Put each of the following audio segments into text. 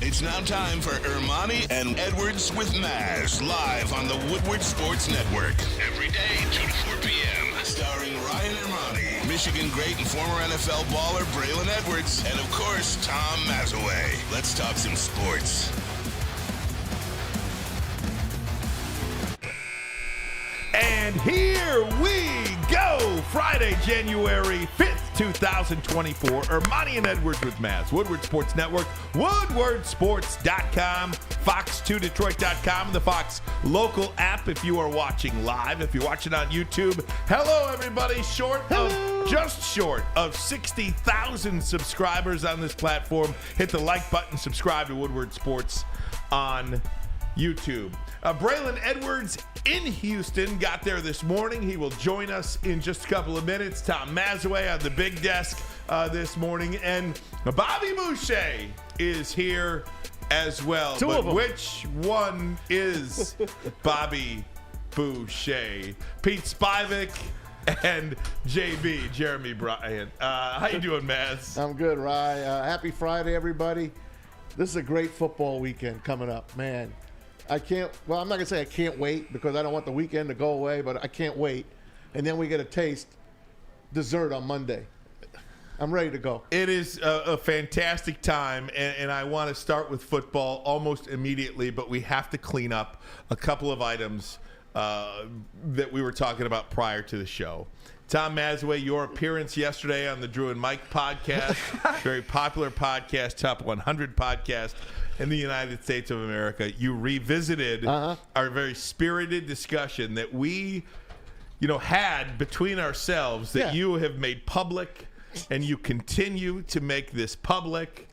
It's now time for Ermanni and Edwards with Maz, live on the Woodward Sports Network. Every day, 2 to 4 p.m. Starring Ryan Ermanni, Michigan great and former NFL baller Braylon Edwards, and of course, Tom Mazaway. Let's talk some sports. And here we go! Friday, January 5th, 2024. Ermanni and Edwards with Maz. Woodward Sports Network, woodwardsports.com, fox2detroit.com, and the Fox local app if you are watching live. If you're watching on YouTube, hello, everybody. Just short of 60,000 subscribers on this platform. Hit the like button, subscribe to Woodward Sports on YouTube. Braylon Edwards in Houston got there this morning. He will join us in just a couple of minutes. Tom Mazaway on the big desk this morning. And Bobby Boucher is here as well. Two of them. Which one is Bobby Boucher? Pete Spivak and JB, Jeremy Bryant. How you doing, Maz? I'm good, Rye. Happy Friday, everybody. This is a great football weekend coming up, man. I'm not going to say I can't wait because I don't want the weekend to go away, but I can't wait. And then we get a taste dessert on Monday. I'm ready to go. It is a fantastic time, and I want to start with football almost immediately, but we have to clean up a couple of items that we were talking about prior to the show. Tom Mazaway, your appearance yesterday on the Drew and Mike podcast, very popular podcast, top 100 podcast in the United States of America. You revisited our very spirited discussion that we, had between ourselves that you have made public, and you continue to make this public.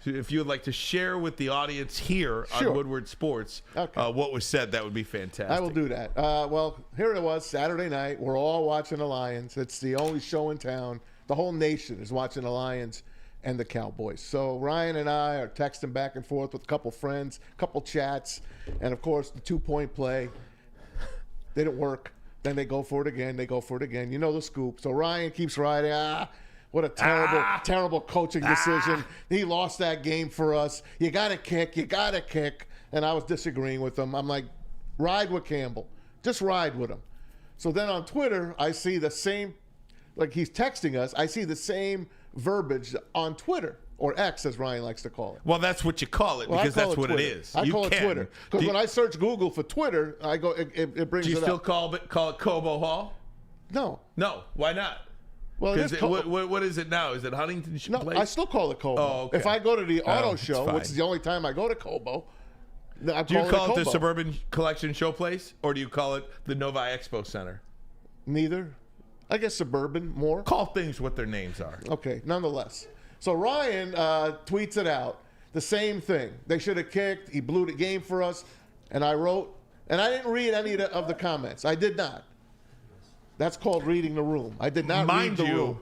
So if you would like to share with the audience here on Woodward Sports what was said, that would be fantastic. I will do that. Well, here it was, Saturday night. We're all watching the Lions. It's the only show in town. The whole nation is watching the Lions and the Cowboys. So Ryan and I are texting back and forth with a couple friends, a couple chats, and, of course, the two-point play didn't work. Then they go for it again. You know the scoop. So Ryan keeps riding. What a terrible coaching decision. He lost that game for us. You got to kick. And I was disagreeing with him. I'm like, ride with Campbell. Just ride with him. So then on Twitter, I see the same, like he's texting us, I see the same verbiage on Twitter, or X as Ryan likes to call it. Well, that's what you call it because that's what it is. I call it Twitter. Because when I search Google for Twitter, I go, it brings it up. Do you still call it Cobo Hall? No. No, why not? Well, what is it now? Is it Huntington Place? No, I still call it Cobo. Oh, okay. If I go to the auto show, which is the only time I go to Cobo, do you call it the Suburban Collection Showplace, or do you call it the Novi Expo Center? Neither. I guess suburban more. Call things what their names are. Okay, nonetheless. So Ryan tweets it out. The same thing. They should have kicked. He blew the game for us. And I wrote, and I didn't read any of the comments. I did not. That's called reading the room. I did not read the room.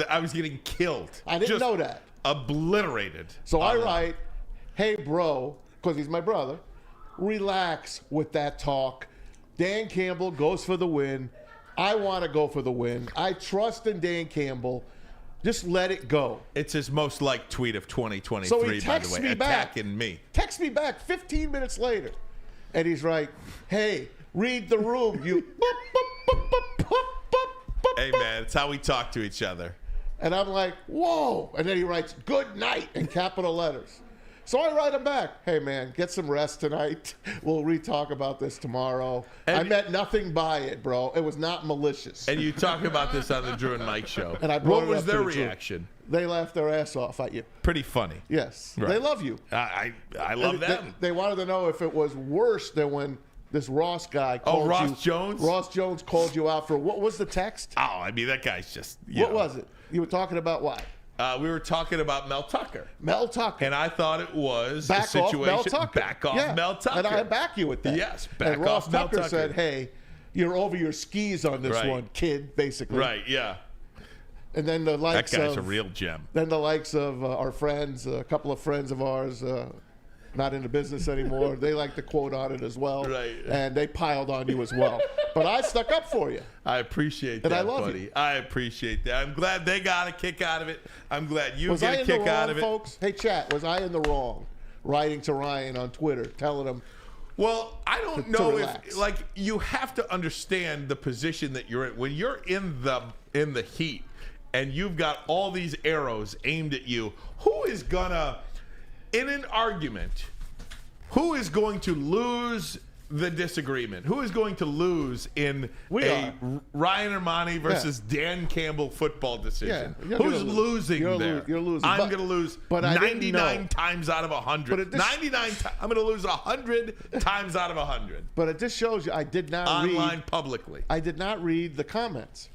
I was getting killed. I didn't know that. Obliterated. So I write, hey, bro, because he's my brother, relax with that talk. Dan Campbell goes for the win. I want to go for the win. I trust in Dan Campbell. Just let it go. It's his most liked tweet of 2023, so he by the way, attacking me. Text me back 15 minutes later. And he's like, hey, read the room. You. Hey, man, it's how we talk to each other. And I'm like, whoa. And then he writes, good night in capital letters. So I write him back, hey, man, get some rest tonight. We'll re-talk about this tomorrow. I meant nothing by it, bro. It was not malicious. And you talk about this on the Drew and Mike show. And what was their reaction? They laughed their ass off at you. Pretty funny. Yes. Right. They love you. I love them. They wanted to know if it was worse than when this Ross guy called you. Ross Jones? Ross Jones called you out for, what was the text? Oh, I mean, that guy's just, What was it? You were talking about what? We were talking about Mel Tucker. Mel Tucker. And I thought it was back a situation. Off Mel Tucker. Back off Mel Tucker. And I back you with that. Yes, back off Mel Tucker. And Ross Tucker said, hey, you're over your skis on this one, kid, basically. Right, yeah. And then the likes that guy's a real gem. Then the likes of our friends, a couple of friends of ours, not in the business anymore. They like to quote on it as well. Right. And they piled on you as well. But I stuck up for you. I appreciate And that, I love buddy. you. I appreciate that. I'm glad they got a kick out of it. I'm glad you Was get I a in the kick wrong, out of it. folks? Hey, chat, was I in the wrong writing to Ryan on Twitter, telling him, Well, I don't to know relax. if, like, you have to understand the position that you're in. When you're in the heat and you've got all these arrows aimed at you, who is gonna, in an argument, who is going to lose the disagreement? Who is going to lose in Ryan Ermanni versus Dan Campbell football decision? Yeah, Who's losing there? You're losing. I'm going to lose but I didn't 99 know. times out of 100. 99 I'm going to lose 100 times out of 100. But it just shows you I did not Online read. publicly. I did not read the comments.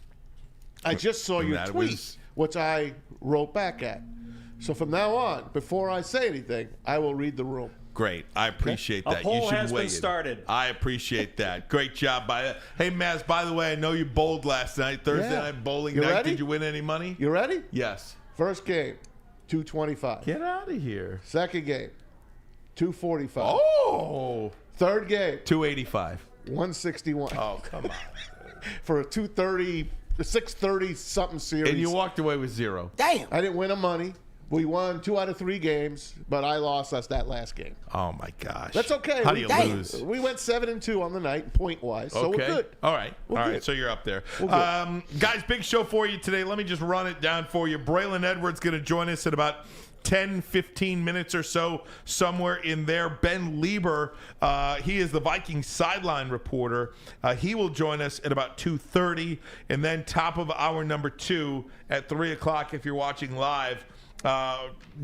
I just saw your that tweet, was- which I wrote back at. So from now on, before I say anything, I will read the room. Great. I appreciate A that. poll you should has weigh been in. started. I appreciate that. Great job by Hey, Maz, by the way, I know you bowled last night. Thursday Yeah. night bowling You night. ready? Did you win any money? You ready? Yes. First game, 225. Get out of here. Second game, 245. Oh. Third game, 285. 161. Oh, come on. For a 230, 630 something series. And you walked away with zero. Damn. I didn't win a money. We won 2 out of 3 games, but I lost us that last game. Oh, my gosh. That's okay. How do you lose? We went 7-2 on the night, point-wise, so Okay. we're good. All right. We're All good. right. So you're up there. We're good. Guys, big show for you today. Let me just run it down for you. Braylon Edwards going to join us at about 10, 15 minutes or so, somewhere in there. Ben Leber, he is the Vikings sideline reporter. He will join us at about 2:30. And then top of hour number 2 at 3 o'clock if you're watching live,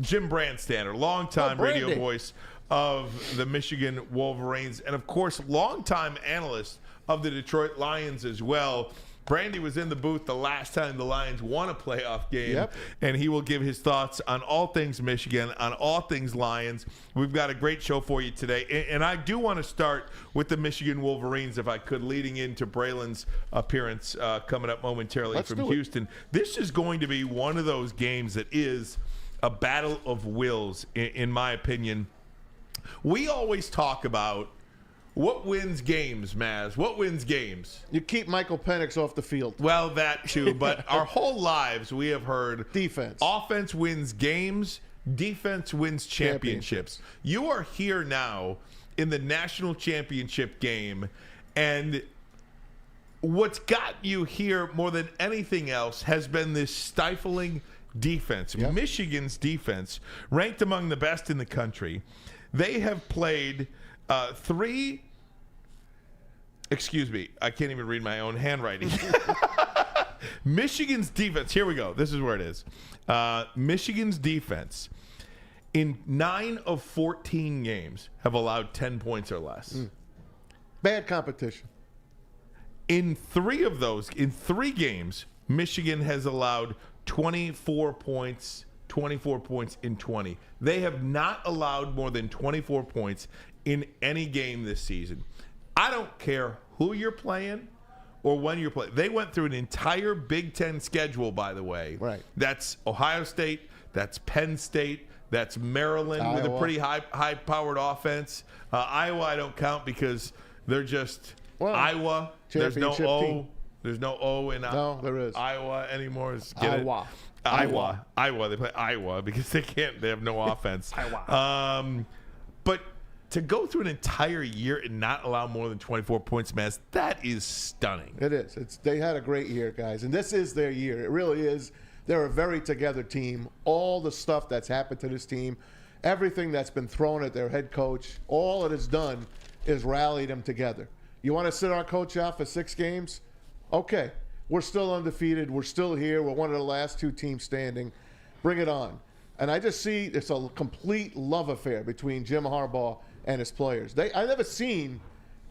Jim Brandstatter, longtime radio Brandy. voice of the Michigan Wolverines, and of course, longtime analyst of the Detroit Lions as well. Brandy was in the booth the last time the Lions won a playoff game, Yep. and he will give his thoughts on all things Michigan, on all things Lions. We've got a great show for you today, and I do want to start with the Michigan Wolverines, if I could, leading into Braylon's appearance coming up momentarily Let's from do it. Houston. This is going to be one of those games that is a battle of wills, in my opinion. We always talk about what wins games, Maz. What wins games? You keep Michael Penix off the field. Well, that too, but our whole lives we have heard Defense. Offense wins games, defense wins championships. You are here now in the national championship game, and what's got you here more than anything else has been this stifling defense. Yep. Michigan's defense, ranked among the best in the country. They have played excuse me, I can't even read my own handwriting. Michigan's defense, here we go. This is where it is. Michigan's defense in 9 of 14 games have allowed 10 points or less. Bad competition. In 3 of those, in 3 games, Michigan has allowed 24 points in 20. They have not allowed more than 24 points in any game this season. I don't care who you're playing or when you're playing. They went through an entire Big Ten schedule, by the way. Right. That's Ohio State, that's Penn State, that's Maryland with a Iowa. pretty high-powered offense. Iowa I don't count because they're just Iowa. There's no championship O. team. There's no O in No, there is. Iowa anymore. Iowa. Iowa. They play Iowa because they have no offense. Iowa. But to go through an entire year and not allow more than 24 points, man, that is stunning. It is. They had a great year, guys, and this is their year. It really is. They're a very together team. All the stuff that's happened to this team, everything that's been thrown at their head coach, all it has done is rallied them together. You want to sit our coach out for 6 games? Okay. We're still undefeated. We're still here. We're one of the last 2 teams standing. Bring it on. And I just see it's a complete love affair between Jim Harbaugh and his players. I've never seen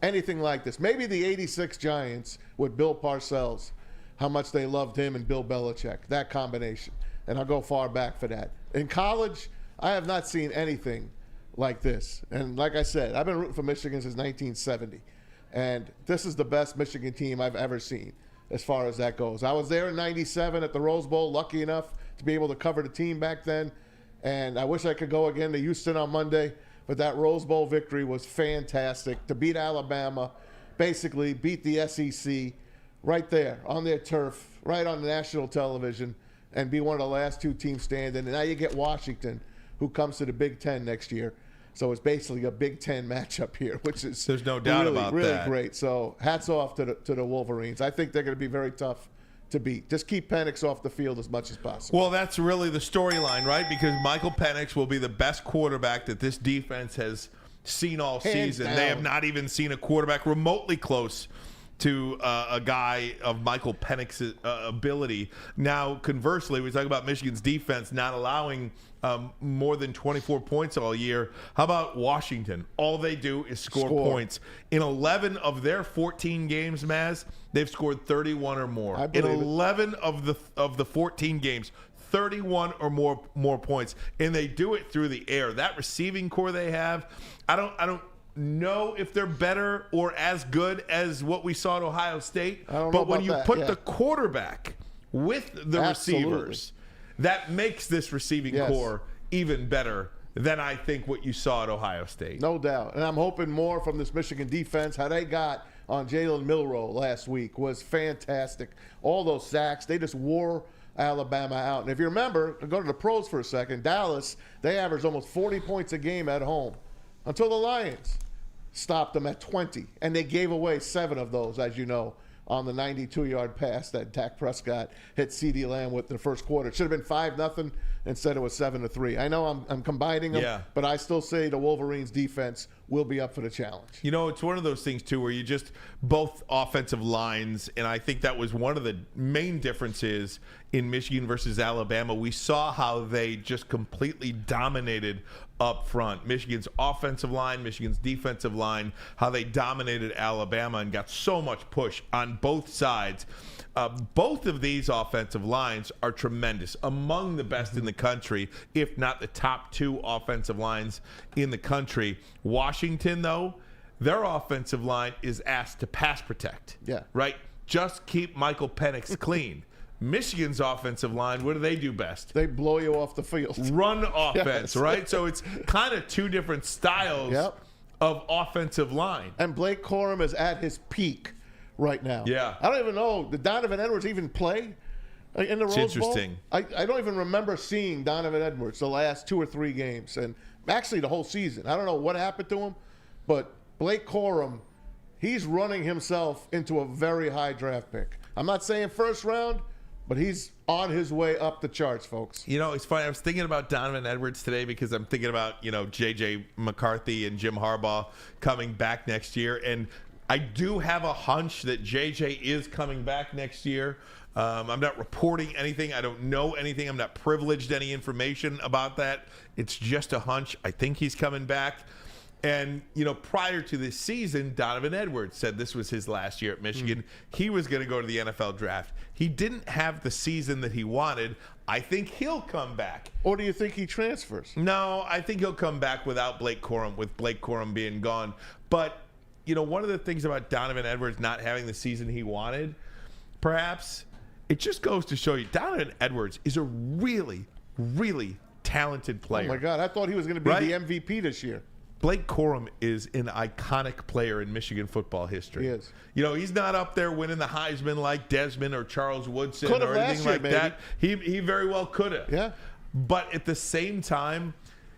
anything like this. Maybe the '86 Giants with Bill Parcells, how much they loved him and Bill Belichick, that combination. And I'll go far back for that. In college, I have not seen anything like this. And like I said, I've been rooting for Michigan since 1970. And this is the best Michigan team I've ever seen as far as that goes. I was there in '97 at the Rose Bowl, lucky enough to be able to cover the team back then. And I wish I could go again to Houston on Monday. but that Rose Bowl victory was fantastic. To beat Alabama, basically beat the SEC right there on their turf, right on national television, and be one of the last 2 teams standing. And now you get Washington, who comes to the Big Ten next year. So it's basically a Big Ten matchup here, which is there's no doubt about really that. Great. So hats off to the Wolverines. I think they're going to be very tough to beat. Just keep Penix off the field as much as possible. Well, that's really the storyline, right? Because Michael Penix will be the best quarterback that this defense has seen all season. down. They have not even seen a quarterback remotely close to a guy of Michael Penix's ability. Now, conversely, we talk about Michigan's defense not allowing more than 24 points all year. How about Washington? All they do is score points. In 11 of their 14 games, Maz, they've scored 31 or more. In 11 of the 14 games, 31 or more points, and they do it through the air. That receiving core they have, I don't know if they're better or as good as what we saw at Ohio State. But when you put the quarterback with the receivers, that makes this receiving core even better than I think what you saw at Ohio State. No doubt. And I'm hoping more from this Michigan defense. How they got on Jalen Milroe last week was fantastic. All those sacks, they just wore Alabama out. And if you remember, go to the pros for a second, Dallas, they averaged almost 40 points a game at home until the Lions stopped them at 20. And they gave away 7 of those, as you know, on the 92-yard pass that Dak Prescott hit CeeDee Lamb with in the first quarter. It should have been 5-0. Instead, it was 7-3. I know I'm combining them, but I still say the Wolverines' defense will be up for the challenge. You know, it's one of those things, too, where you just both offensive lines, and I think that was one of the main differences in Michigan versus Alabama. We saw how they just completely dominated up front. Michigan's offensive line, Michigan's defensive line, how they dominated Alabama and got so much push on both sides. Both of these offensive lines are tremendous, among the best in the country, if not the top 2 offensive lines in the country. Washington, though, their offensive line is asked to pass protect. Yeah. Right? Just keep Michael Penix clean. Michigan's offensive line, what do they do best? They blow you off the field. Run offense, right? So it's kind of 2 different styles of offensive line. And Blake Corum is at his peak right now. Yeah. I don't even know, did Donovan Edwards even play in the Rose Bowl? It's interesting. I don't even remember seeing Donovan Edwards the last 2 or 3 games, and actually the whole season. I don't know what happened to him, but Blake Corum, he's running himself into a very high draft pick. I'm not saying first round, but he's on his way up the charts, folks. You know, it's funny. I was thinking about Donovan Edwards today because I'm thinking about, J.J. McCarthy and Jim Harbaugh coming back next year. And I do have a hunch that J.J. is coming back next year. I'm not reporting anything. I don't know anything. I'm not privileged any information about that. It's just a hunch. I think he's coming back. And, prior to this season, Donovan Edwards said this was his last year at Michigan. He was going to go to the NFL draft. He didn't have the season that he wanted. I think he'll come back. Or do you think he transfers? No, I think he'll come back without Blake Corum, with Blake Corum being gone. But, one of the things about Donovan Edwards not having the season he wanted, perhaps, it just goes to show you Donovan Edwards is a really, really talented player. Oh, my God. I thought he was going to be the MVP this year. Blake Corum is an iconic player in Michigan football history. He is. He's not up there winning the Heisman like Desmond or Charles Woodson Could've or anything like maybe. that. He very well could have. Yeah. But at the same time,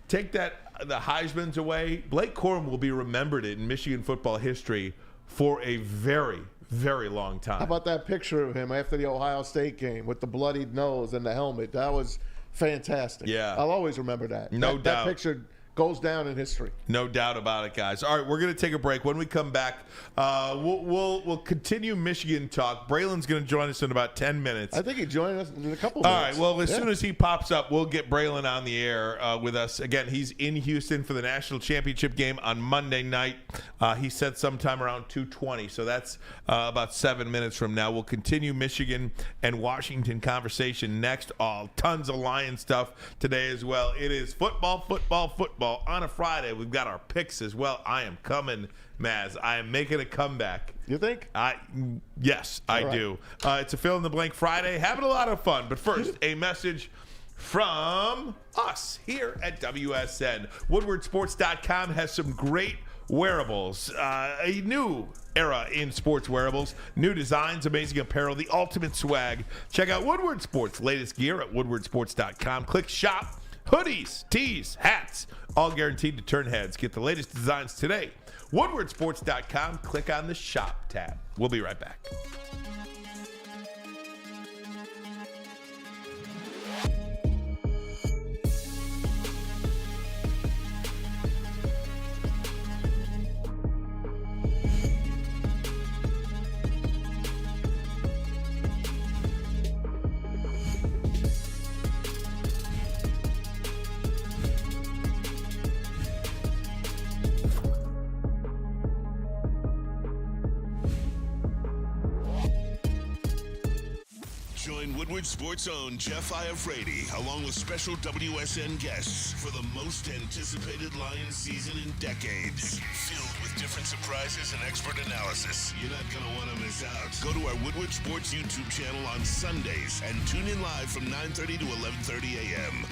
take the Heismans away, Blake Corum will be remembered in Michigan football history for a very, very long time. How about that picture of him after the Ohio State game with the bloodied nose and the helmet? That was fantastic. Yeah. I'll always remember that. No doubt. That picture goes down in history. No doubt about it, guys. All right, we're going to take a break. When we come back, we'll continue Michigan talk. Braylon's going to join us in about 10 minutes. I think he joined us in a couple All minutes. right, well, as soon as he pops up, we'll get Braylon on the air with us. Again, he's in Houston for the national championship game on Monday night. He said sometime around 2:20, so that's about 7 minutes from now. We'll continue Michigan and Washington conversation next. Tons of Lion stuff today as well. It is football on a Friday. We've got our picks as well. I am coming, Maz. I am making a comeback. You think? Yes, I do. It's a fill-in-the-blank Friday. Having a lot of fun. But first, a message from us here at WSN. WoodwardSports.com has some great wearables. A new era in sports wearables. New designs, amazing apparel, the ultimate swag. Check out Woodward Sports' latest gear at WoodwardSports.com. Click shop. Hoodies, tees, hats, all guaranteed to turn heads. Get the latest designs today. WoodwardSports.com. Click on the shop tab. We'll be right back. Join Woodward Sports' own Jeff Iafrate, along with special WSN guests for the most anticipated Lions season in decades. Filled with different surprises and expert analysis. You're not going to want to miss out. Go to our Woodward Sports YouTube channel on Sundays and tune in live from 9:30 to 11:30 a.m.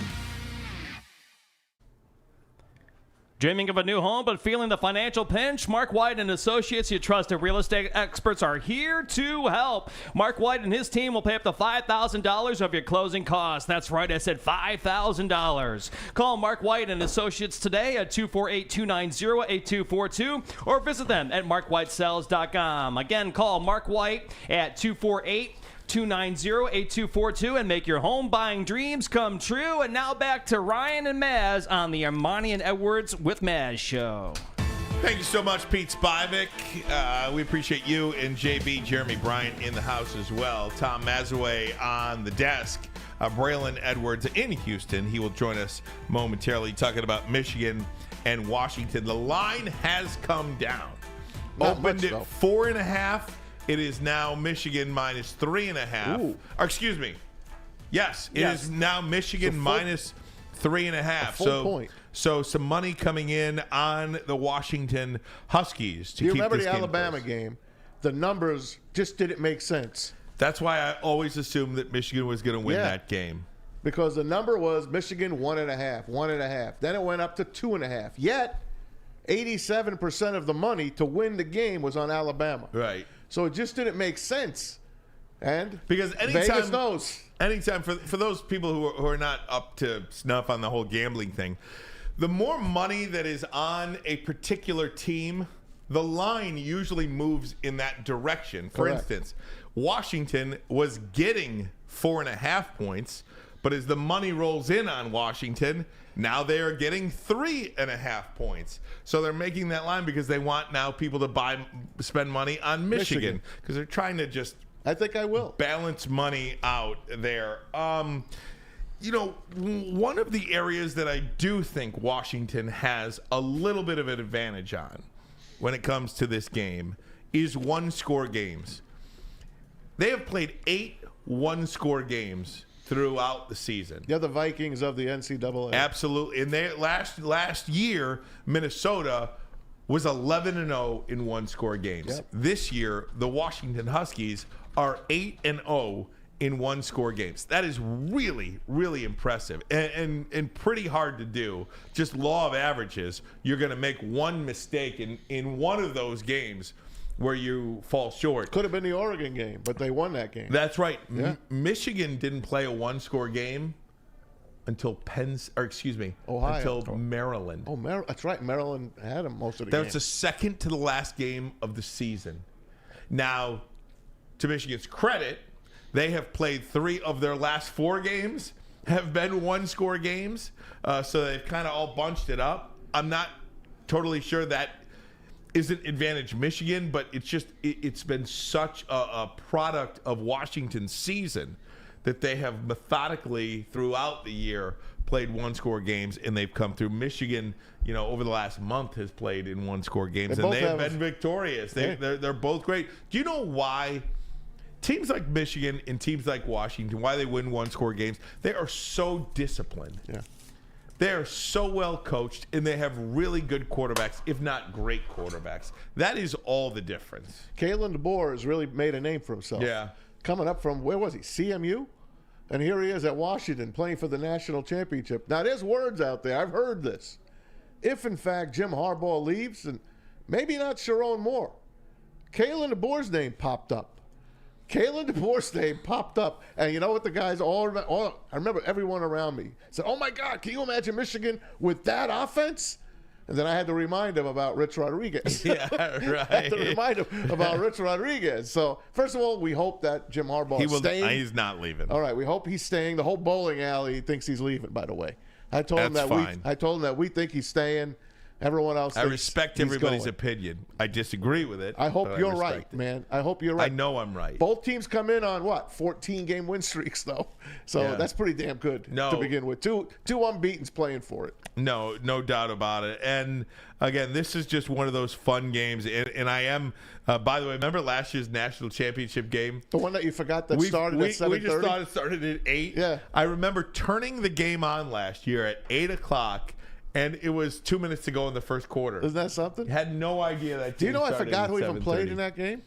Dreaming of a new home but feeling the financial pinch? Mark White and Associates, your trusted real estate experts, are here to help. Mark White and his team will pay up to $5,000 of your closing costs. That's right, I said $5,000. Call Mark White and Associates today at 248-290-8242 or visit them at markwhitesells.com. Again, call Mark White at 248-290-8242 and make your home buying dreams come true. And now back to Ryan and Maz on the Ermanni and Edwards with Maz show. Thank you so much, Pete Spivak. We appreciate you and JB, Jeremy Bryant, in the house as well. Tom Mazaway on the desk. Braylon Edwards in Houston. He will join us momentarily talking about Michigan and Washington. The line has come down. Opened at 4.5. It is now Michigan minus 3.5. Or excuse me. Yes, it is now Michigan minus 3.5. Full point. So some money coming in on the Washington Huskies. Do you remember the Alabama game? The numbers just didn't make sense. That's why I always assumed that Michigan was going to win that game. Because the number was Michigan 1.5. Then it went up to 2.5. Yet, 87% of the money to win the game was on Alabama. Right. So it just didn't make sense. And because Vegas knows. Anytime, for those people who are not up to snuff on the whole gambling thing, the more money that is on a particular team, the line usually moves in that direction. For instance, Washington was getting 4.5 points, but as the money rolls in on Washington, now they are getting 3.5 points. So they're making that line because they want now people to spend money on Michigan because they're trying to just balance money out there. You know, one of the areas that I do think Washington has a little bit of an advantage on when it comes to this game is one-score games. They have played 8 one-score games throughout the season. They're the Vikings of the NCAA. Absolutely. And they last year, Minnesota was 11-0 in one-score games. Yep. This year, the Washington Huskies are 8-0 in one-score games. That is really, really impressive and pretty hard to do. Just law of averages. You're going to make one mistake in one of those games where you fall short. Could have been the Oregon game, but they won that game. That's right. Yeah. Michigan didn't play a one-score game until until Maryland. Oh, that's right. Maryland had them most of the game. That's the second to the last game of the season. Now, to Michigan's credit, they have played 3 of their last 4 games have been one-score games, so they've kind of all bunched it up. I'm not totally sure that isn't advantage Michigan, but it's been such a product of Washington's season that they have methodically throughout the year played one-score games, and they've come through. Michigan, over the last month has played in one-score games, and they have been victorious. They're both great. Do you know why teams like Michigan and teams like Washington, why they win one-score games? They are so disciplined. Yeah. They are so well coached, and they have really good quarterbacks, if not great quarterbacks. That is all the difference. Kalen DeBoer has really made a name for himself. Yeah. Coming up from, where was he, CMU? And here he is at Washington playing for the national championship. Now, there's words out there. I've heard this. If, in fact, Jim Harbaugh leaves, and maybe not Sharon Moore, Kalen DeBoer's name popped up. Kalen DeBoer's name popped up. And you know what the guys all I remember everyone around me said, oh, my God, can you imagine Michigan with that offense? And then I had to remind him about Rich Rodriguez. Yeah, right. I had to remind him about Rich Rodriguez. So, first of all, we hope that Jim Harbaugh is staying. He's not leaving. All right, we hope he's staying. The whole bowling alley thinks he's leaving, by the way. I told him that we think he's staying. Everyone else thinks I respect everybody's opinion. I disagree with it. I hope you're right, man. I hope you're right. I know I'm right. Both teams come in on, 14-game win streaks, though. So that's pretty damn good to begin with. Two unbeatens playing for it. No doubt about it. And, again, this is just one of those fun games. And I am, by the way, remember last year's national championship game? The one that you forgot that started at 7:30? We just thought it started at 8. Yeah. I remember turning the game on last year at 8 o'clock. And it was 2 minutes to go in the first quarter. Isn't that something? Had no idea that. Do you know I forgot who even 7:30. played in that game?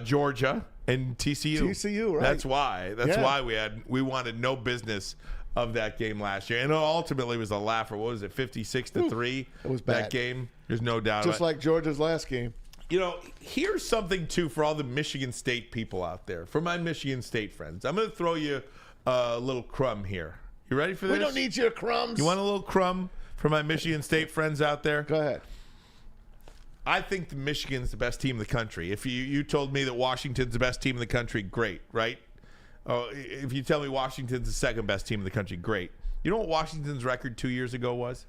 Georgia and TCU. TCU, right? That's why. We wanted no business of that game last year, and it ultimately was a laugher. What was it, 56-3? It was bad. That game. There's no doubt. Just like Georgia's last game. You know, here's something too for all the Michigan State people out there. For my Michigan State friends, I'm going to throw you a little crumb here. You ready for this? We don't need your crumbs. You want a little crumb? For my Michigan State friends out there, go ahead. I think Michigan's the best team in the country. If you told me that Washington's the best team in the country, great, right? If you tell me Washington's the second best team in the country, great. You know what Washington's record 2 years ago was?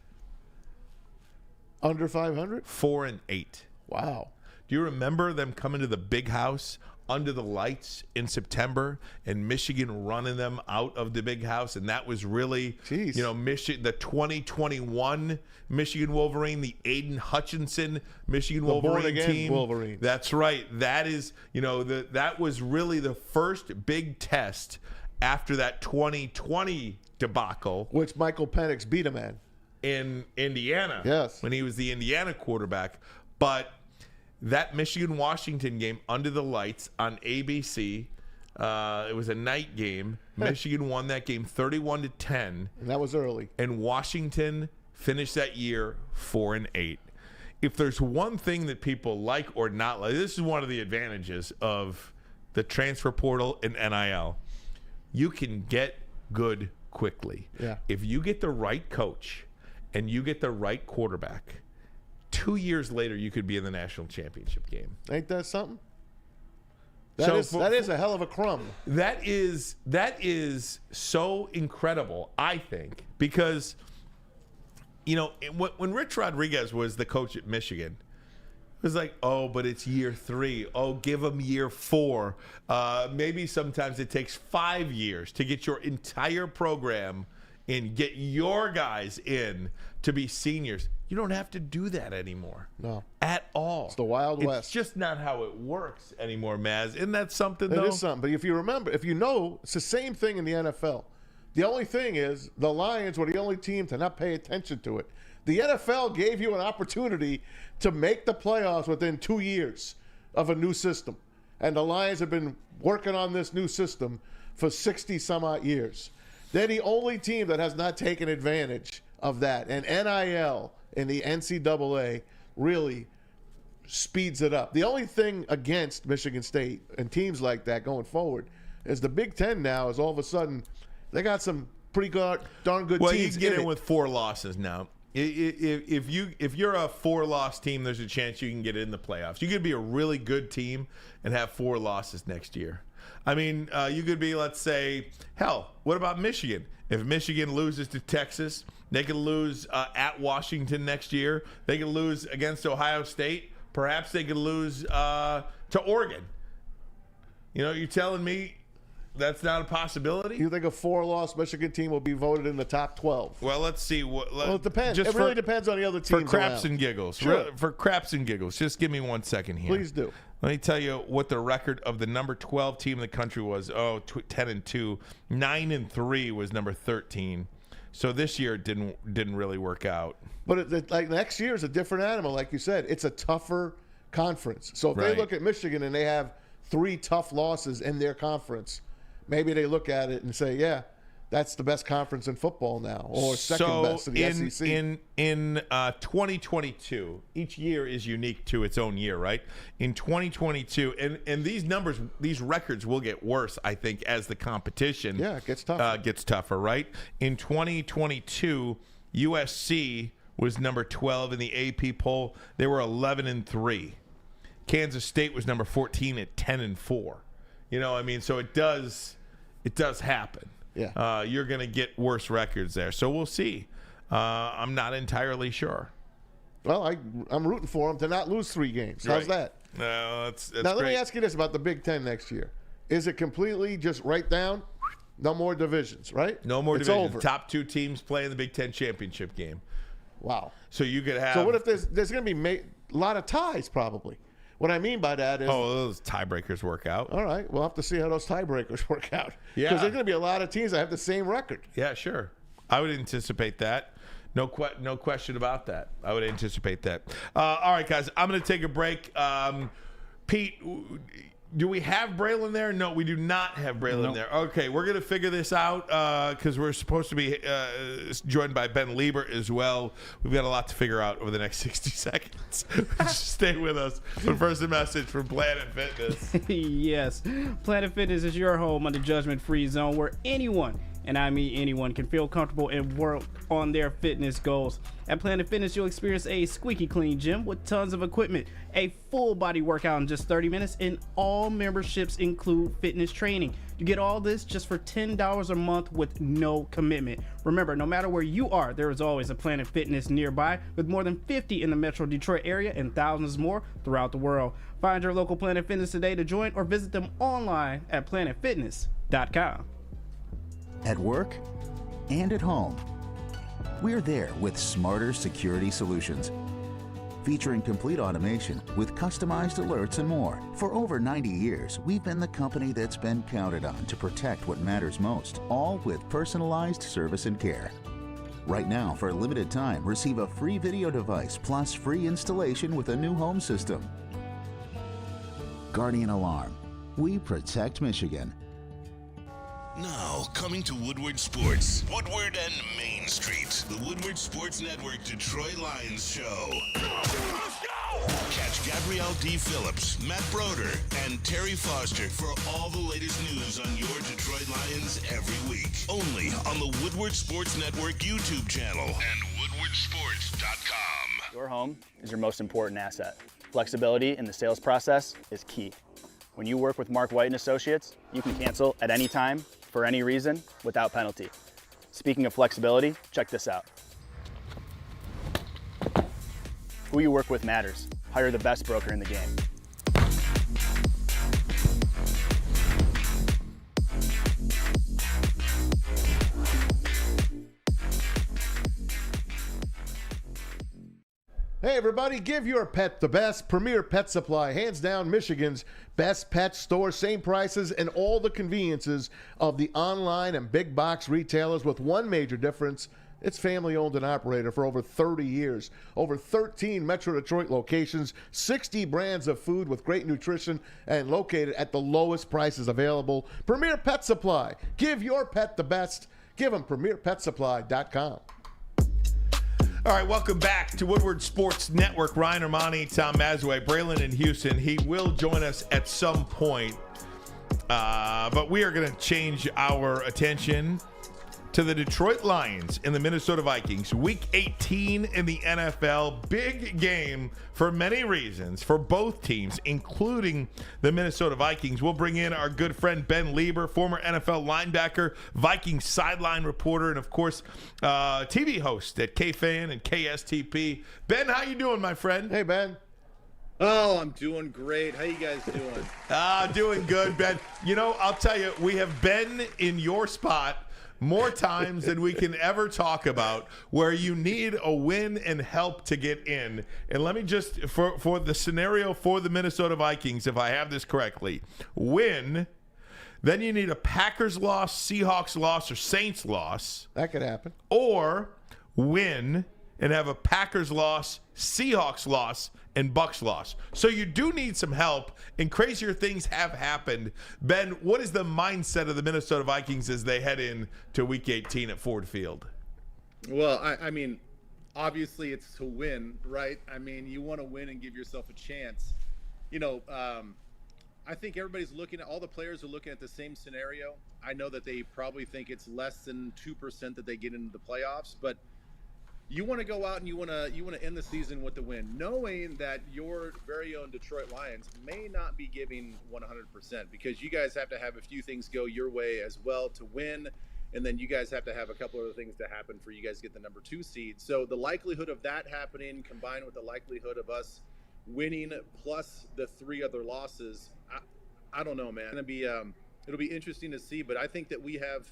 Under 500? 4-8. Wow. Do you remember them coming to the big house under the lights in September and Michigan running them out of the big house? And that was really, the 2021 Michigan Wolverine, the Aiden Hutchinson Michigan Wolverine team. Wolverine. That's right. That is, that was really the first big test after that 2020 debacle. Which Michael Penix beat him at. In Indiana. Yes. When he was the Indiana quarterback. But that Michigan-Washington game under the lights on ABC, it was a night game. Michigan won that game 31-10. And that was early. And Washington finished that year 4-8. If there's one thing that people like or not like, this is one of the advantages of the transfer portal and NIL. You can get good quickly. Yeah. If you get the right coach and you get the right quarterback, 2 years later, you could be in the national championship game. Ain't that something? That is a hell of a crumb. That is so incredible, I think, because, when Rich Rodriguez was the coach at Michigan, it was like, oh, but it's year 3. Oh, give him year 4. Maybe sometimes it takes 5 years to get your entire program in, get your guys in to be seniors. You don't have to do that anymore. No. At all. It's the Wild West. It's just not how it works anymore, Maz. Isn't that something, though? It is something. But if you know, it's the same thing in the NFL. The only thing is the Lions were the only team to not pay attention to it. The NFL gave you an opportunity to make the playoffs within 2 years of a new system. And the Lions have been working on this new system for 60-some-odd years. They're the only team that has not taken advantage of that. And NIL in the NCAA really speeds it up. The only thing against Michigan State and teams like that going forward is the Big Ten now is all of a sudden they got some pretty darn good teams. Well, you can get in with 4 losses now. If you're a 4-loss team, there's a chance you can get in the playoffs. You could be a really good team and have 4 losses next year. I mean, you could be, let's say, hell, what about Michigan? If Michigan loses to Texas, they could lose at Washington next year. They could lose against Ohio State. Perhaps they could lose to Oregon. You're telling me that's not a possibility? You think a 4-loss Michigan team will be voted in the top 12? Well, let's see. Well, it depends. It really depends on the other teams. For craps and giggles. Sure. For craps and giggles. Just give me 1 second here. Please do. Let me tell you what the record of the number 12 team in the country was. 10-2. 9-3 was number 13. So this year it didn't really work out. But like next year is a different animal, like you said. It's a tougher conference. So if they look at Michigan and they have 3 tough losses in their conference, maybe they look at it and say, yeah, that's the best conference in football now, or second best in the SEC. In 2022, each year is unique to its own year, right? In 2022, and these numbers, these records will get worse, I think, as the competition gets tougher. Gets tougher, right? In 2022, USC was number 12 in the AP poll. They were 11-3. Kansas State was number 14 at 10-4. You know, I mean, so it does happen. Yeah. You're going to get worse records there. So we'll see. I'm not entirely sure. Well, I'm rooting for them to not lose 3 games. How's that? No, that's now, let great. me ask you this about the Big Ten next year. Is it completely just right down? No more divisions, right? No more it's divisions. Over. Top 2 teams play in the Big Ten championship game. Wow. So you could have. So what if there's going to be a lot of ties probably? What I mean by that is, those tiebreakers work out. All right, we'll have to see how those tiebreakers work out. Yeah. Because there's going to be a lot of teams that have the same record. Yeah, sure. I would anticipate that. No question about that. I would anticipate that. All right, guys, I'm going to take a break. Pete, do we have Braylon there? No, we do not have Braylon there. Okay, we're going to figure this out because we're supposed to be joined by Ben Leber as well. We've got a lot to figure out over the next 60 seconds. Just stay with us. But first, a message from Planet Fitness. Yes, Planet Fitness is your home on the judgment-free zone where anyone, and I mean anyone, can feel comfortable and work on their fitness goals. At Planet Fitness, you'll experience a squeaky clean gym with tons of equipment, a full body workout in just 30 minutes, and all memberships include fitness training. You get all this just for $10 a month with no commitment. Remember, no matter where you are, there is always a Planet Fitness nearby, with more than 50 in the Metro Detroit area and thousands more throughout the world. Find your local Planet Fitness today to join or visit them online at planetfitness.com. At work and at home, we're there with smarter security solutions. Featuring complete automation with customized alerts and more. For over 90 years, we've been the company that's been counted on to protect what matters most, all with personalized service and care. Right now, for a limited time, receive a free video device plus free installation with a new home system. Guardian Alarm. We protect Michigan. Now, coming to Woodward Sports, Woodward and Main Street, the Woodward Sports Network Detroit Lions show. Let's go! Catch Gabrielle D. Phillips, Matt Broder, and Terry Foster for all the latest news on your Detroit Lions every week. Only on the Woodward Sports Network YouTube channel and woodwardsports.com. Your home is your most important asset. Flexibility in the sales process is key. When you work with Mark White & Associates, you can cancel at any time, for any reason, without penalty. Speaking of flexibility, check this out. Who you work with matters. Hire the best broker in the game. Hey everybody, give your pet the best. Premier Pet Supply, hands down Michigan's best pet store. Same prices and all the conveniences of the online and big box retailers, with one major difference. It's family owned and operated for over 30 years. Over 13 Metro Detroit locations, 60 brands of food with great nutrition, and located at the lowest prices available. Premier Pet Supply. Give your pet the best. Give them premierpetsupply.com. All right, welcome back to Woodward Sports Network. Ryan Ermanni, Tom Mazaway, Braylon in Houston. He will join us at some point, but we are going to change our attention to the Detroit Lions and the Minnesota Vikings. Week 18 in the NFL. Big game for many reasons for both teams, including the Minnesota Vikings. We'll bring in our good friend Ben Leber, former NFL linebacker, Vikings sideline reporter, and of course, TV host at KFan and KSTP. Ben, how you doing, my friend? Hey, Ben. Oh, I'm doing great. How you guys doing? Doing good, Ben. You know, I'll tell you, we have been in your spot more times than we can ever talk about, where you need a win and help to get in. And let me just, for the scenario for the Minnesota Vikings, if I have this correctly, win, then you need a Packers loss, Seahawks loss, or Saints loss. That could happen. Or win and have a Packers loss, Seahawks loss, and Bucks loss. So you do need some help, and crazier things have happened. Ben, what is the mindset of the Minnesota Vikings as they head in to Week 18 at Ford Field? Well, I mean, obviously it's to win, right? I mean, you want to win and give yourself a chance. You know, I think everybody's looking at, all the players are looking at the same scenario. I know that they probably think it's less than 2% that they get into the playoffs, but you want to go out and you want to end the season with the win, knowing that your very own Detroit Lions may not be giving 100%, because you guys have to have a few things go your way as well to win, and then you guys have to have a couple other things to happen for you guys to get the number 2 seed. So the likelihood of that happening, combined with the likelihood of us winning plus the 3 other losses, I don't know, man. It'll be interesting to see, but I think that we have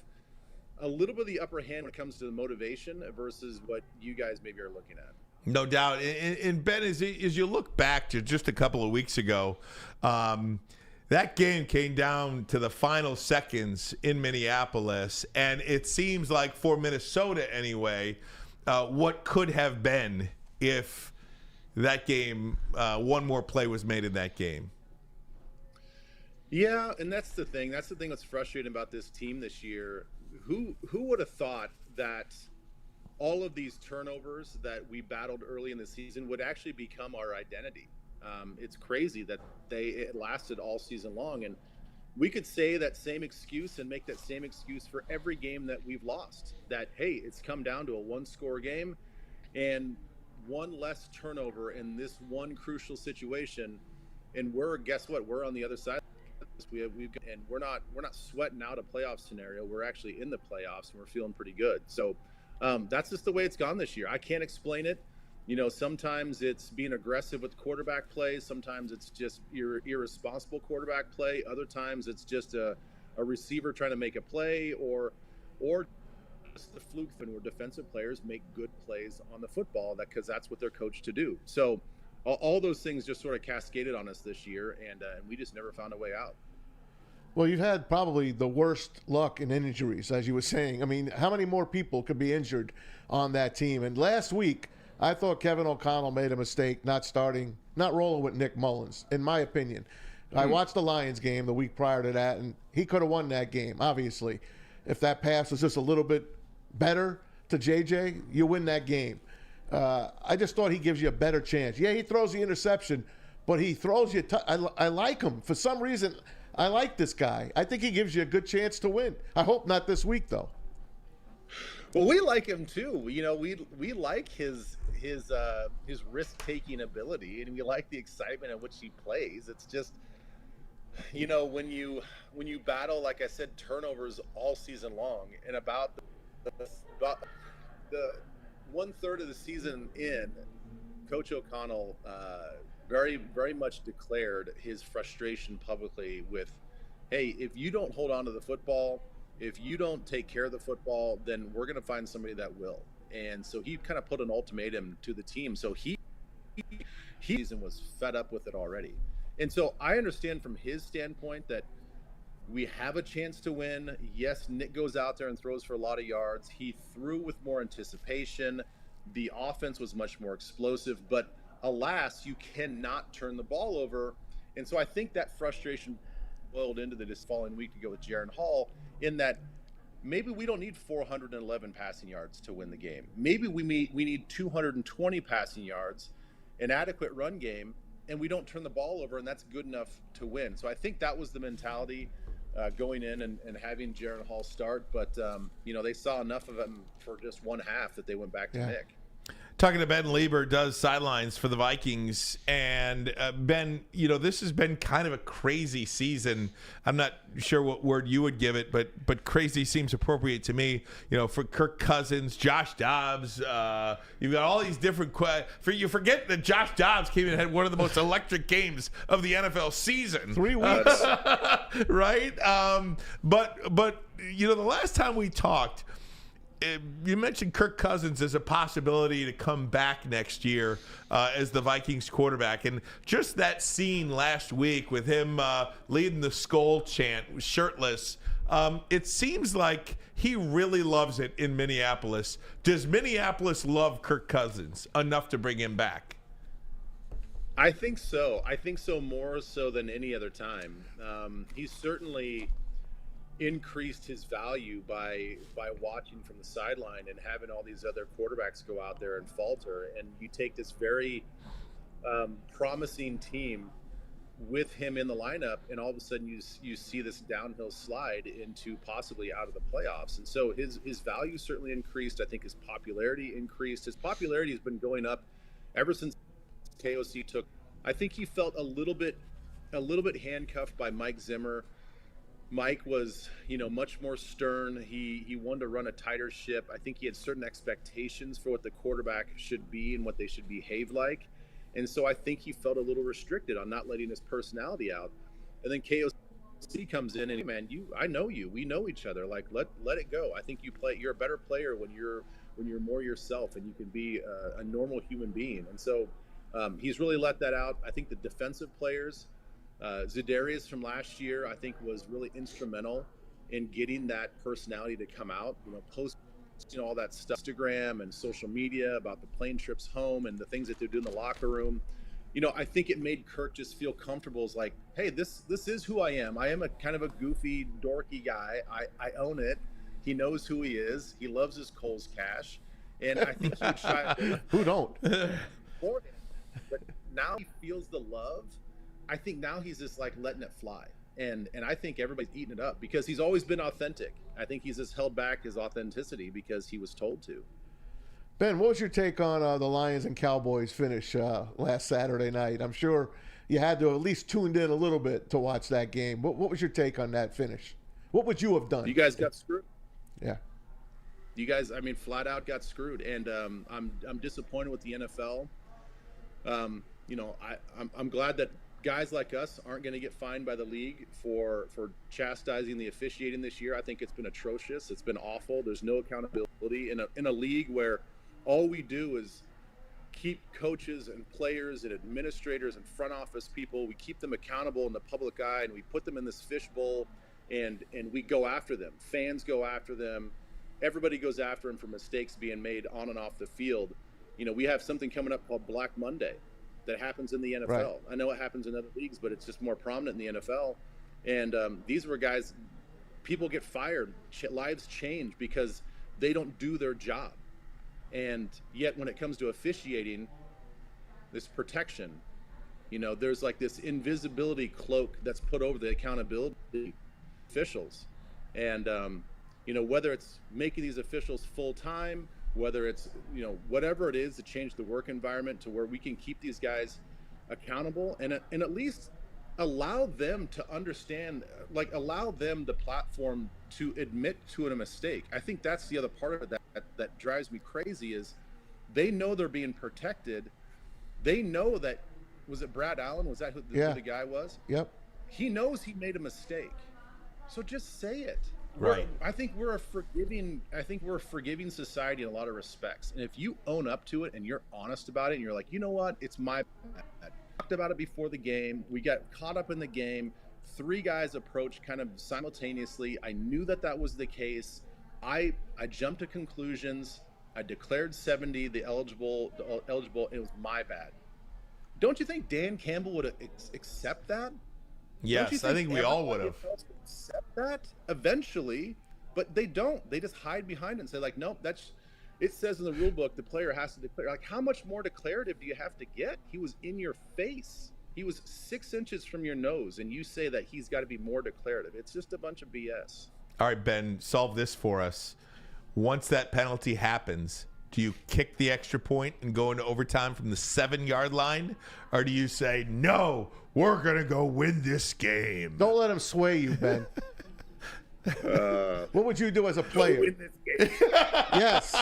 a little bit of the upper hand when it comes to the motivation versus what you guys maybe are looking at. No doubt. And Ben, as you look back to just a couple of weeks ago, that game came down to the final seconds in Minneapolis, and it seems like for Minnesota anyway, what could have been if that game, one more play was made in that game. Yeah, and that's the thing. That's the thing that's frustrating about this team this year. Who would have thought that all of these turnovers that we battled early in the season would actually become our identity? It's crazy that it lasted all season long, and we could say that same excuse and make that same excuse for every game that we've lost. That, hey, it's come down to a 1-score game and one less turnover in this one crucial situation, and guess what? We're on the other side. And we're not sweating out a playoff scenario. We're actually in the playoffs, and we're feeling pretty good. So that's just the way it's gone this year. I can't explain it. You know, sometimes it's being aggressive with quarterback play. Sometimes it's just irresponsible quarterback play. Other times it's just a receiver trying to make a play, or just the fluke thing where defensive players make good plays on the football because that's what they're coached to do. So all those things just sort of cascaded on us this year, and we just never found a way out. Well, you've had probably the worst luck in injuries, as you were saying. I mean, how many more people could be injured on that team? And last week, I thought Kevin O'Connell made a mistake not rolling with Nick Mullins, in my opinion. I watched the Lions game the week prior to that, and he could have won that game, obviously. If that pass was just a little bit better to JJ, you win that game. I just thought he gives you a better chance. Yeah, he throws the interception, but he throws you. I like him. For some reason, I like this guy. I think he gives you a good chance to win. I hope not this week, though. Well, we like him too. You know, we like his risk-taking ability, and we like the excitement in which he plays. It's just, you know, when you battle, like I said, turnovers all season long, and about the 1/3 of the season in, Coach O'Connell very, very much declared his frustration publicly with, hey, if you don't hold on to the football, if you don't take care of the football, then we're going to find somebody that will. And so he kind of put an ultimatum to the team. So he was fed up with it already. And so I understand from his standpoint that we have a chance to win. Yes, Nick goes out there and throws for a lot of yards. He threw with more anticipation. The offense was much more explosive, but alas, you cannot turn the ball over. And so I think that frustration boiled into this following week to go with Jaron Hall, in that maybe we don't need 411 passing yards to win the game. Maybe we need 220 passing yards, an adequate run game, and we don't turn the ball over, and that's good enough to win. So I think that was the mentality going in and having Jaron Hall start. But, you know, they saw enough of him for just one half that they went back to Nick. Talking to Ben Leber, does sidelines for the Vikings. And Ben, you know, this has been kind of a crazy season. I'm not sure what word you would give it, but crazy seems appropriate to me. You know, for Kirk Cousins, Josh Dobbs, you've got all these different you forget that Josh Dobbs came in and had one of the most electric games of the NFL season. 3 weeks. Right? But you know, the last time we talked, you mentioned Kirk Cousins as a possibility to come back next year as the Vikings quarterback. And just that scene last week with him leading the skull chant, shirtless, It seems like he really loves it in Minneapolis. Does Minneapolis love Kirk Cousins enough to bring him back? I think so. I think so, more so than any other time. He's certainly increased his value by watching from the sideline and having all these other quarterbacks go out there and falter. And you take this very promising team with him in the lineup, and all of a sudden you see this downhill slide into possibly out of the playoffs. And so his value certainly increased. I think his popularity increased. His popularity has been going up ever since KOC took. I think he felt a little bit handcuffed by Mike Zimmer. Mike was, much more stern. He wanted to run a tighter ship. I think he had certain expectations for what the quarterback should be and what they should behave like. And so I think he felt a little restricted on not letting his personality out. And then KOC comes in and, man, I know you. We know each other. Like, let it go. I think you're a better player when you're more yourself and you can be a normal human being. And so he's really let that out. I think the defensive players, Za'Darius from last year, I think was really instrumental in getting that personality to come out. Post all that stuff, Instagram and social media about the plane trips home and the things that they're doing in the locker room. I think it made Kirk just feel comfortable. As like, hey, this is who I am. I am a kind of a goofy, dorky guy. I own it. He knows who he is. He loves his Kohl's cash, and I think he would try. Who don't? For him. But now he feels the love. I think now he's just like letting it fly. And I think everybody's eating it up because he's always been authentic. I think he's just held back his authenticity because he was told to. Ben, what was your take on the Lions and Cowboys finish last Saturday night? I'm sure you had to have at least tuned in a little bit to watch that game. What was your take on that finish? What would you have done? You guys got screwed. Yeah. You guys, flat out got screwed. And I'm disappointed with the NFL. I'm glad that guys like us aren't going to get fined by the league for chastising the officiating this year. I think it's been atrocious. It's been awful. There's no accountability in a league where all we do is keep coaches and players and administrators and front office people. We keep them accountable in the public eye, and we put them in this fishbowl, and we go after them. Fans go after them. Everybody goes after them for mistakes being made on and off the field. We have something coming up called Black Monday that happens in the NFL. Right. I know it happens in other leagues, but it's just more prominent in the NFL. And these were guys, people get fired, lives change because they don't do their job. And yet when it comes to officiating, this protection, there's like this invisibility cloak that's put over the accountability officials. And, whether it's making these officials full-time, whether it's, whatever it is to change the work environment to where we can keep these guys accountable and at least allow them to understand, like allow them the platform to admit to a mistake. I think that's the other part of it that drives me crazy is they know they're being protected. They know that, was it Brad Allen? Was that who the guy was? Yep. He knows he made a mistake. So just say it. Right. I think we're a forgiving society in a lot of respects. And if you own up to it and you're honest about it and you're like, you know what, it's my bad. I talked about it before the game. We got caught up in the game. 3 guys approached kind of simultaneously. I knew that was the case. I jumped to conclusions. I declared 70 the eligible. It was my bad. Don't you think Dan Campbell would accept that? Yes, I think we all would have. Accept that eventually, but they don't. They just hide behind it and say, like, nope, it says in the rule book the player has to declare. Like, how much more declarative do you have to get? He was in your face. He was 6 inches from your nose, and you say that he's got to be more declarative. It's just a bunch of BS. All right, Ben, solve this for us. Once that penalty happens, do you kick the extra point and go into overtime from the 7-yard line? Or do you say, no, we're going to go win this game? Don't let him sway you, Ben. What would you do as a player? Win this game. Yes.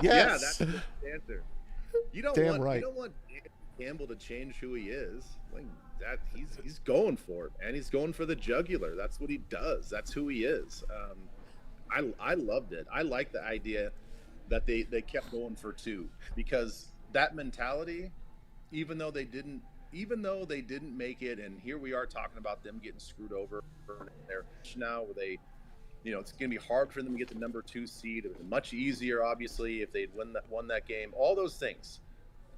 Yeah, that's the answer. You don't want Dan Campbell to change who he is. Like that, he's going for it, and he's going for the jugular. That's what he does. That's who he is. I loved it. I like the idea that they kept going for 2 because that mentality, even though they didn't make it, and here we are talking about them getting screwed over. there now where they, it's going to be hard for them to get the number 2 seed. It was much easier, obviously, if they'd won that game. All those things,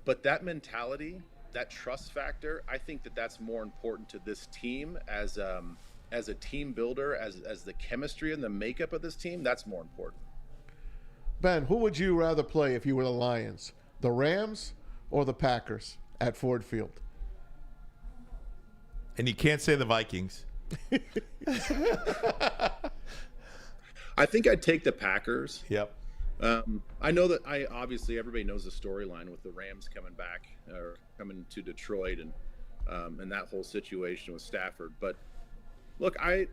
but that mentality, that trust factor, I think that's more important to this team as a team builder, as the chemistry and the makeup of this team. That's more important. Ben, who would you rather play if you were the Lions, the Rams or the Packers at Ford Field? And you can't say the Vikings. I think I'd take the Packers. Yep. I know that obviously everybody knows the storyline with the Rams coming back or coming to Detroit and that whole situation with Stafford. But look, I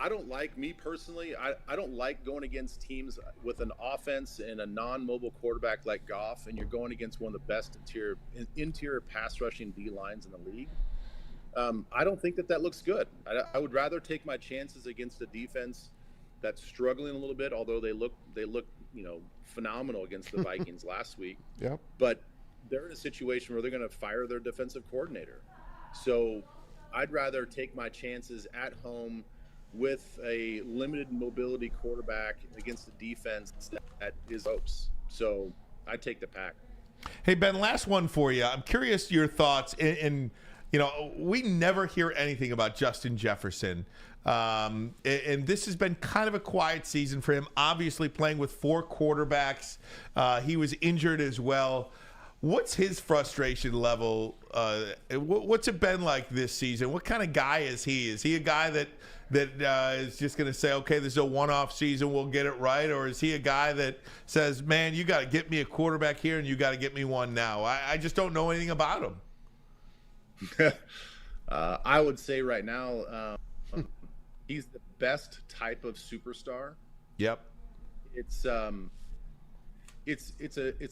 don't like, me personally, I don't like going against teams with an offense and a non-mobile quarterback like Goff, and you're going against one of the best interior pass rushing D lines in the league. I don't think that looks good. I would rather take my chances against a defense that's struggling a little bit, although they look phenomenal against the Vikings last week. Yep. But they're in a situation where they're going to fire their defensive coordinator. So I'd rather take my chances at home with a limited mobility quarterback against a defense that is ropes. So I'd take the Pack. Hey, Ben, last one for you. I'm curious your thoughts in we never hear anything about Justin Jefferson. And this has been kind of a quiet season for him, obviously playing with 4 quarterbacks. He was injured as well. What's his frustration level? What's it been like this season? What kind of guy is he? Is he a guy that is just going to say, okay, this is a one-off season, we'll get it right? Or is he a guy that says, man, you got to get me a quarterback here and you got to get me one now? I just don't know anything about him. I would say right now, he's the best type of superstar. Yep. It's an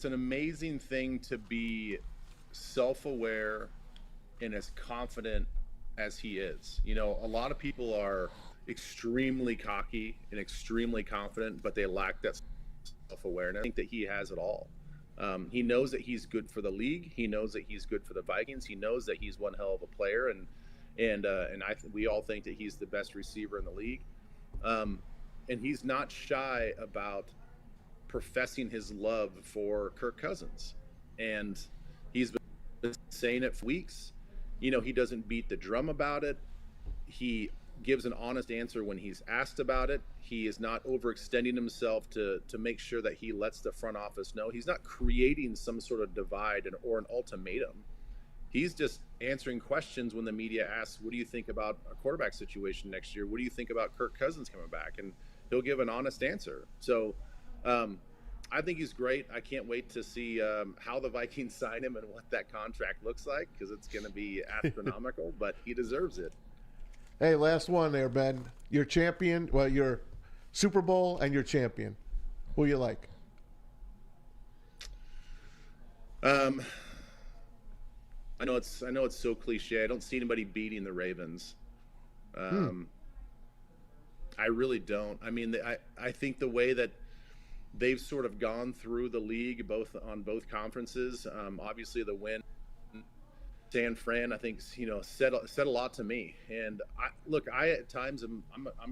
amazing thing to be self-aware and as confident as he is. A lot of people are extremely cocky and extremely confident, but they lack that self-awareness. I think that he has it all. He knows that he's good for the league. He knows that he's good for the Vikings. He knows that he's one hell of a player, and we all think that he's the best receiver in the league. And he's not shy about professing his love for Kirk Cousins, and he's been saying it for weeks. He doesn't beat the drum about it. He gives an honest answer when he's asked about it. He is not overextending himself to make sure that he lets the front office know. He's not creating some sort of divide or an ultimatum. He's just answering questions when the media asks, what do you think about a quarterback situation next year? What do you think about Kirk Cousins coming back? And he'll give an honest answer. So I think he's great. I can't wait to see how the Vikings sign him and what that contract looks like, because it's going to be astronomical, but he deserves it. Hey, last one there, Ben. Your champion, your Super Bowl and your champion. Who you like? I know it's so cliche. I don't see anybody beating the Ravens. I really don't. I mean, I think the way that they've sort of gone through the league, on both conferences, obviously the win, San Fran, I think, said a lot to me. And I at times I'm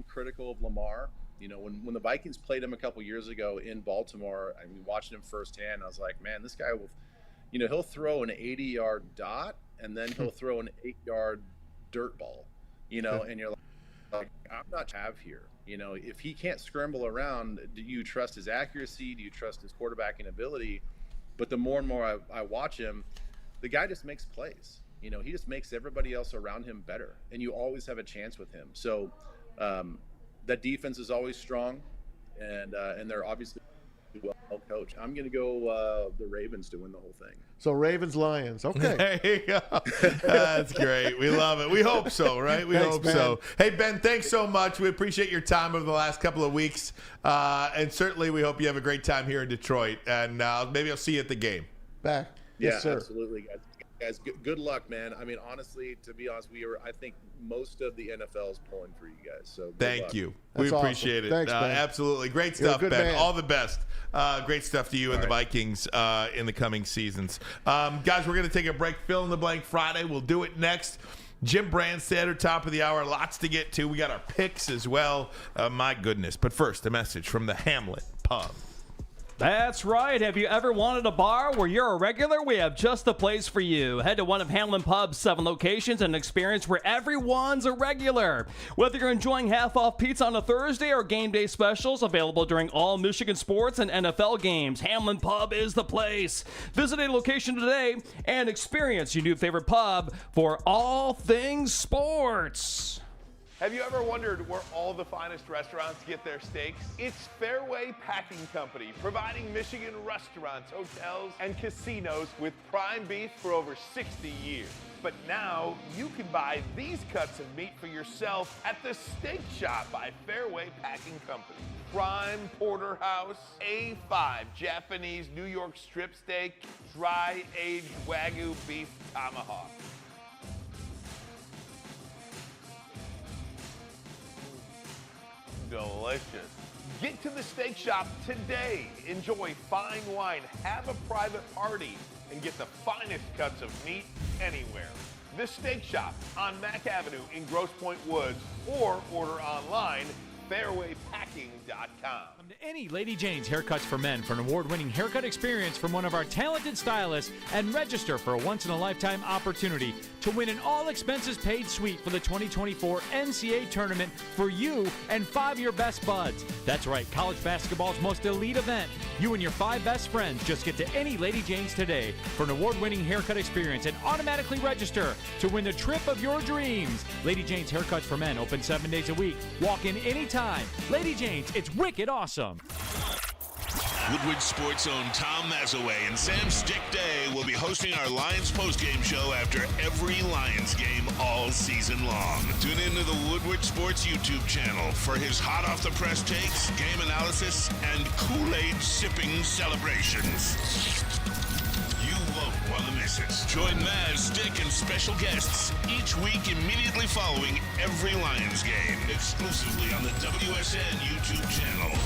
critical of Lamar. When the Vikings played him a couple years ago in Baltimore, I mean, watching him firsthand, I was like, man, this guy will, he'll throw an 80-yard dot and then he'll throw an 8-yard dirt ball, and you're like, I'm not have here. If he can't scramble around, do you trust his accuracy? Do you trust his quarterbacking ability? But the more and more I watch him, the guy just makes plays. He just makes everybody else around him better, and you always have a chance with him. So that defense is always strong, and they're obviously well coached. I'm going to go the Ravens to win the whole thing. So Ravens-Lions. Okay. There you go. That's great. We love it. We hope so, right? We hope so. Hey, Ben, thanks so much. We appreciate your time over the last couple of weeks, and certainly we hope you have a great time here in Detroit, and maybe I'll see you at the game. Back. Yeah, yes, sir. Absolutely, guys. Good luck, man. I mean, honestly, to be honest, I think most of the NFL is pulling for you guys. So thank you. That's we appreciate awesome. it. Thanks, Ben. Absolutely. Great stuff, Ben. Man. All the best. Great stuff to you and the Vikings in the coming seasons. Guys, we're going to take a break. Fill in the blank Friday. We'll do it next. Jim Brandstatter, top of the hour. Lots to get to. We got our picks as well. My goodness. But first, a message from the Hamlet Pub. That's right. Have you ever wanted a bar where you're a regular? We have just the place for you. Head to one of Hamlin Pub's 7 locations and experience where everyone's a regular. Whether you're enjoying half-off pizza on a Thursday or game day specials available during all Michigan sports and NFL games, Hamlin Pub is the place. Visit a location today and experience your new favorite pub for all things sports. Have you ever wondered where all the finest restaurants get their steaks? It's Fairway Packing Company, providing Michigan restaurants, hotels, and casinos with prime beef for over 60 years. But now you can buy these cuts of meat for yourself at the Steak Shop by Fairway Packing Company. Prime porterhouse, A5 Japanese New York strip steak, dry-aged Wagyu beef tomahawk. Delicious. Get to the Steak Shop today. Enjoy fine wine, have a private party, and get the finest cuts of meat anywhere. The Steak Shop on Mack Avenue in Grosse Pointe Woods, or order online, fairwaypacking.com. Come to any Lady Jane's Haircuts for Men for an award-winning haircut experience from one of our talented stylists and register for a once-in-a-lifetime opportunity to win an all-expenses-paid suite for the 2024 NCAA tournament for you and 5 of your best buds. That's right, college basketball's most elite event. You and your 5 best friends just get to any Lady Jane's today for an award-winning haircut experience and automatically register to win the trip of your dreams. Lady Jane's Haircuts for Men open 7 days a week. Walk in anytime. Lady Jane's, it's wicked awesome. Woodward Sports' own Tom Mazaway and Sam Stick Day will be hosting our Lions postgame show after every Lions game all season long. Tune into the Woodward Sports YouTube channel for his hot-off-the-press takes, game analysis, and Kool-Aid sipping celebrations. You won't want to miss it. Join Maz, Stick, and special guests each week immediately following every Lions game, exclusively on the WSN YouTube channel.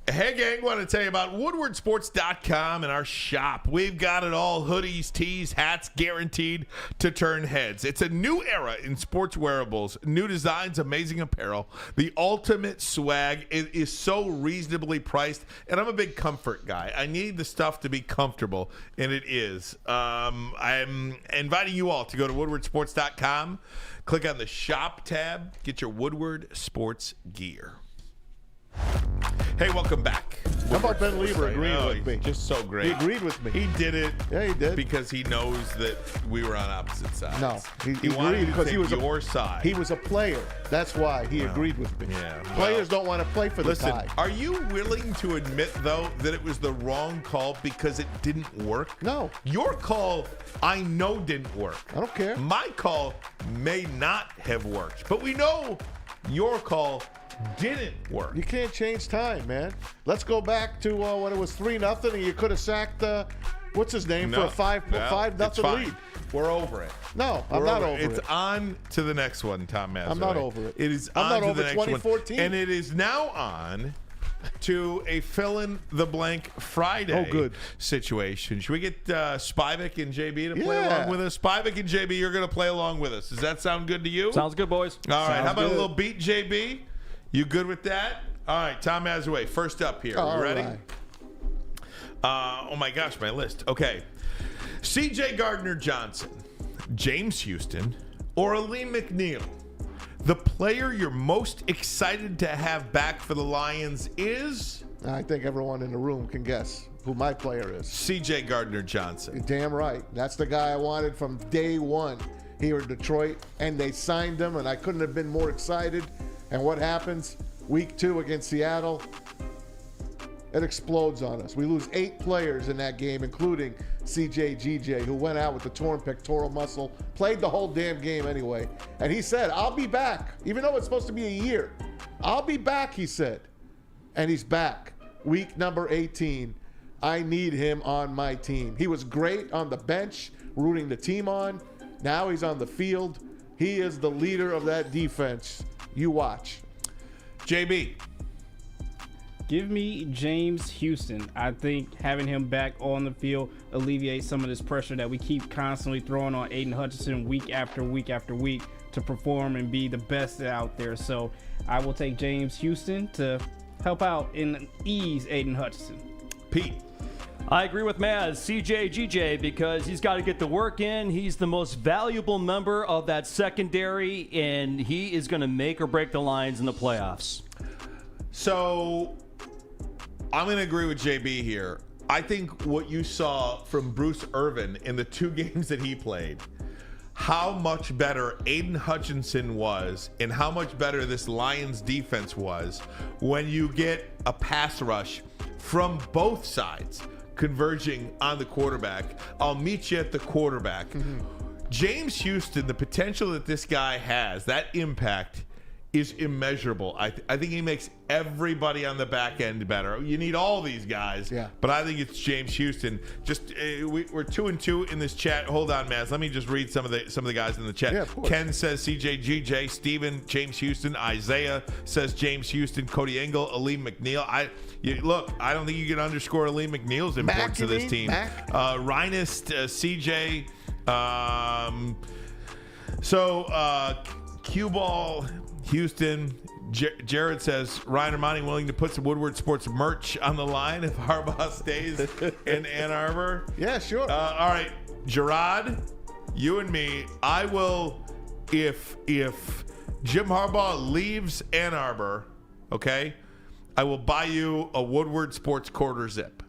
Hey gang, want to tell you about woodwardsports.com and our shop. We've got it all: hoodies, tees, hats, guaranteed to turn heads. It's a new era in sports wearables, new designs, amazing apparel, the ultimate swag. It is so reasonably priced, and I'm a big comfort guy. I need the stuff to be comfortable, and it is. I'm inviting you all to go to woodwardsports.com, click on the shop tab, get your Woodward Sports gear. Hey, welcome back. How about Ben Leber agreeing with me? Just so great. He agreed with me. He did it. Yeah, he did. Because he knows that we were on opposite sides. No, he wanted agreed to because take he was your side. He was a player. That's why he agreed with me. Yeah, Players don't want to play for the tie. Are you willing to admit, though, that it was the wrong call because it didn't work? No. Your call, I know, didn't work. I don't care. My call may not have worked, but we know your call didn't work. You can't change time, man. Let's go back to when it was 3-0 and you could have sacked what's his name for a 5-0 lead. We're over it. No, I'm not over it. It's on to the next one, Tom Mazaway. I'm not over it. It is I'm on not to over the next 2014. one. And it is now on to a fill-in-the-blank Friday situation. Should we get Spivak and JB to play along with us? Spivak and JB, you're going to play along with us. Does that sound good to you? Sounds good, boys. All right. Sounds How about good. a little beat, JB? You good with that? All right, Tom Mazaway, first up here. You ready? Right. Oh, my gosh, my list. Okay. C.J. Gardner-Johnson, James Houston, or Aleem McNeil. The player you're most excited to have back for the Lions is? I think everyone in the room can guess who my player is. C.J. Gardner-Johnson. You're damn right. That's the guy I wanted from day one here in Detroit, and they signed him, and I couldn't have been more excited. And what happens? Week 2 against Seattle, it explodes on us. We lose 8 players in that game, including CJ GJ, who went out with the torn pectoral muscle, played the whole damn game anyway. And he said, I'll be back, even though it's supposed to be a year. I'll be back, he said. And he's back. Week number 18. I need him on my team. He was great on the bench, rooting the team on. Now he's on the field. He is the leader of that defense. You watch. JB. Give me James Houston. I think having him back on the field alleviates some of this pressure that we keep constantly throwing on Aiden Hutchinson week after week after week to perform and be the best out there. So I will take James Houston to help out and ease Aiden Hutchinson. Pete. I agree with Maz, CJ because he's got to get the work in. He's the most valuable member of that secondary, and he is going to make or break the Lions in the playoffs. So I'm going to agree with JB here. I think what you saw from Bruce Irvin in the 2 games that he played, how much better Aiden Hutchinson was and how much better this Lions defense was when you get a pass rush from both sides converging on the quarterback. I'll meet you at the quarterback. James Houston, the potential that this guy has, that impact is immeasurable. I think he makes everybody on the back end better. You need all these guys, but I think it's James Houston. Just we're 2-2 in this chat. Hold on, Maz. Let me just read some of the guys in the chat. Yeah, Ken says CJ, Steven, James Houston. Isaiah says James Houston. Cody Engel, Aleem McNeil. I don't think you can underscore Aleem McNeil's importance to this team. Rhinist, CJ. Cue ball. Houston. Jared says Ryan Ermanni willing to put some Woodward Sports merch on the line if Harbaugh stays in Ann Arbor. Yeah, sure. All right, Gerard, you and me. I will if Jim Harbaugh leaves Ann Arbor, okay, I will buy you a Woodward Sports quarter zip.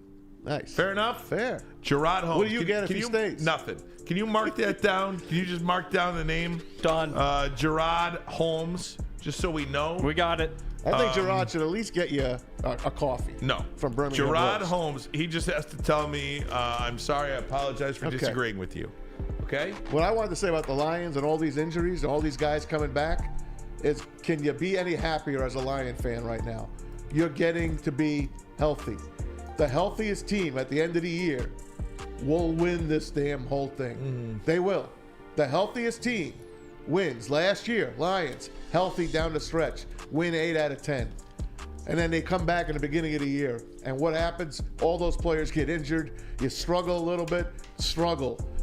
Nice. Fair enough? Fair. Gerard Holmes. What do you get if he stays? Nothing. Can you mark that down? Can you just mark down the name? Done. Gerard Holmes, just so we know. We got it. I think Gerard should at least get you a coffee. No. From Birmingham. Gerard Roast. Holmes, he just has to tell me, I'm sorry, I apologize for disagreeing with you. Okay? What I wanted to say about the Lions and all these injuries and all these guys coming back is, can you be any happier as a Lion fan right now? You're getting to be healthy. The healthiest team at the end of the year will win this damn whole thing. They will. The healthiest team wins. Last year, Lions, healthy down the stretch, win 8 out of 10. And then they come back in the beginning of the year. And what happens? All those players get injured. You struggle a little bit.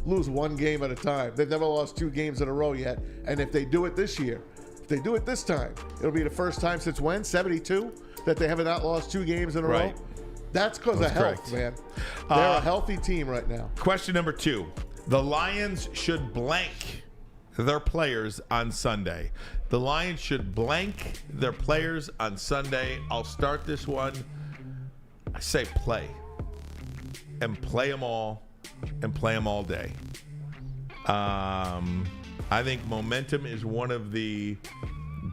Lose 1 game at a time. They've never lost 2 games in a row yet. And if they do it this year, if they do it this time, it'll be the first time since when? 72? That they have not lost 2 games in a row? That's because of health, man. They're a healthy team right now. Question number 2. The Lions should blank their players on Sunday. The Lions should blank their players on Sunday. I'll start this one. I say play. And play them all. And play them all day. I think momentum is one of the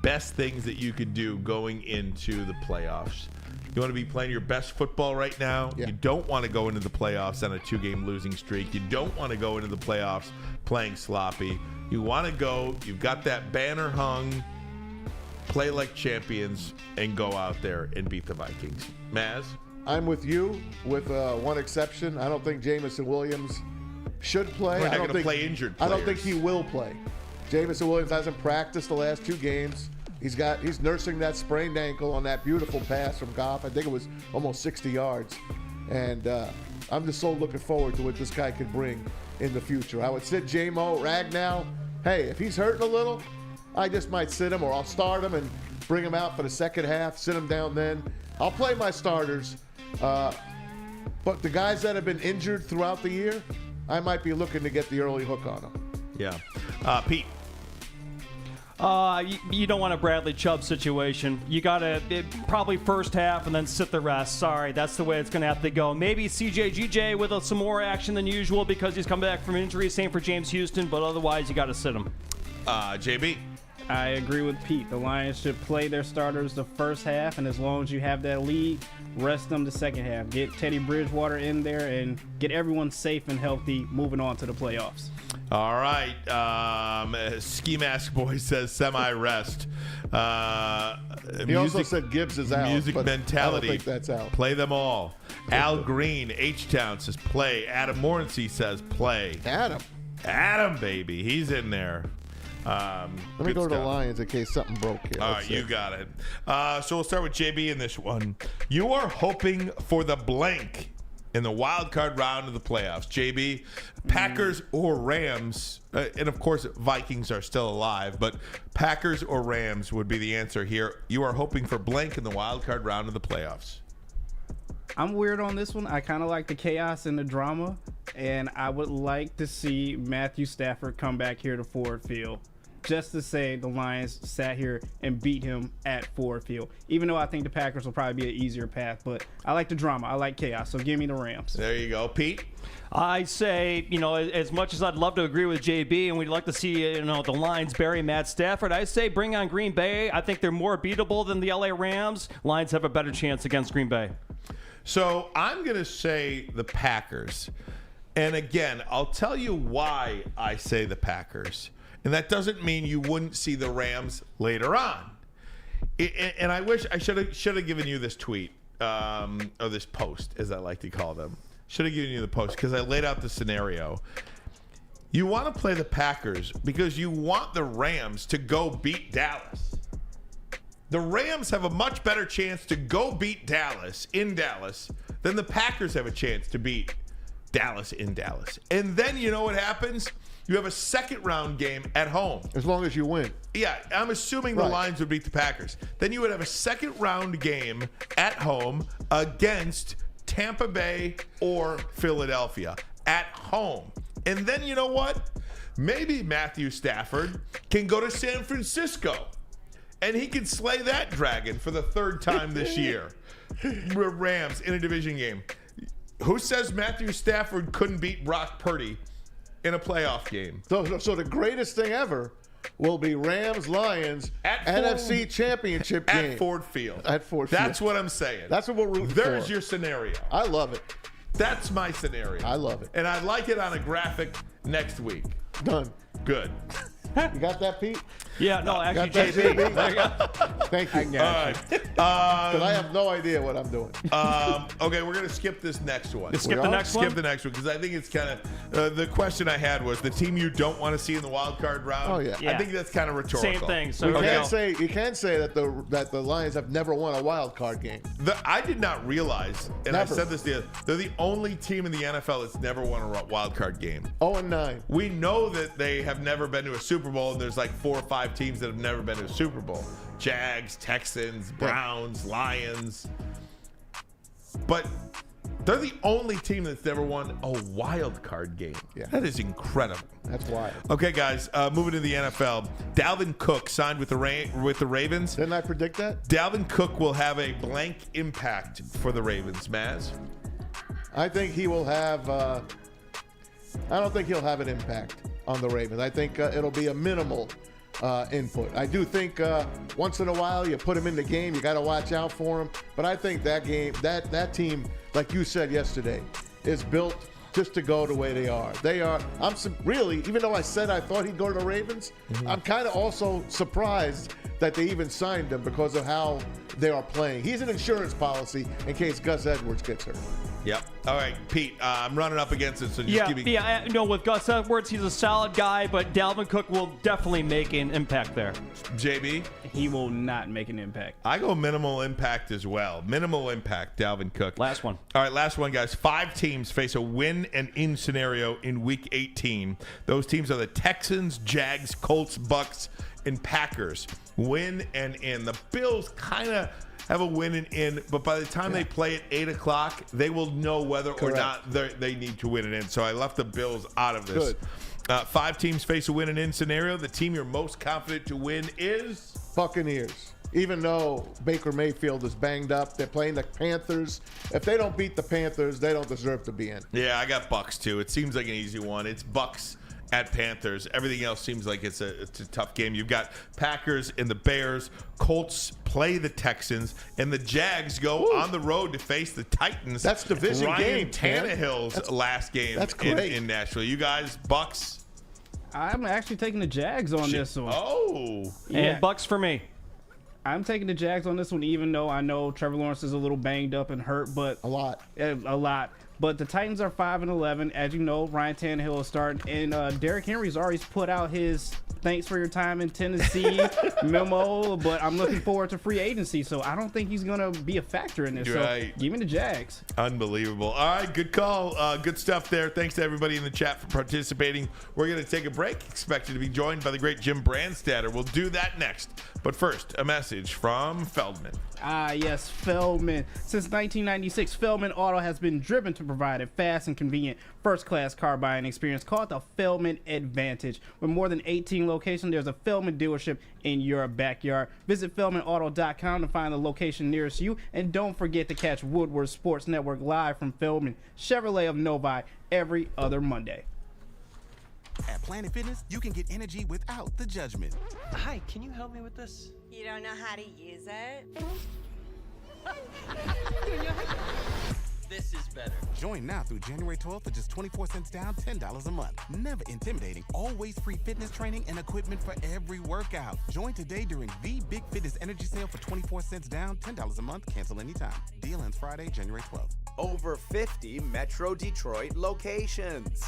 best things that you could do going into the playoffs. You want to be playing your best football right now. You don't want to go into the playoffs on a 2-game losing streak. You don't want to go into the playoffs playing sloppy. You want to go, you've got that banner hung, play like champions, and go out there and beat the Vikings. Maz? I'm with you with one exception. I don't think Jamison Williams should play. We're not going to play injured players. I don't think he will play. Jamison Williams hasn't practiced the last 2 games. He's nursing that sprained ankle on that beautiful pass from Goff. I think it was almost 60 yards. And I'm just so looking forward to what this guy could bring in the future. I would sit J-Mo, Ragnow. Hey, if he's hurting a little, I just might sit him, or I'll start him and bring him out for the second half, sit him down then. I'll play my starters. But the guys that have been injured throughout the year, I might be looking to get the early hook on them. Yeah. Pete? You don't want a Bradley Chubb situation. You got to probably first half and then sit the rest. Sorry, that's the way it's going to have to go. Maybe CJ with some more action than usual because he's come back from injury. Same for James Houston, but otherwise you got to sit him. JB? I agree with Pete. The Lions should play their starters the first half, and as long as you have that lead, rest them the second half. Get Teddy Bridgewater in there and get everyone safe and healthy moving on to the playoffs. All right. Ski Mask Boy says semi-rest. He also said Gibbs is out. Music but mentality. I don't think that's out. Play them all. Al Green, H-Town says play. Adam Morency says play. Adam, baby. He's in there. Let me go to the Lions in case something broke here. All right, you got it. So we'll start with JB in this one. You are hoping for the blank in the wild card round of the playoffs. JB, Packers or Rams, and of course Vikings are still alive, but Packers or Rams would be the answer here. You are hoping for blank in the wild card round of the playoffs. I'm weird on this one. I kind of like the chaos and the drama, and I would like to see Matthew Stafford come back here to Ford Field just to say the Lions sat here and beat him at Ford Field, even though I think the Packers will probably be an easier path. But I like the drama. I like chaos, so give me the Rams. There you go. Pete? I say, as much as I'd love to agree with JB and we'd like to see, the Lions bury Matt Stafford, I say bring on Green Bay. I think they're more beatable than the LA Rams. Lions have a better chance against Green Bay. So I'm going to say the Packers. And again, I'll tell you why I say the Packers. And that doesn't mean you wouldn't see the Rams later on. And I wish I should have given you this tweet, or this post, as I like to call them. Should have given you the post because I laid out the scenario. You want to play the Packers because you want the Rams to go beat Dallas. The Rams have a much better chance to go beat Dallas in Dallas than the Packers have a chance to beat Dallas in Dallas. And then you know what happens? You have a second round game at home. As long as you win. Yeah, I'm assuming the Lions would beat the Packers. Then you would have a second round game at home against Tampa Bay or Philadelphia at home. And then you know what? Maybe Matthew Stafford can go to San Francisco and he can slay that dragon for the third time this year. Rams in a division game. Who says Matthew Stafford couldn't beat Brock Purdy in a playoff game? So the greatest thing ever will be Rams-Lions NFC Championship game. At Ford Field. At Ford Field. That's what I'm saying. That's what we're rooting for. There's your scenario. I love it. That's my scenario. I love it. And I'd like it on a graphic next week. Done. Good. You got that, Pete? Yeah, no, actually, Got that, JB. JB? There you go. Thank you. All right. Because I have no idea what I'm doing. Okay, we're going to skip this next one. Skip the next one? Skip the next one because I think it's kind of the question I had was the team you don't want to see in the wild card round. Oh, yeah. I think that's kind of rhetorical. Same thing. So You can't say that the Lions have never won a wild card game. I did not realize, and Never. I said this they're the only team in the NFL that's never won a wild card game. 0-9. We know that they have never been to a Super Bowl, and there's like 4 or 5 teams that have never been to a Super Bowl. Jags, Texans, Browns, Lions. But they're the only team that's never won a wild card game. Yeah. That is incredible. That's wild. Okay, guys, moving to the NFL. Dalvin Cook signed with the Ravens. Didn't I predict that? Dalvin Cook will have a blank impact for the Ravens, Maz. I think he will have. I don't think he'll have an impact on the Ravens. I think it'll be a minimal input. I do think once in a while you put him in the game, you got to watch out for him. But I think that game, that team, like you said yesterday, is built just to go the way they are. They are. Really, even though I said I thought he'd go to the Ravens, I'm kind of also surprised that they even signed him because of how they are playing. He's an insurance policy in case Gus Edwards gets hurt. Yep. All right, Pete, I'm running up against it, so just give me... with Gus Edwards, he's a solid guy, but Dalvin Cook will definitely make an impact there. JB? He will not make an impact. I go minimal impact as well. Minimal impact, Dalvin Cook. Last one. All right, last one, guys. 5 teams face a win and in scenario in Week 18. Those teams are the Texans, Jags, Colts, Bucks, and Packers. Win and in. The Bills kind of have a win and in, but by the time they play at 8 o'clock, they will know whether or not they need to win and in. So I left the Bills out of this. Good. 5 teams face a win and in scenario. The team you're most confident to win is? Buccaneers. Even though Baker Mayfield is banged up, they're playing the Panthers. If they don't beat the Panthers, they don't deserve to be in. Yeah, I got Bucks too. It seems like an easy one. It's Bucks at Panthers. Everything else seems like it's a tough game. You've got Packers and the Bears. Colts play the Texans, and the Jags go on the road to face the Titans. That's division Ryan game. Tannehill's last game in Nashville. You guys, Bucks? I'm actually taking the Jags on this one. Oh. And Bucks for me. I'm taking the Jags on this one, even though I know Trevor Lawrence is a little banged up and hurt, but A lot. But the Titans are 5-11. As you know, Ryan Tannehill is starting, and Derrick Henry's already put out his thanks for your time in Tennessee memo, but I'm looking forward to free agency, so I don't think he's going to be a factor in this. Right. So give me the Jags. Unbelievable. All right, good call. Good stuff there. Thanks to everybody in the chat for participating. We're going to take a break. Expected to be joined by the great Jim Brandstatter. We'll do that next. But first, a message from Feldman. Yes, Feldman. Since 1996, Feldman Auto has been driven to provide a fast and convenient first-class car buying experience called the Feldman Advantage. With more than 18 locations, there's a Feldman dealership in your backyard. Visit FeldmanAuto.com to find the location nearest you. And don't forget to catch Woodward Sports Network live from Feldman Chevrolet of Novi every other Monday. At Planet Fitness, you can get energy without the judgment. Hi, can you help me with this? You don't know how to use it? This is better. Join now through January 12th for just 24 cents down, $10 a month. Never intimidating, always free fitness training and equipment for every workout. Join today during the Big Fitness Energy Sale for 24 cents down, $10 a month, cancel anytime. Deal ends Friday, January 12th. Over 50 Metro Detroit locations.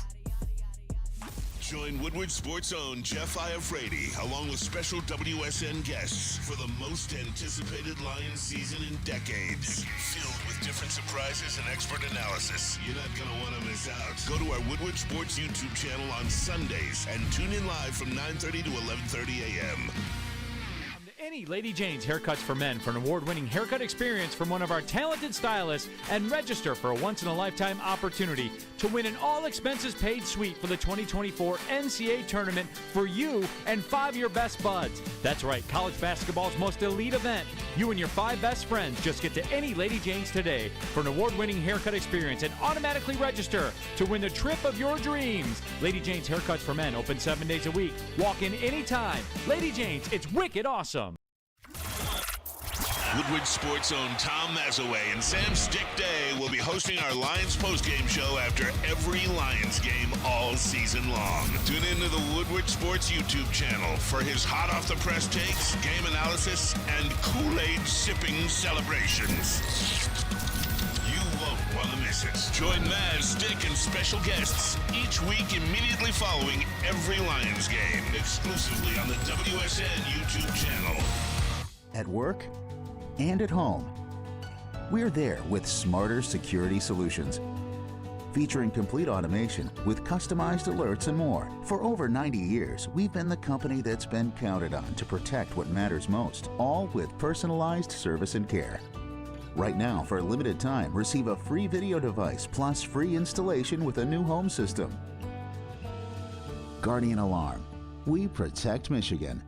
Join Woodward Sports' own Jeff Iafrate, along with special WSN guests for the most anticipated Lions season in decades. Filled with different surprises and expert analysis. You're not going to want to miss out. Go to our Woodward Sports YouTube channel on Sundays and tune in live from 9:30 to 11:30 a.m. Any Lady Jane's Haircuts for Men for an award-winning haircut experience from one of our talented stylists, and register for a once-in-a-lifetime opportunity to win an all-expenses-paid suite for the 2024 NCAA tournament for you and 5 of your best buds. That's right, college basketball's most elite event. You and your 5 best friends just get to any Lady Jane's today for an award-winning haircut experience and automatically register to win the trip of your dreams. Lady Jane's Haircuts for Men open 7 days a week. Walk in anytime. Lady Jane's, it's wicked awesome. Woodward Sports' own Tom Mazaway and Sam Stick Day will be hosting our Lions postgame show after every Lions game all season long. Tune into the Woodward Sports YouTube channel for his hot-off-the-press takes, game analysis, and Kool-Aid sipping celebrations. You won't want to miss it. Join Maz, Stick, and special guests each week immediately following every Lions game, exclusively on the WSN YouTube channel. At work and at home, we're there with smarter security solutions. Featuring complete automation with customized alerts and more. For over 90 years, we've been the company that's been counted on to protect what matters most, all with personalized service and care. Right now, for a limited time, receive a free video device plus free installation with a new home system. Guardian Alarm. We protect Michigan.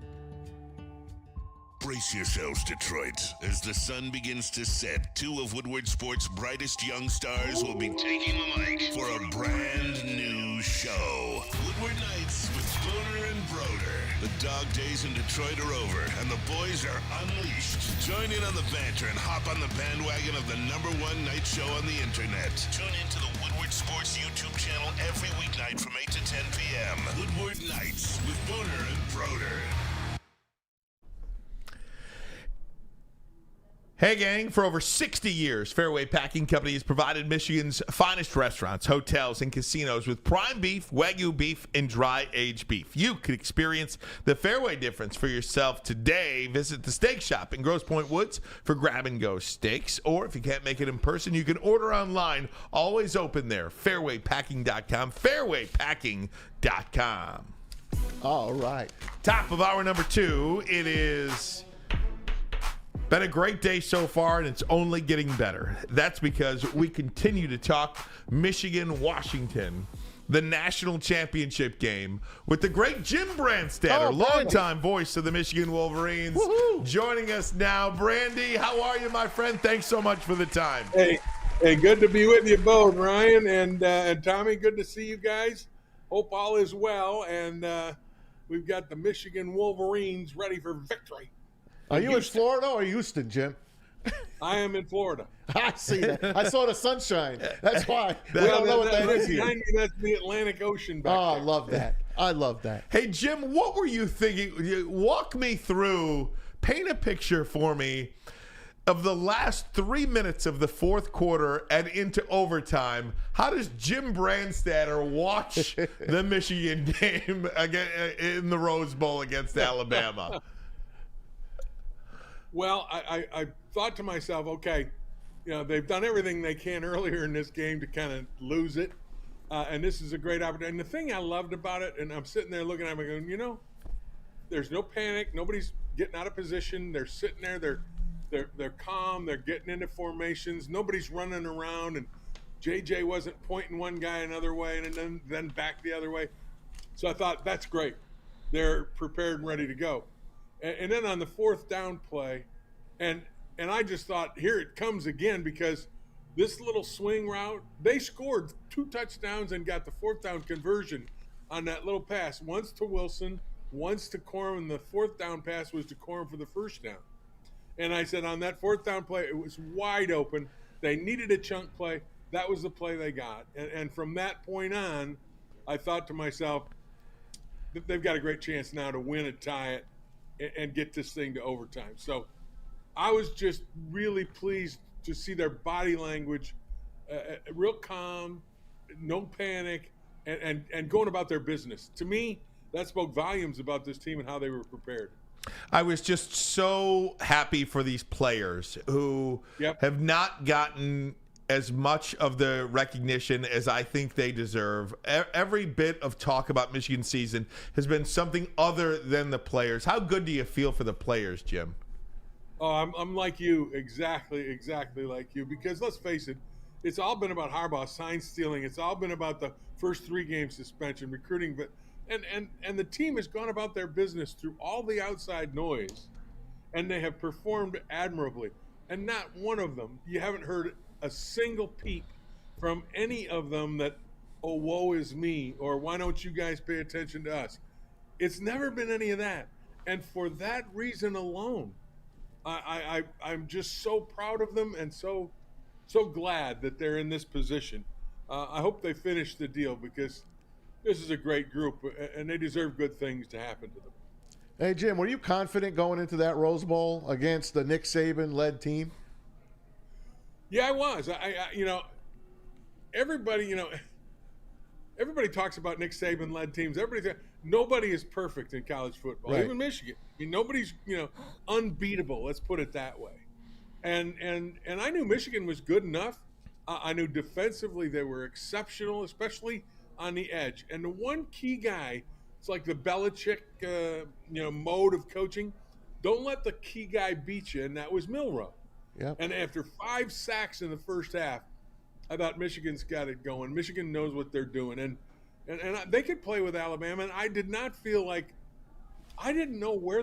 Brace yourselves, Detroit. As the sun begins to set, 2 of Woodward Sports' brightest young stars will be taking the mic for a brand new show. Woodward Nights with Booner and Broder. The dog days in Detroit are over, and the boys are unleashed. Join in on the banter and hop on the bandwagon of the #1 night show on the internet. Tune into the Woodward Sports YouTube channel every weeknight from 8 to 10 p.m. Woodward Nights with Booner and Broder. Hey gang, for over 60 years, Fairway Packing Company has provided Michigan's finest restaurants, hotels, and casinos with prime beef, Wagyu beef, and dry-aged beef. You could experience the Fairway difference for yourself today. Visit the steak shop in Grosse Pointe Woods for grab-and-go steaks. Or if you can't make it in person, you can order online. Always open there. Fairwaypacking.com. Fairwaypacking.com. All right. Top of hour number 2. It is... been a great day so far, and it's only getting better. That's because we continue to talk Michigan-Washington, the national championship game, with the great Jim Brandstatter, longtime voice of the Michigan Wolverines, joining us now. Brandy, how are you, my friend? Thanks so much for the time. Hey, good to be with you both, Ryan and Tommy. Good to see you guys. Hope all is well, and we've got the Michigan Wolverines ready for victory. Are you in Florida or Houston, Jim? I am in Florida. I see that. I saw the sunshine. That's why. We don't know what that is here. That's the Atlantic Ocean back there. I love that. I love that. Hey, Jim, what were you thinking? Walk me through, paint a picture for me of the last 3 minutes of the fourth quarter and into overtime, how does Jim Brandstatter watch the Michigan game again in the Rose Bowl against Alabama? Well, I thought to myself, okay, they've done everything they can earlier in this game to kind of lose it. And this is a great opportunity. And the thing I loved about it, and I'm sitting there looking at them going, there's no panic. Nobody's getting out of position. They're sitting there. They're calm. They're getting into formations. Nobody's running around. And JJ wasn't pointing one guy another way and then back the other way. So I thought, that's great. They're prepared and ready to go. And then on the fourth down play, and I just thought, here it comes again, because this little swing route, they scored 2 touchdowns and got the fourth down conversion on that little pass. Once to Wilson, once to Corum, and the fourth down pass was to Corum for the first down. And I said, on that fourth down play, it was wide open. They needed a chunk play. That was the play they got. And from that point on, I thought to myself, they've got a great chance now to win it, tie it, and get this thing to overtime. So I was just really pleased to see their body language, real calm, no panic, and going about their business. To me, that spoke volumes about this team and how they were prepared. I was just so happy for these players who have not gotten as much of the recognition as I think they deserve. Every bit of talk about Michigan's season has been something other than the players. How good do you feel for the players, Jim? Oh, I'm like you, exactly like you, because let's face it, it's all been about Harbaugh sign stealing. It's all been about the first 3 game suspension, recruiting, but and the team has gone about their business through all the outside noise, and they have performed admirably. And not one of them, you haven't heard a single peep from any of them that, oh, woe is me, or why don't you guys pay attention to us? It's never been any of that. And for that reason alone, I'm just so proud of them and so glad that they're in this position. I hope they finish the deal, because this is a great group, and they deserve good things to happen to them. Hey, Jim, were you confident going into that Rose Bowl against the Nick Saban-led team? Yeah, I was. Everybody talks about Nick Saban-led teams. Nobody is perfect in college football, right. Even Michigan. I mean, nobody's unbeatable. Let's put it that way. And I knew Michigan was good enough. I knew defensively they were exceptional, especially on the edge. And the one key guy, it's like the Belichick, mode of coaching. Don't let the key guy beat you, and that was Milroe. Yep. And after 5 sacks in the first half, I thought Michigan's got it going. Michigan knows what they're doing, and they could play with Alabama. And I did not feel like I didn't know where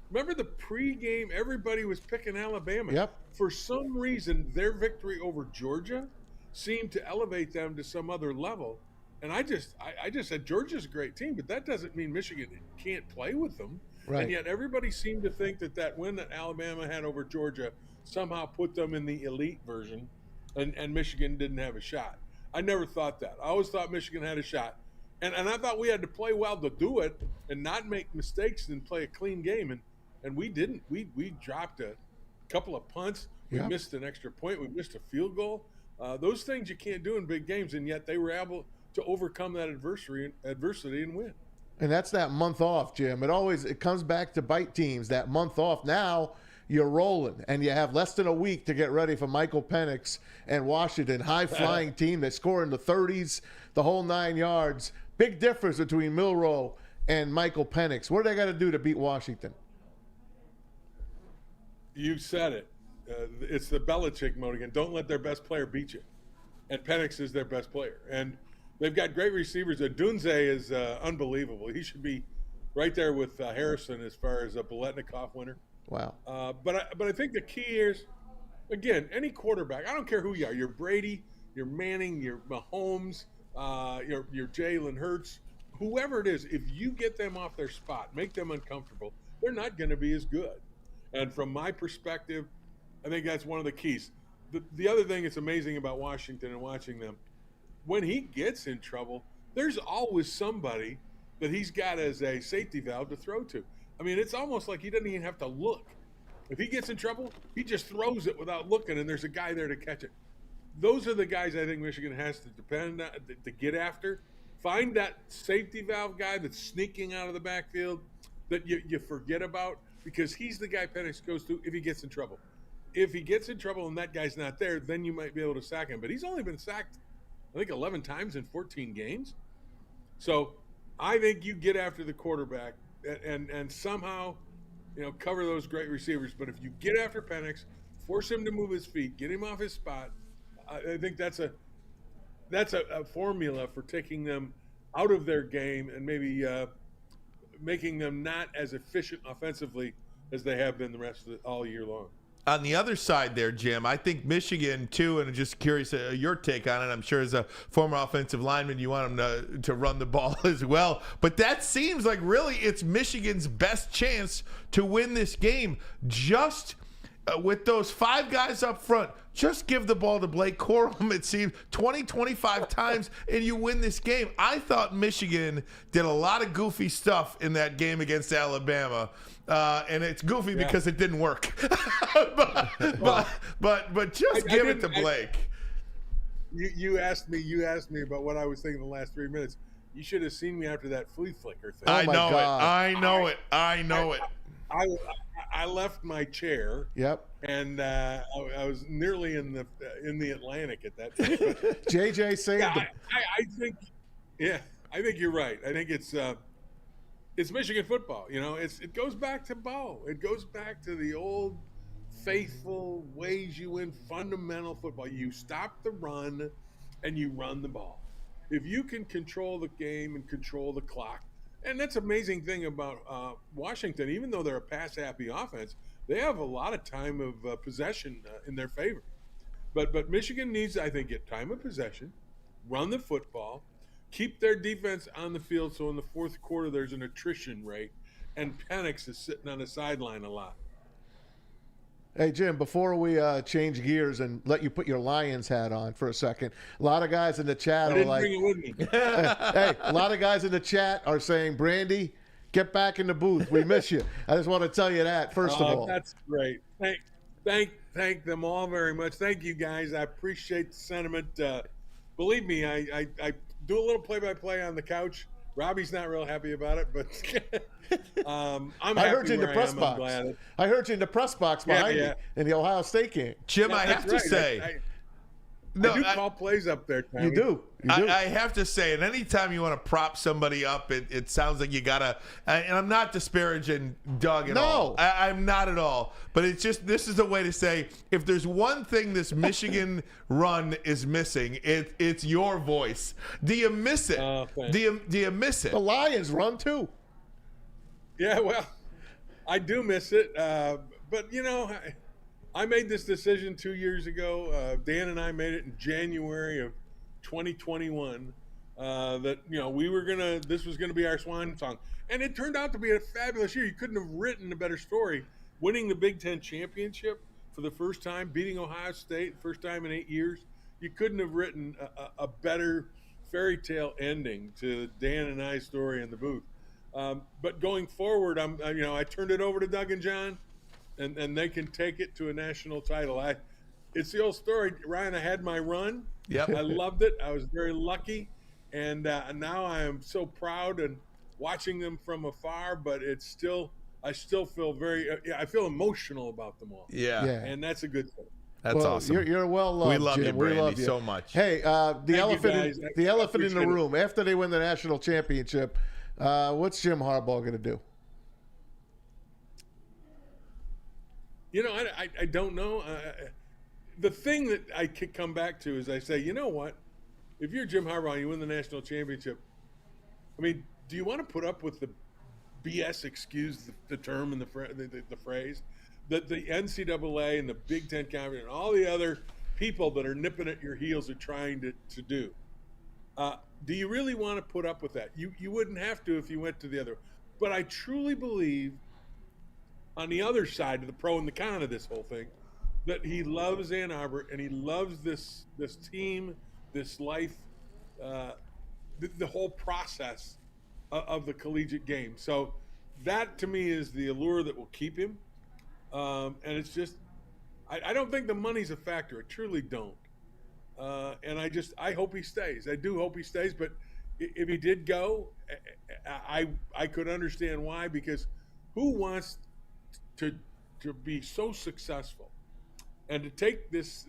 remember the pregame, everybody was picking Alabama. Yep. For some reason, their victory over Georgia seemed to elevate them to some other level. And I just said Georgia's a great team, but that doesn't mean Michigan can't play with them. Right. And yet everybody seemed to think that win that Alabama had over Georgia somehow put them in the elite version, and Michigan didn't have a shot. I never thought that. I always thought Michigan had a shot. And I thought we had to play well to do it and not make mistakes and play a clean game. And we didn't. We dropped a couple of punts. We missed an extra point. We missed a field goal. Those things you can't do in big games, and yet they were able to overcome that adversity and win. And that's that month off, Jim. It comes back to bite teams, that month off. Now you're rolling, and you have less than a week to get ready for Michael Penix and Washington, high-flying team that score in the 30s, the whole 9 yards. Big difference between Milroe and Michael Penix. What do they got to do to beat Washington? You said it. It's the Belichick mode again. Don't let their best player beat you. And Penix is their best player. And they've got great receivers. Dunze is unbelievable. He should be right there with Harrison as far as a Biletnikoff winner. Wow. But I think the key is, again, any quarterback, I don't care who you are. You're Brady, you're Manning, you're Mahomes, you're Jalen Hurts, whoever it is, if you get them off their spot, make them uncomfortable, they're not going to be as good. And from my perspective, I think that's one of the keys. The other thing that's amazing about Washington and watching them, when he gets in trouble, there's always somebody that he's got as a safety valve to throw to. I mean, it's almost like he doesn't even have to look. If he gets in trouble, he just throws it without looking, and there's a guy there to catch it. Those are the guys I think Michigan has to depend on, to get after. Find that safety valve guy that's sneaking out of the backfield that you forget about, because he's the guy Penix goes to if he gets in trouble. If he gets in trouble and that guy's not there, then you might be able to sack him. But he's only been sacked, I think, 11 times in 14 games. So I think you get after the quarterback and somehow, cover those great receivers. But if you get after Penix, force him to move his feet, get him off his spot, I think that's a formula for taking them out of their game and maybe making them not as efficient offensively as they have been the rest of all year long. On the other side there, Jim, I think Michigan, too, and I'm just curious your take on it. I'm sure as a former offensive lineman, you want them to run the ball as well. But that seems like really it's Michigan's best chance to win this game. Just with those 5 guys up front, just give the ball to Blake Corum, it seems, 20, 25 times, and you win this game. I thought Michigan did a lot of goofy stuff in that game against Alabama. And it's goofy because it didn't work. but just give it to Blake. You asked me about what I was thinking the last 3 minutes. You should have seen me after that flea flicker thing. I know it. I left my chair. Yep. And I was nearly in the Atlantic at that point. JJ saved him. I think you're right. I think it's Michigan football. It goes back to Bo. It goes back to the old faithful ways you win fundamental football. You stop the run and you run the ball. If you can control the game and control the clock, and that's an amazing thing about Washington, even though they're a pass-happy offense, they have a lot of time of possession in their favor. But Michigan needs, I think, get time of possession, run the football, keep their defense on the field so in the fourth quarter there's an attrition rate, and Penix is sitting on the sideline a lot. Hey, Jim, before we change gears and let you put your Lions hat on for a second, a lot of guys in the chat are like, bring it with me. hey, a lot of guys in the chat are saying, Brandy, get back in the booth. We miss you. I just want to tell you that, first of all. That's great. Thank them all very much. Thank you, guys. I appreciate the sentiment. Believe me, I do a little play-by-play on the couch. Robbie's not real happy about it, but I'm happy. I heard you in the press box. Glad. I heard you in the press box behind me in the Ohio State game. Jim, I have to say, I do call plays up there, Tommy. You do. I have to say, and anytime you want to prop somebody up, it sounds like you gotta. And I'm not disparaging Doug at all. I'm not at all. But it's just, this is a way to say, if there's one thing this Michigan run is missing, it's your voice. Do you miss it? Do you miss it? The Lions run too. Yeah, well, I do miss it. But I made this decision 2 years ago. Dan and I made it in January of 2021 that this was gonna be our swan song, and it turned out to be a fabulous year. You couldn't have written a better story. Winning the Big Ten championship for the first time, beating Ohio State first time in 8 years. You couldn't have written a better fairy tale ending to Dan and I's story in the booth. But going forward, I turned it over to Doug and John, and they can take it to a national title. It's the old story, Ryan. I had my run. Yep. I loved it. I was very lucky, and now I am so proud and watching them from afar. But I still feel I feel emotional about them all. Yeah. And that's a good thing. That's awesome. You're well loved. We love Jim. you, Brandy, we love you so much. Hey, the elephant in the it. room. After they win the national championship, what's Jim Harbaugh going to do? I don't know. The thing that I could come back to is I say, you know what? If you're Jim Harbaugh and you win the national championship, I mean, do you want to put up with the BS, excuse the term and the phrase, that the NCAA and the Big Ten Conference and all the other people that are nipping at your heels are trying to do? Do you really want to put up with that? You wouldn't have to if you went to the other. But I truly believe on the other side of the pro and the con of this whole thing, that he loves Ann Arbor and he loves this team, this life, the whole process of the collegiate game. So that to me is the allure that will keep him. And it's just, I don't think the money's a factor. I truly don't. And I hope he stays. I do hope he stays. But if he did go, I could understand why, because who wants to be so successful and to take this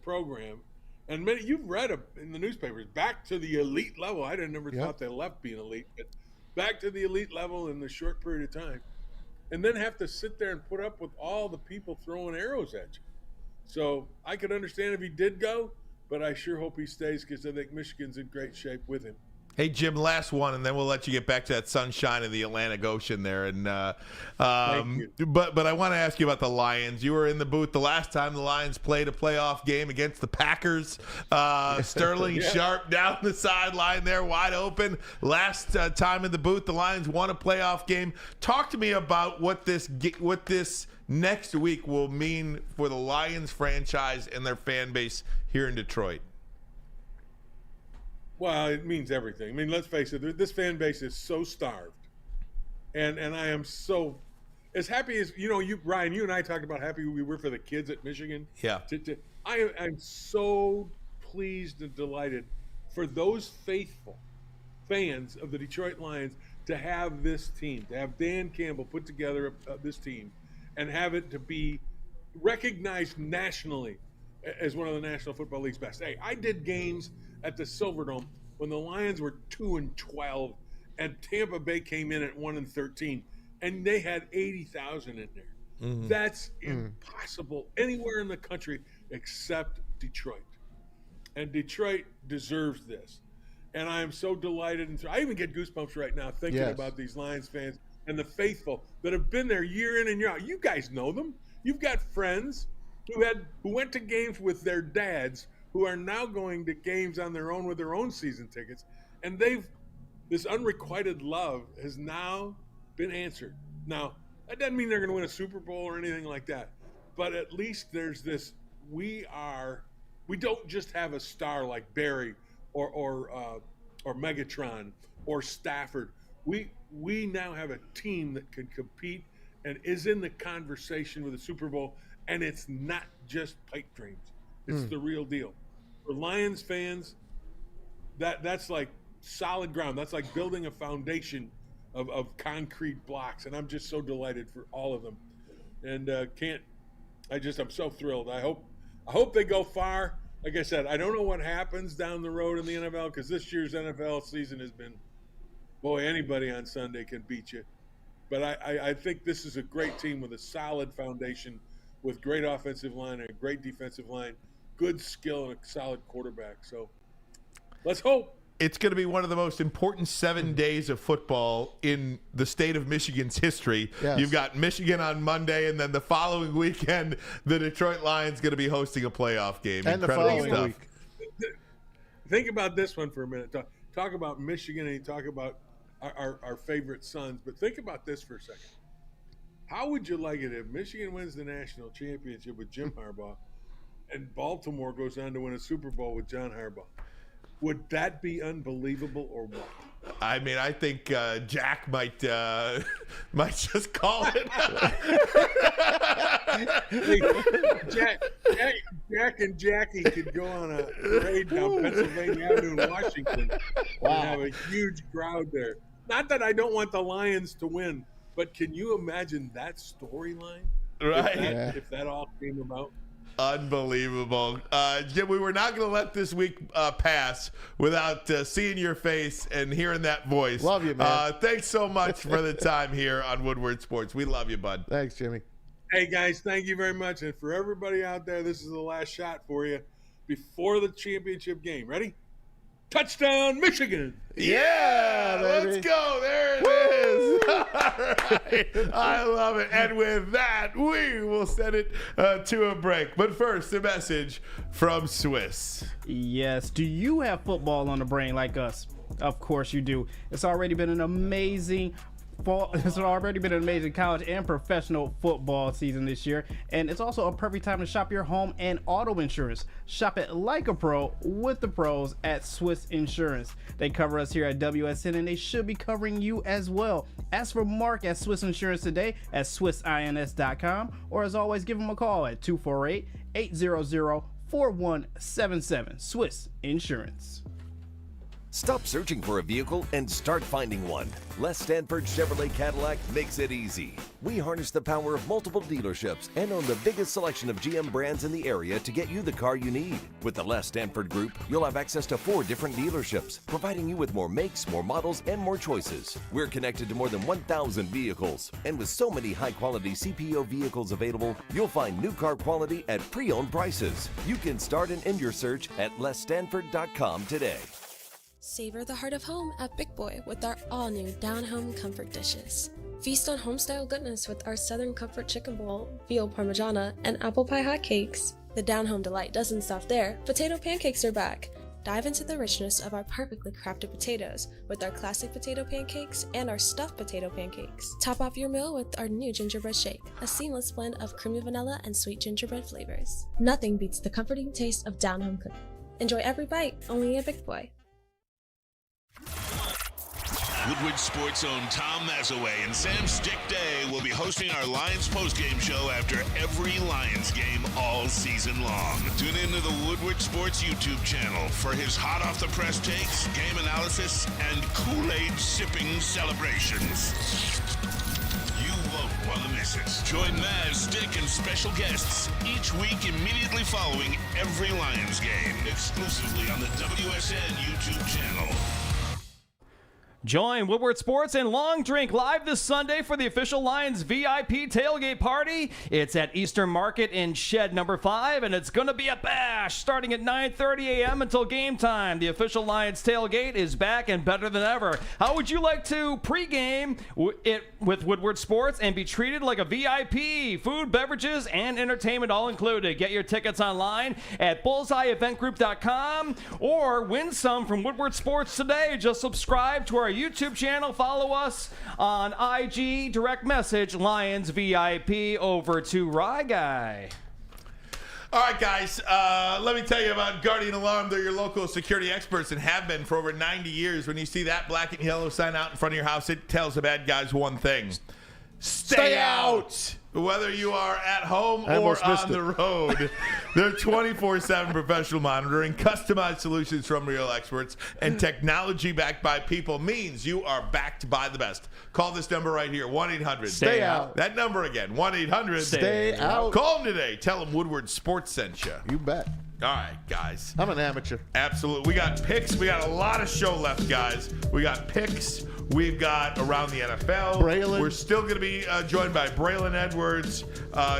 program, and you've read in the newspapers, back to the elite level. I never thought they left being elite, but back to the elite level in the short period of time, and then have to sit there and put up with all the people throwing arrows at you. So I could understand if he did go, but I sure hope he stays, because I think Michigan's in great shape with him. Hey, Jim, last one, and then we'll let you get back to that sunshine in the Atlantic Ocean there. And Thank you. But I want to ask you about the Lions. You were in the booth the last time the Lions played a playoff game against the Packers. Sterling Sharp down the sideline there, wide open. Last time in the booth, the Lions won a playoff game. Talk to me about what this next week will mean for the Lions franchise and their fan base here in Detroit. Well, it means everything. I mean, let's face it, this fan base is so starved. And I am so as happy as, Ryan, you and I talked about happy we were for the kids at Michigan. Yeah. I'm so pleased and delighted for those faithful fans of the Detroit Lions to have this team, to have Dan Campbell put together this team and have it to be recognized nationally as one of the National Football League's best. Hey, I did games at the Silverdome when the Lions were 2-12 and Tampa Bay came in at 1-13, and they had 80,000 in there. Mm-hmm. That's impossible anywhere in the country except Detroit. And Detroit deserves this. And I am so delighted. And I even get goosebumps right now thinking about these Lions fans and the faithful that have been there year in and year out. You guys know them. You've got friends who went to games with their dads, who are now going to games on their own with their own season tickets. And this unrequited love has now been answered. Now, that doesn't mean they're going to win a Super Bowl or anything like that. But at least there's this, we don't just have a star like Barry or Megatron or Stafford. We now have a team that can compete and is in the conversation with the Super Bowl, and it's not just pipe dreams. It's the real deal. For Lions fans, that's like solid ground. That's like building a foundation of concrete blocks, and I'm just so delighted for all of them. And I'm so thrilled. I hope they go far. Like I said, I don't know what happens down the road in the NFL, because this year's NFL season has been, boy, anybody on Sunday can beat you. But I think this is a great team with a solid foundation, with great offensive line and a great defensive line, good skill, and a solid quarterback. So let's hope. It's going to be one of the most important 7 days of football in the state of Michigan's history. Yes. You've got Michigan on Monday, and then the following weekend, the Detroit Lions going to be hosting a playoff game. And Incredible the following stuff. week. Think about this one for a minute. Talk about Michigan, and you talk about our favorite Suns, but think about this for a second. How would you like it if Michigan wins the national championship with Jim Harbaugh and Baltimore goes on to win a Super Bowl with John Harbaugh? Would that be unbelievable or what? I mean, I think Jack might just call it. Jack and Jackie could go on a parade down Pennsylvania Avenue in Washington and have a huge crowd there. Not that I don't want the Lions to win, but can you imagine that storyline? Right. If that all came about? Unbelievable. Jim, we were not going to let this week pass without seeing your face and hearing that voice. Love you, man. Thanks so much for the time here on Woodward Sports. We love you, bud. Thanks, Jimmy. Hey, guys, thank you very much. And for everybody out there, this is the last shot for you before the championship game. Ready? Touchdown, Michigan. Yeah, baby. let's go. There it is. All right. I love it. And with that, we will send it to a break. But first, a message from Swiss. Yes. Do you have football on the brain like us? Of course you do. It's already been an amazing It's already been an amazing college and professional football season this year, and it's also a perfect time to shop your home and auto insurance. Shop it like a pro with the pros at Swiss Insurance. They cover us here at WSN, and they should be covering you as well. Ask for Mark at Swiss Insurance today at swissins.com, or as always, give them a call at 248-800-4177. Swiss Insurance. Stop searching for a vehicle and start finding one. Les Stanford Chevrolet Cadillac makes it easy. We harness the power of multiple dealerships and own the biggest selection of GM brands in the area to get you the car you need. With the Les Stanford Group, you'll have access to 4 different dealerships, providing you with more makes, more models, and more choices. We're connected to more than 1,000 vehicles. And with so many high-quality CPO vehicles available, you'll find new car quality at pre-owned prices. You can start and end your search at lesstanford.com today. Savor the heart of home at Big Boy with our all-new down-home comfort dishes. Feast on home-style goodness with our Southern Comfort Chicken Bowl, veal parmigiana, and apple pie hotcakes. The down-home delight doesn't stop there. Potato pancakes are back. Dive into the richness of our perfectly crafted potatoes with our classic potato pancakes and our stuffed potato pancakes. Top off your meal with our new gingerbread shake, a seamless blend of creamy vanilla and sweet gingerbread flavors. Nothing beats the comforting taste of down-home cooking. Enjoy every bite, only at Big Boy. Woodward Sports' own Tom Mazaway and Sam Stick Day will be hosting our Lions postgame show after every Lions game all season long. Tune into the Woodward Sports YouTube channel for his hot-off-the-press takes, game analysis, and Kool-Aid sipping celebrations. You won't want to miss it. Join Maz, Stick, and special guests each week immediately following every Lions game, exclusively on the WSN YouTube channel. Join Woodward Sports and Long Drink live this Sunday for the official Lions VIP tailgate party. It's at Eastern Market in Shed number 5, and it's going to be a bash starting at 9:30 a.m. until game time. The official Lions tailgate is back and better than ever. How would you like to pregame it with Woodward Sports and be treated like a VIP? Food, beverages, and entertainment all included. Get your tickets online at bullseyeeventgroup.com or win some from Woodward Sports today. Just subscribe to our YouTube channel, follow us on IG, direct message Lions VIP over to Rye Guy. All right, guys, let me tell you about Guardian Alarm. They're your local security experts and have been for over 90 years. When you see that black and yellow sign out in front of your house, it tells the bad guys one thing. Stay out! Whether you are at home or on the road, they're 24/7 professional monitoring, customized solutions from real experts, and technology backed by people means you are backed by the best. Call this number right here, 1-800. Stay out. That number again, 1-800. Stay out. Call them today. Tell them Woodward Sports sent you. You bet. All right, guys. I'm an amateur. Absolutely. We got picks. We got a lot of show left, guys. We got picks. We've got around the NFL. Braylon. We're still going to be joined by Braylon Edwards.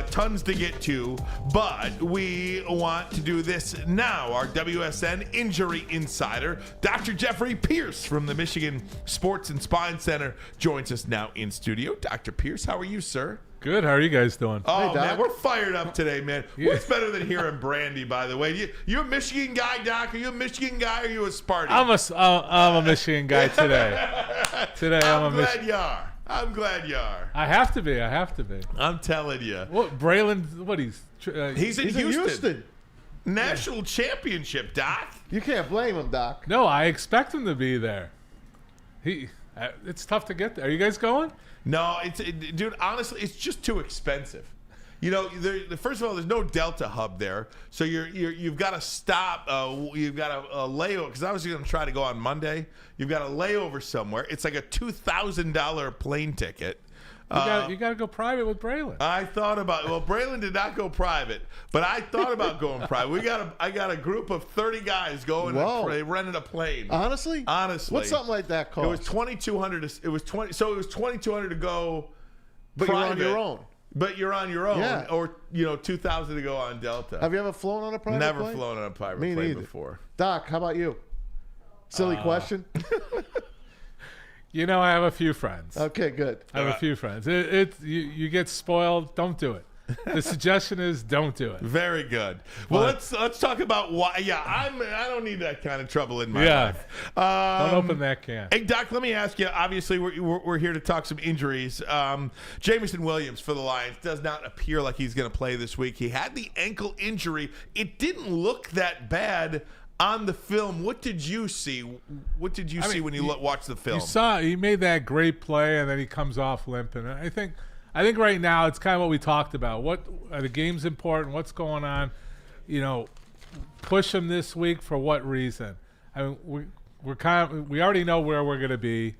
Tons to get to. But we want to do this now. Our WSN Injury Insider, Dr. Jeffrey Pierce from the Michigan Sports and Spine Center, joins us now in studio. Dr. Pierce, how are you, sir? Good. How are you guys doing? Oh, man, we're fired up today, man. What's better than hearing Brandy, by the way? You a Michigan guy, Doc? Are you a Michigan guy or are you a Spartan? I'm a Michigan guy today. I'm glad you are. I'm glad you are. I have to be. I'm telling you. What, Braylon, what he's in Houston. National championship, Doc. You can't blame him, Doc. No, I expect him to be there. It's tough to get there. Are you guys going? No, dude, honestly, it's just too expensive. You know, first of all, there's no Delta hub there, so you've got to stop. You've got a layover, because I was going to try to go on Monday. You've got a layover somewhere. It's like a $2,000 plane ticket. You got to go private with Braylon. I thought about Braylon did not go private, but I thought about going private. I got a group of 30 guys going. They rented a plane. Honestly, what's something like that cost? It was $2,200. It was $2,200 to go. But private, you're on your own. But you're on your own, yeah. Or $2,000 to go on Delta. Have you ever flown on a private plane? Never flown on a private plane before. Doc, how about you? Silly question. You know, I have a few friends. Okay, good. I have a few friends. You get spoiled. Don't do it. The suggestion is don't do it. Very good. Well, let's talk about why. Yeah, I don't need that kind of trouble in my life. Don't open that can. Hey, Doc, let me ask you. Obviously, we're here to talk some injuries. Jamison Williams for the Lions does not appear like he's going to play this week. He had the ankle injury. It didn't look that bad on the film. What did you see? What did you see when you watched the film? You saw he made that great play, and then he comes off limping. I think right now it's kind of what we talked about. What are the game's important? What's going on? Push him this week for what reason? I mean, we already know where we're going to be.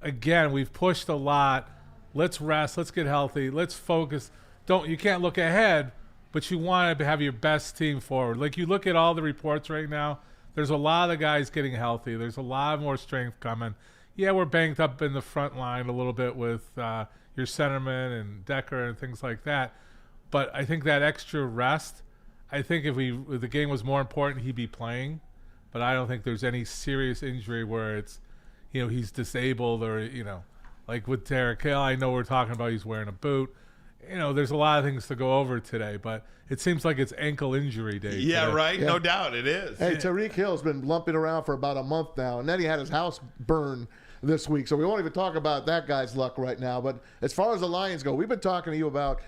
Again, we've pushed a lot. Let's rest. Let's get healthy. Let's focus. You can't look ahead, but you want to have your best team forward. Like you look at all the reports right now, there's a lot of guys getting healthy. There's a lot more strength coming. Yeah, we're banged up in the front line a little bit with your centerman and Decker and things like that. But I think that extra rest, I think if the game was more important, he'd be playing. But I don't think there's any serious injury where it's, he's disabled or, like with Derek Hill, I know we're talking about he's wearing a boot. There's a lot of things to go over today, but it seems like it's ankle injury day. Yeah, today. right. Yeah. No doubt it is. Hey, Tyreek Hill's been lumping around for about a month now, and then he had his house burned this week, so we won't even talk about that guy's luck right now. But as far as the Lions go, we've been talking to you about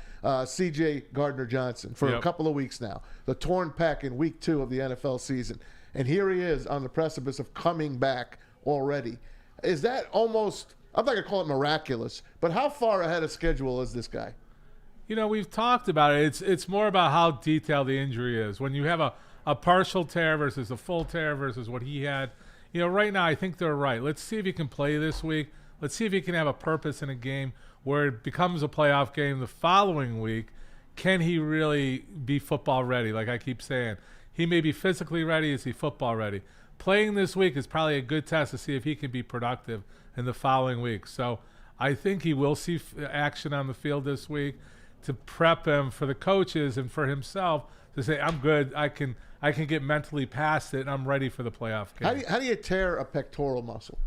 C.J. Gardner-Johnson for a couple of weeks now. The torn pec in week 2 of the NFL season, and here he is on the precipice of coming back already. Is that almost, I'm not going to call it miraculous, but how far ahead of schedule is this guy? We've talked about it. It's more about how detailed the injury is. When you have a partial tear versus a full tear versus what he had, right now I think they're right. Let's see if he can play this week. Let's see if he can have a purpose in a game where it becomes a playoff game the following week. Can he really be football ready? Like I keep saying, he may be physically ready. Is he football ready? Playing this week is probably a good test to see if he can be productive in the following week. So I think he will see action on the field this week to prep him for the coaches and for himself to say, I'm good. I can get mentally past it, and I'm ready for the playoff game. How do you tear a pectoral muscle?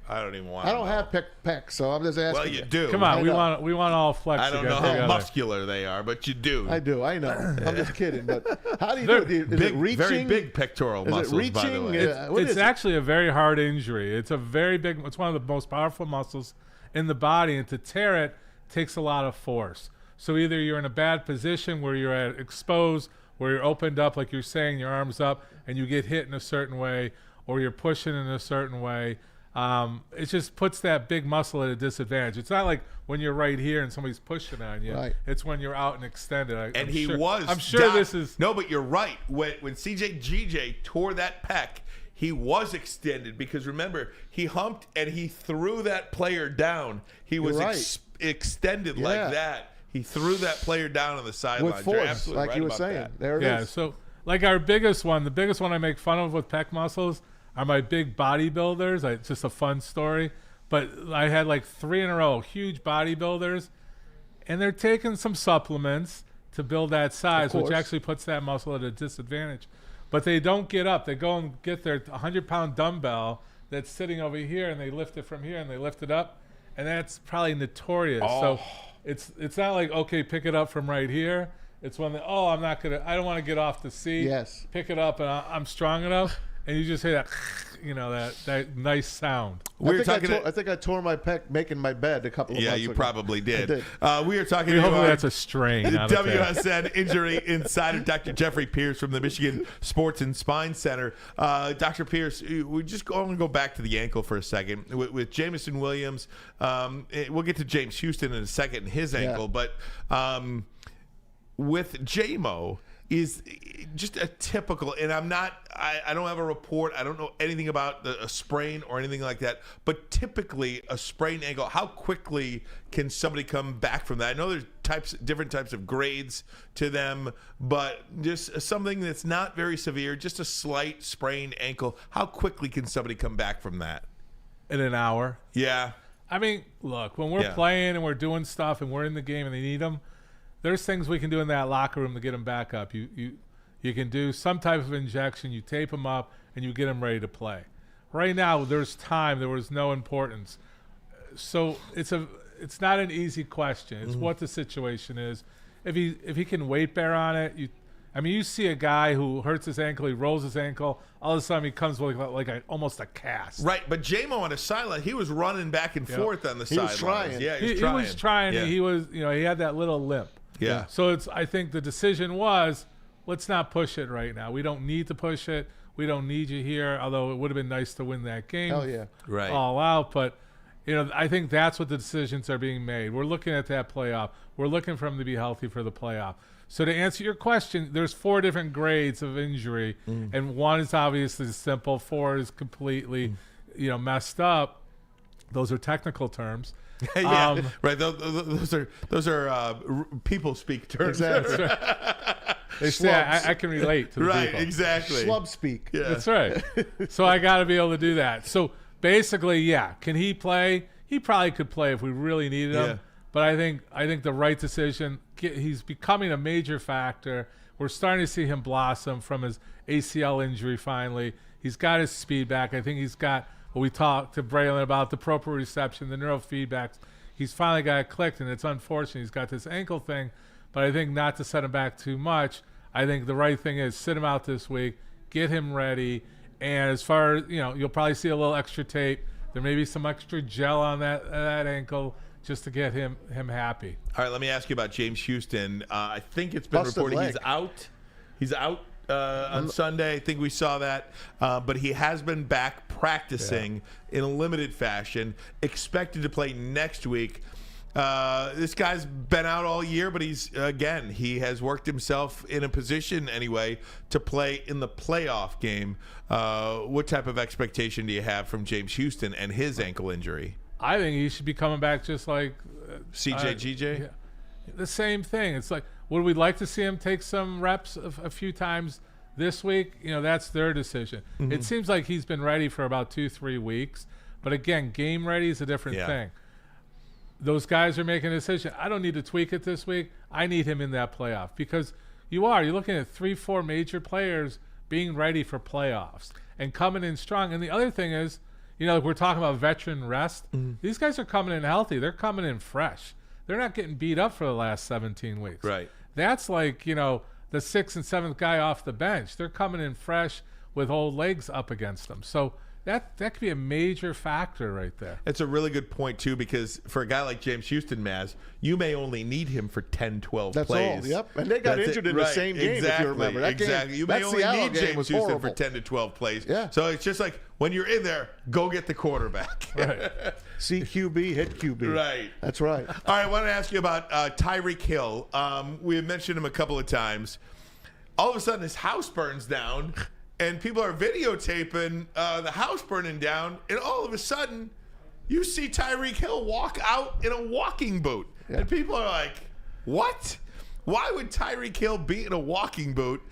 I don't even want. I don't have pec, so I'm just asking. Well, you do. Come on, we want all flex. I don't know how muscular they are, but you do. I do. I know. I'm just kidding. But how do you do it? Is it reaching? Very big pectoral muscles. Is it reaching? By the way. It's actually a very hard injury. It's a very big. It's one of the most powerful muscles in the body, and to tear it takes a lot of force. So either you're in a bad position where you're exposed, where you're opened up, like you're saying, your arms up, and you get hit in a certain way, or you're pushing in a certain way. It just puts that big muscle at a disadvantage. It's not like when you're right here and somebody's pushing on you. Right. It's when you're out and extended. I'm sure this is. No, but you're right. When CJ tore that pec, he was extended because remember, he humped and he threw that player down. He was extended like that. He threw that player down on the sideline. With force, like you were saying. There it is. So like our biggest one, the biggest one I make fun of with pec muscles are my big bodybuilders. It's just a fun story. But I had like 3 in a row, huge bodybuilders, and they're taking some supplements to build that size, which actually puts that muscle at a disadvantage. But they don't get up. They go and get their 100-pound dumbbell that's sitting over here, and they lift it from here, and they lift it up, and that's probably notorious. So it's not like, okay, pick it up from right here. It's when I don't want to get off the seat. Yes. Pick it up, and I'm strong enough. And you just hear that, that nice sound. I think I tore my pec making my bed a couple of months ago. Yeah, you probably did. I did. We are talking about that's a strain. WSN injury insider Dr. Jeffrey Pierce from the Michigan Sports and Spine Center. Dr. Pierce, we just going to go back to the ankle for a second with Jamison Williams. We'll get to James Houston in a second and his ankle, but with JMO is just a typical, and I don't have a report. I don't know anything about a sprain or anything like that. But typically, a sprained ankle, how quickly can somebody come back from that? I know there's different types of grades to them, but just something that's not very severe, just a slight sprained ankle. How quickly can somebody come back from that? In an hour. Yeah. I mean, look, when we're playing and we're doing stuff and we're in the game and they need them, there's things we can do in that locker room to get them back up. You can do some type of injection. You tape them up, and you get them ready to play. Right now, there's time. There was no importance. So it's not an easy question. It's what the situation is. If he can weight bear on it, you see a guy who hurts his ankle, he rolls his ankle, all of a sudden he comes with almost a cast. Right, but J-Mo on his sideline, he was running back and forth on the sideline. Was trying. Yeah, he was trying. Yeah. He was, he had that little limp. Yeah. So I think the decision was, let's not push it right now. We don't need to push it. We don't need you here, although it would have been nice to win that game. Hell yeah. Right. All out, but I think that's what the decisions are being made. We're looking at that playoff. We're looking for him to be healthy for the playoff. So to answer your question, there's 4 different grades of injury, and 1 is obviously simple. 4 is completely, messed up. Those are technical terms. Yeah, right. Those are people speak terms. Exactly. They say I can relate to the right, people. exactly. Schlub speak. Yeah. That's right. So I got to be able to do that. So basically, can he play? He probably could play if we really needed him. But I think the right decision. He's becoming a major factor. We're starting to see him blossom from his ACL injury. Finally, he's got his speed back. I think he's got what we talked to Braylon about, the proprioception, the neurofeedbacks. He's finally got it clicked, and it's unfortunate he's got this ankle thing. But I think not to set him back too much. I think the right thing is sit him out this week, get him ready, and as far as you'll probably see a little extra tape. There may be some extra gel on that ankle just to get him happy. All right, let me ask you about James Houston. I think it's been reported he's out. He's out on Sunday. I think we saw that. But he has been back practicing in a limited fashion, expected to play next week. This guy's been out all year, but he has worked himself in a position anyway to play in the playoff game. What type of expectation do you have from James Houston and his ankle injury? I think he should be coming back just like GJ. Yeah, the same thing. It's like, would we like to see him take some reps a few times this week? That's their decision. It seems like he's been ready for about 2-3 weeks, but again, game ready is a different thing. Those guys are making a decision. I don't need to tweak it this week. I need him in that playoff because you're looking at 3-4 major players being ready for playoffs and coming in strong. And the other thing is, we're talking about veteran rest. These guys are coming in healthy. They're coming in fresh. They're not getting beat up for the last 17 weeks. Right. That's like, the 6th and 7th guy off the bench. They're coming in fresh with old legs up against them. So that could be a major factor right there. It's a really good point, too, because for a guy like James Houston, Maz, you may only need him for 10, 12 That's plays. all, yep. And they got injured in the same game, if you remember. That exactly. Game, you may only need James Houston horrible. for 10 to 12 plays. Yeah. So it's just like, when you're in there, go get the quarterback. Right. CQB, hit QB. Right. That's right. All right, I want to ask you about Tyreek Hill. We have mentioned him a couple of times. All of a sudden, his house burns down, and people are videotaping the house burning down, and all of a sudden, you see Tyreek Hill walk out in a walking boot. Yeah. And people are like, what? Why would Tyreek Hill be in a walking boot?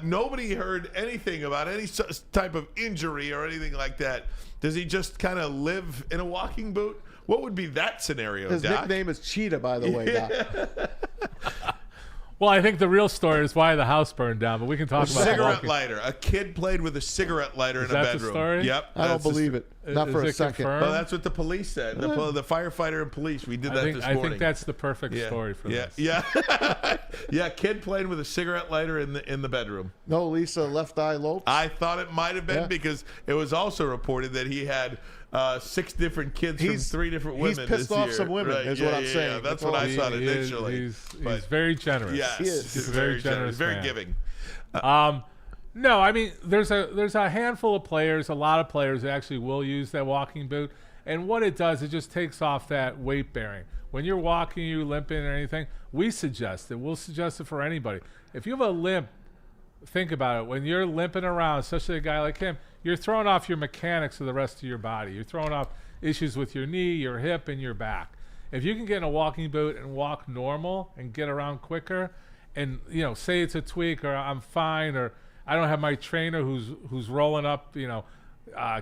Nobody heard anything about any type of injury or anything like that. Does he just kind of live in a walking boot? What would be that scenario, His Doc? nickname is Cheetah, by the way, Doc. Well, I think the real story is why the house burned down, but we can talk about cigarette lighter. A kid played with a cigarette lighter in a bedroom. Is that the story? Yep. I don't believe it. Not for a second. Well, that's what the police said. The firefighter and police. We did that this morning. I think that's the perfect story for this. Yeah. Yeah. Kid played with a cigarette lighter in the bedroom. No, Lisa, left eye lobe. I thought it might have been because it was also reported that he had 6 different kids from 3 different women. He's pissed off some women, is what I'm saying. That's what I thought initially. He's very generous. Yes, he's very generous. Very giving. No, I mean there's a handful of players, a lot of players that actually will use that walking boot, and what it does, it just takes off that weight bearing. When you're walking, you limping or anything, we suggest it. We'll suggest it for anybody. If you have a limp, think about it. When you're limping around, especially a guy like him, you're throwing off your mechanics of the rest of your body. You're throwing off issues with your knee, your hip, and your back. If you can get in a walking boot and walk normal and get around quicker, and say it's a tweak or I'm fine or I don't have my trainer who's rolling up,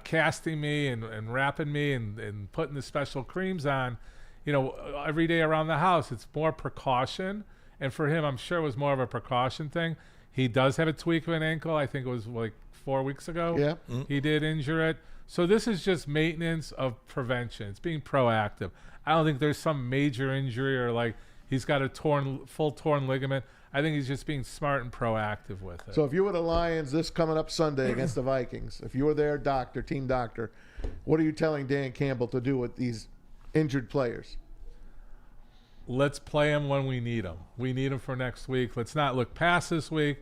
casting me and wrapping me and putting the special creams on, every day around the house. It's more precaution. And for him, I'm sure it was more of a precaution thing. He does have a tweak of an ankle. I think it was like 4 weeks ago. Yeah. He did injure it. So this is just maintenance of prevention. It's being proactive. I don't think there's some major injury or like he's got a full torn ligament. I think he's just being smart and proactive with it. So if you were the Lions this coming up Sunday against the Vikings, if you were their team doctor, what are you telling Dan Campbell to do with these injured players? Let's play them when we need them. We need them for next week. Let's not look past this week.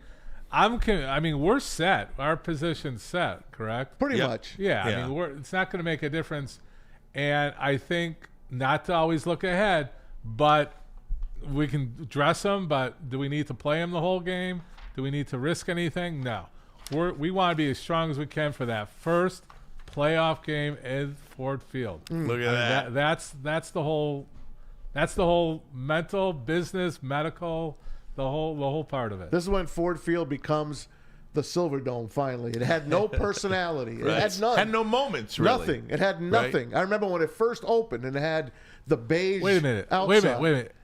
We're set. Our position's set, correct? Pretty much. Yeah. I mean, it's not going to make a difference. And I think not to always look ahead, but we can dress them. But do we need to play them the whole game? Do we need to risk anything? No. We want to be as strong as we can for that first playoff game in Ford Field. Look at that. That's the whole mental, business, medical, the whole part of it. This is when Ford Field becomes the Silver Dome finally. It had no personality. It Right. had none. Had no moments, really. Nothing. It had nothing. Right. I remember when it first opened and it had the beige Wait a minute.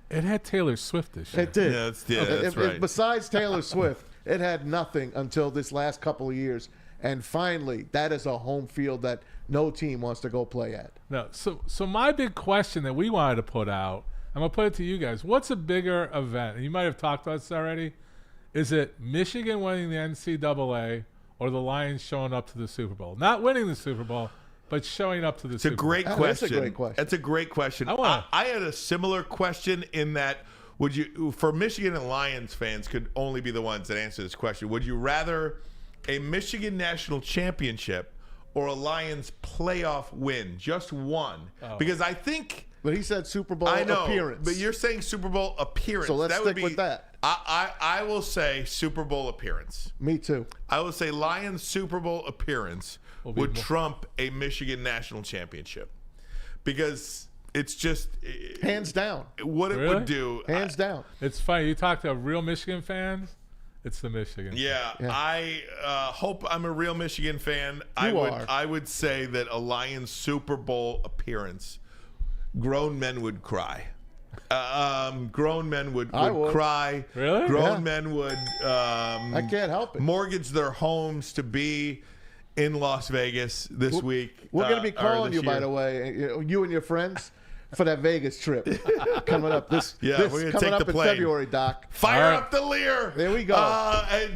It had Taylor Swift this year. It did. That's right. Besides Taylor Swift, it had nothing until this last couple of years. And finally, that is a home field that no team wants to go play at. No. So my big question that we wanted to put out, I'm going to put it to you guys. What's a bigger event? And you might have talked about this already. Is it Michigan winning the NCAA or the Lions showing up to the Super Bowl? Not winning the Super Bowl, but showing up to the Super Bowl. It's a great question. That's a great question. That's a great question. I had a similar question in that for Michigan and Lions fans could only be the ones that answer this question. Would you rather a Michigan national championship or a Lions playoff win? Just one. Oh. Because I think... But he said Super Bowl appearance. But you're saying Super Bowl appearance. So let's stick with that. I will say Super Bowl appearance. Me too. I will say Lions Super Bowl appearance would trump a Michigan national championship. Because it's just... Hands down. What it would do... Hands down. It's funny. You talk to real Michigan fans... It's the Michigan. Yeah. I hope I'm a real Michigan fan. I would say that a Lions Super Bowl appearance, grown men would cry. Grown men would cry. Really? Grown men would. I can't help it. Mortgage their homes to be in Las Vegas this week. We're going to be calling you, by the way, you and your friends. For that Vegas trip coming up this we're gonna coming take up the in plane. February, Doc. Fire up the Lear. There we go.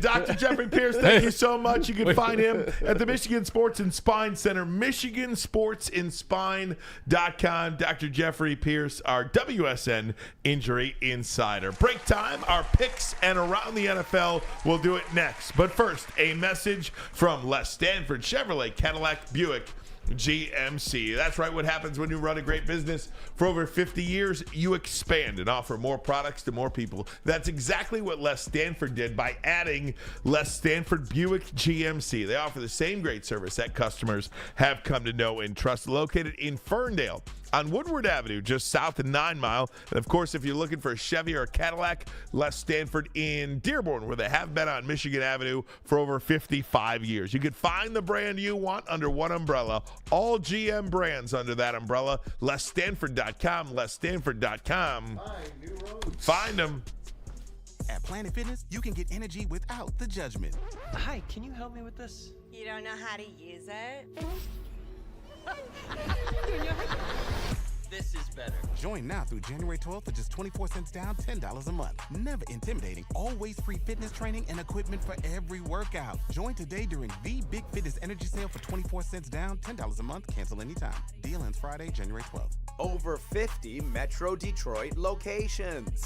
Dr. Jeffrey Pierce, thank you so much. You can find him at the Michigan Sports and Spine Center, MichiganSportsandSpine.com. Dr. Jeffrey Pierce, our WSN injury insider. Break time, our picks, and around the NFL. We'll do it next. But first, a message from Les Stanford Chevrolet Cadillac Buick GMC. That's right. What happens when you run a great business for over 50 years? You expand and offer more products to more people. That's exactly what Les Stanford did by adding Les Stanford Buick GMC. They offer the same great service that customers have come to know and trust. Located in Ferndale on Woodward Avenue, just south of 9 Mile. And of course, if you're looking for a Chevy or a Cadillac, Les Stanford in Dearborn, where they have been on Michigan Avenue for over 55 years. You can find the brand you want under one umbrella. All GM brands under that umbrella. LesStanford.com. LesStanford.com. Find them. At Planet Fitness, you can get energy without the judgment. Hi, can you help me with this? You don't know how to use it? This is better. Join now through January 12th for just 24 cents down, $10 a month. Never intimidating. Always free fitness training and equipment for every workout. Join today during the Big Fitness Energy Sale for 24 cents down, $10 a month. Cancel anytime. Deal ends Friday, January 12th. Over 50 Metro Detroit locations.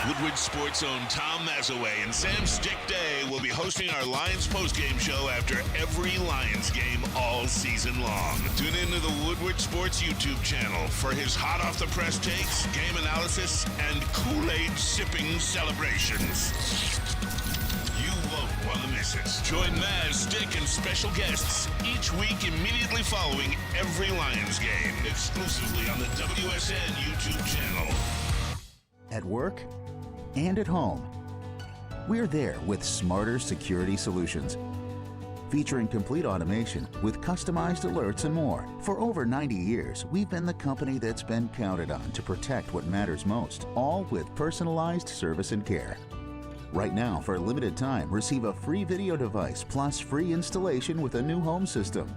Woodward Sports' own Tom Mazaway and Sam Stick Day will be hosting our Lions postgame show after every Lions game all season long. Tune into the Woodward Sports YouTube channel for his hot off the press takes, game analysis, and Kool-Aid sipping celebrations. You won't want to miss it. Join Maz, Stick, and special guests each week immediately following every Lions game, exclusively on the WSN YouTube channel. At work and at home, we're there with smarter security solutions. Featuring complete automation with customized alerts and more. For over 90 years, we've been the company that's been counted on to protect what matters most, all with personalized service and care. Right now, for a limited time, receive a free video device plus free installation with a new home system.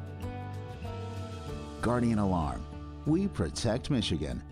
Guardian Alarm. We protect Michigan.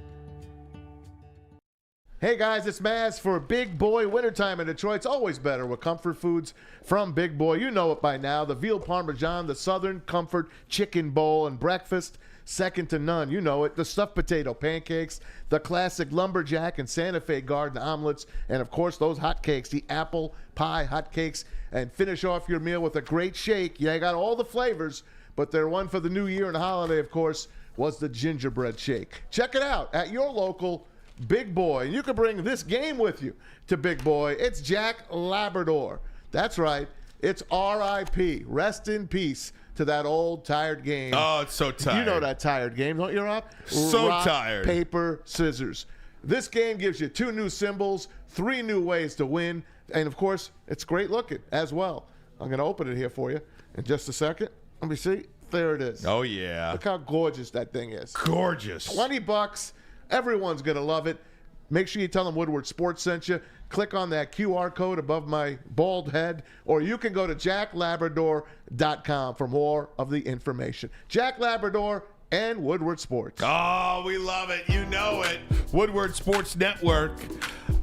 Hey guys, it's Maz for Big Boy. Wintertime in Detroit's always better with comfort foods from Big Boy. You know it by now. The veal parmesan, the Southern Comfort chicken bowl, and breakfast, second to none. You know it. The stuffed potato pancakes, the classic lumberjack and Santa Fe garden omelets, and of course those hotcakes, the apple pie hotcakes. And finish off your meal with a great shake. Yeah, I got all the flavors, but their one for the new year and holiday, of course, was the gingerbread shake. Check it out at your local Big Boy. You can bring this game with you to Big Boy. It's Jack Labrador. That's right. It's R.I.P. Rest in peace to that old tired game. Oh, it's so tired. You know that tired game, don't you, Rob? So Rock, tired. Paper, scissors. This game gives you 2 new symbols, 3 new ways to win, and of course, it's great looking as well. I'm going to open it here for you in just a second. Let me see. There it is. Oh, yeah. Look how gorgeous that thing is. Gorgeous. $20. Everyone's going to love it. Make sure you tell them Woodward Sports sent you. Click on that QR code above my bald head, or you can go to jacklabrador.com for more of the information. Jack Labrador and Woodward Sports. Oh, we love it. You know it. Woodward Sports Network.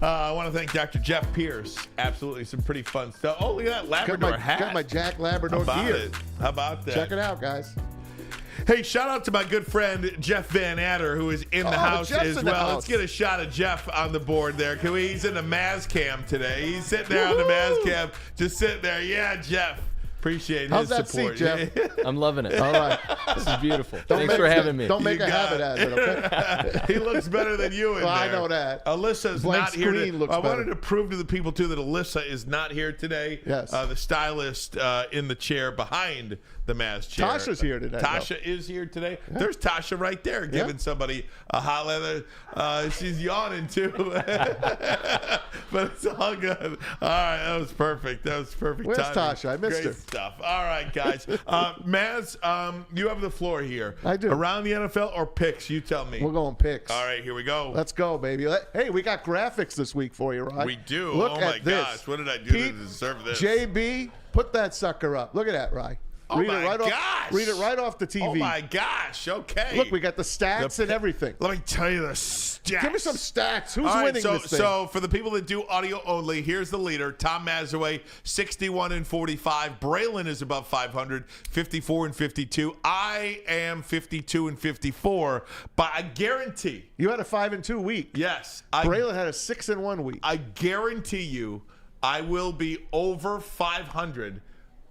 I want to thank Dr. Jeff Pierce. Absolutely some pretty fun stuff. Oh, look at that Labrador hat. Got my Jack Labrador gear. How about that? Check it out, guys. Hey, shout out to my good friend Jeff Van Adder, who is in the house Jeff's as in the well. house. Let's get a shot of Jeff on the board there. He's in the Maz cam today. He's sitting there on the Maz cam, just sitting there. Yeah, Jeff. Appreciate How's his that support. seat, Jeff? I'm loving it. All right. This is beautiful. Thanks for having me. Don't make a habit out of it, okay? He looks better than you in Well, there. I know that. Alyssa's Blank not here. screen looks I wanted better. to prove to the people, too, that Alyssa is not here today. Yes. The stylist in the chair behind the Maz chair. Tasha's here today, Tasha is here today. Yeah. There's Tasha right there giving somebody a holler. She's yawning, too. But it's all good. All right, that was perfect. That was perfect Where's timing. Tasha? I missed Great her. stuff. All right, guys. Maz, you have the floor here. I do. Around the NFL or picks? You tell me. We're going picks. All right, here we go. Let's go, baby. Hey, we got graphics this week for you, right? We do. Look Oh, my at this. gosh. What did I do Pete, to deserve this? JB, put that sucker up. Look at that, Rye. Oh, my gosh. Read it right off the TV. Oh, my gosh. Okay. Look, we got the stats and everything. Let me tell you the stats. Give me some stats. Who's All right, winning this thing? So for the people that do audio only, here's the leader. Tom Mazaway, 61-45. Braylon is above 500, 54-52. I am 52-54. But I guarantee. You had a 5-2 week. Yes. Braylon had a 6-1 week. I guarantee you I will be over 500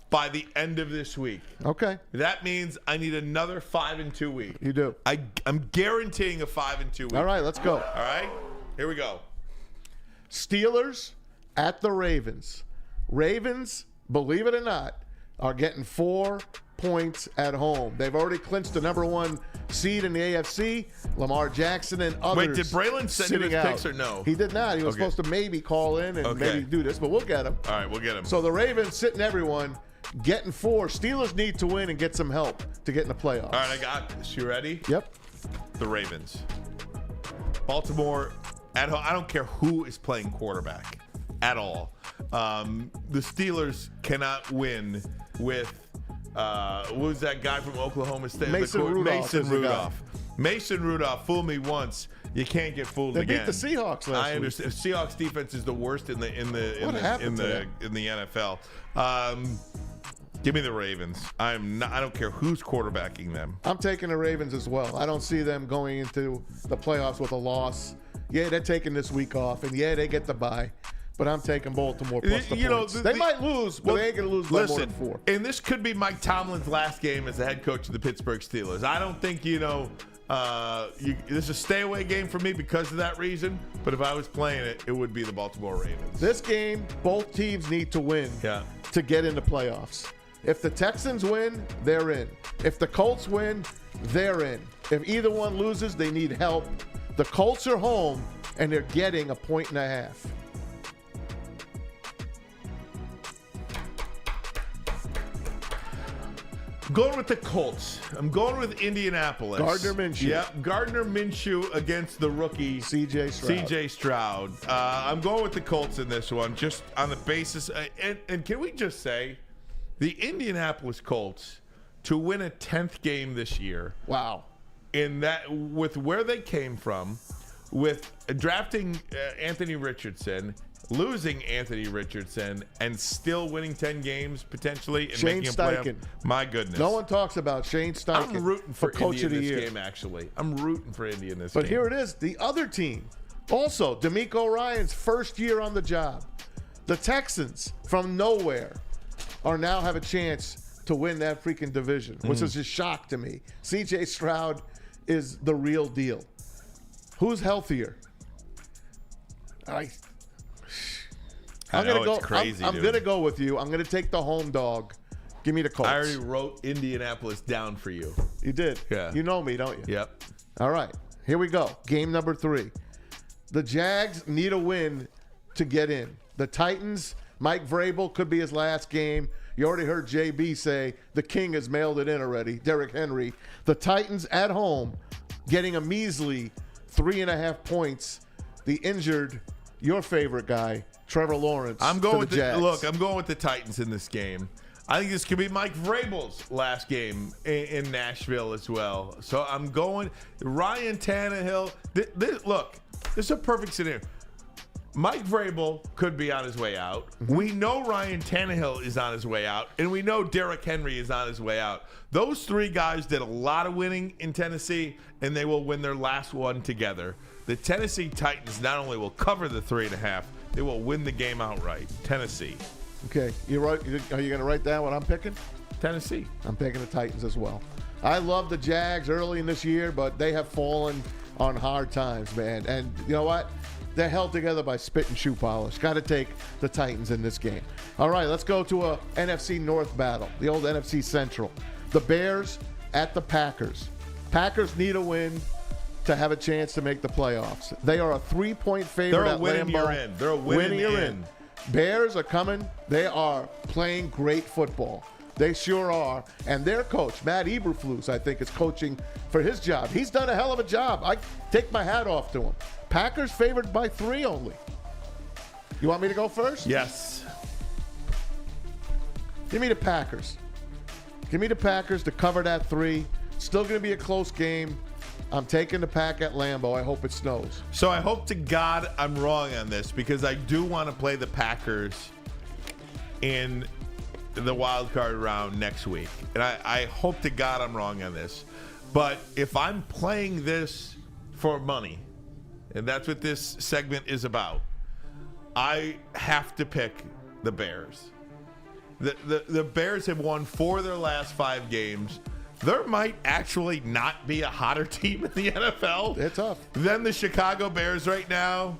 by the end of this week. Okay. That means I need another 5-2 week. You do. I'm guaranteeing a 5-2 week. All right, let's go. All right, here we go. Steelers at the Ravens. Ravens, believe it or not, are getting 4 points at home. They've already clinched the #1 seed in the AFC. Lamar Jackson and others. Wait, did Braylon send you his picks or no? He did not. He was supposed to maybe call in and maybe do this, but we'll get him. All right, we'll get him. So the Ravens sitting everyone, getting 4. Steelers need to win and get some help to get in the playoffs. All right, I got this. You ready? Yep. The Ravens. Baltimore at home. I don't care who is playing quarterback at all. The Steelers cannot win with what was that guy from Oklahoma State? Mason Rudolph. Mason Rudolph fooled me once. You can't get fooled They again. beat the Seahawks last week. I understand. Seahawks defense is the worst in the NFL. Give me the Ravens. I don't care who's quarterbacking them. I'm taking the Ravens as well. I don't see them going into the playoffs with a loss. Yeah, they're taking this week off, and yeah, they get the bye. But I'm taking Baltimore plus the points. They might lose, but they ain't going to lose by more than 4. And this could be Mike Tomlin's last game as the head coach of the Pittsburgh Steelers. I don't think, this is a stay-away game for me because of that reason. But if I was playing it, it would be the Baltimore Ravens. This game, both teams need to win to get into playoffs. If the Texans win, they're in. If the Colts win, they're in. If either one loses, they need help. The Colts are home, and they're getting 1.5 points. I'm going with the Colts. I'm going with Indianapolis. Gardner Minshew. Yep, Gardner Minshew against the rookie C.J. Stroud. I'm going with the Colts in this one, just on the basis. And can we just say, the Indianapolis Colts to win a 10th game this year? Wow. in that with where they came from, with drafting Anthony Richardson, losing Anthony Richardson, and still winning 10 games potentially and Shane making a playoff. Steichen. My goodness. No one talks about Shane Steichen. I'm rooting for Coach Indy of in the this Year. game, actually. I'm rooting for Indy in this But game. here it is, the other team. Also, D'Amico Ryan's first year on the job. The Texans, from nowhere, now have a chance to win that freaking division, which is a shock to me. C.J. Stroud is the real deal. Who's healthier? I'm gonna go with you. I'm gonna take the home dog. Give me the Colts. I already wrote Indianapolis down for you. You did? Yeah. You know me, don't you? Yep. All right. Here we go. Game number 3. The Jags need a win to get in. The Titans, Mike Vrabel, could be his last game. You already heard JB say the king has mailed it in already, Derrick Henry. The Titans at home getting a measly 3.5 points. The injured, your favorite guy, Trevor Lawrence. I'm going with Jags. I'm going with the Titans in this game. I think this could be Mike Vrabel's last game in Nashville as well. So I'm going Ryan Tannehill. Look, this is a perfect scenario. Mike Vrabel could be on his way out. We know Ryan Tannehill is on his way out, and we know Derrick Henry is on his way out. Those 3 guys did a lot of winning in Tennessee, and they will win their last one together. The Tennessee Titans not only will cover the 3.5, they will win the game outright. Tennessee. Okay, you're right. Are you going to write down what I'm picking? Tennessee. I'm picking the Titans as well. I love the Jags early in this year, but they have fallen on hard times, man. And you know what? They're held together by spit and shoe polish. Got to take the Titans in this game. All right, let's go to a NFC North battle, the old NFC Central. The Bears at the Packers. Packers need a win to have a chance to make the playoffs. They are a 3-point favorite at Lambeau. They're a winning you're in. Bears are coming. They are playing great football. They sure are. And their coach, Matt Eberflus, I think, is coaching for his job. He's done a hell of a job. I take my hat off to him. Packers favored by 3 only. You want me to go first? Yes. Give me the Packers. Give me the Packers to cover that 3. Still going to be a close game. I'm taking the Pack at Lambeau. I hope it snows. So I hope to God I'm wrong on this, because I do want to play the Packers in the wild card round next week. And I hope to God I'm wrong on this. But if I'm playing this for money, and that's what this segment is about, I have to pick the Bears. The Bears have won 4 of their last 5 games. There might actually not be a hotter team in the NFL. They're tough. Than the Chicago Bears right now.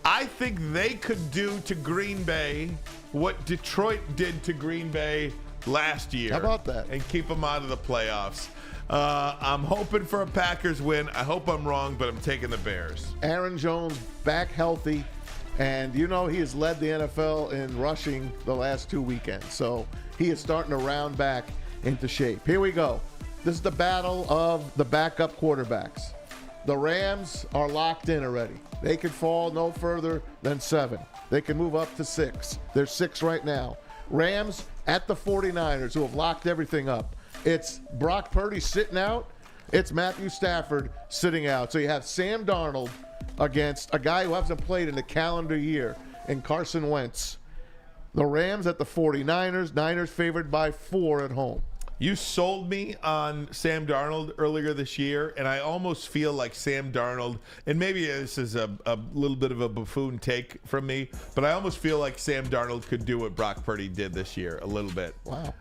I think they could do to Green Bay what Detroit did to Green Bay last year. How about that? And keep them out of the playoffs. I'm hoping for a Packers win. I hope I'm wrong, but I'm taking the Bears. Aaron Jones back healthy. And you know he has led the NFL in rushing the last 2 weekends. So he is starting to round back into shape. Here we go. This is the battle of the backup quarterbacks. The Rams are locked in already. They could fall no further than 7. They can move up to 6. They're 6 right now. Rams at the 49ers, who have locked everything up. It's Brock Purdy sitting out. It's Matthew Stafford sitting out. So you have Sam Darnold against a guy who hasn't played in a calendar year in Carson Wentz. The Rams at the 49ers. Niners favored by 4 at home. You sold me on Sam Darnold earlier this year, and I almost feel like Sam Darnold, and maybe this is a little bit of a buffoon take from me, but I almost feel like Sam Darnold could do what Brock Purdy did this year a little bit. Wow.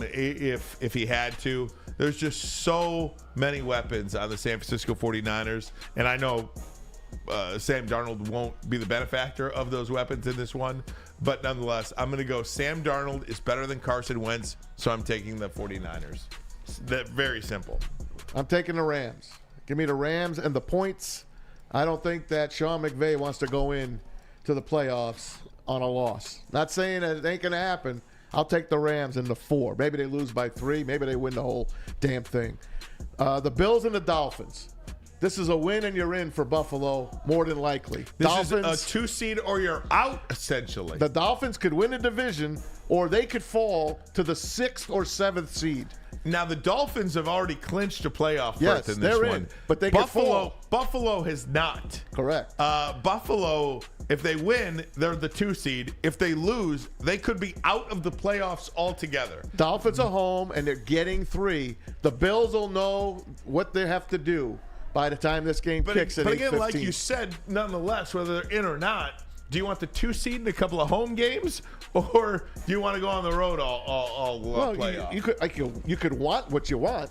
If he had to. There's just so many weapons on the San Francisco 49ers, and I know Sam Darnold won't be the benefactor of those weapons in this one, but nonetheless, I'm going to go Sam Darnold is better than Carson Wentz, so I'm taking the 49ers. That very simple. I'm taking the Rams. Give me the Rams and the points. I don't think that Sean McVay wants to go in to the playoffs on a loss. Not saying that it ain't going to happen. I'll take the Rams in the 4. Maybe they lose by 3. Maybe they win the whole damn thing. The Bills and the Dolphins. This is a win and you're in for Buffalo, more than likely. This is a 2 seed or you're out, essentially. The Dolphins could win a division or they could fall to the 6th or 7th seed. Now, the Dolphins have already clinched a playoff berth in this they're one. in, but they could fall. Buffalo has not. Correct. Buffalo, if they win, they're the 2 seed. If they lose, they could be out of the playoffs altogether. Dolphins are home, and they're getting 3. The Bills will know what they have to do by the time this game kicks at 8:15. But again, like you said, nonetheless, whether they're in or not, do you want the 2 seed in a couple of home games, or do you want to go on the road all playoff? You could want what you want,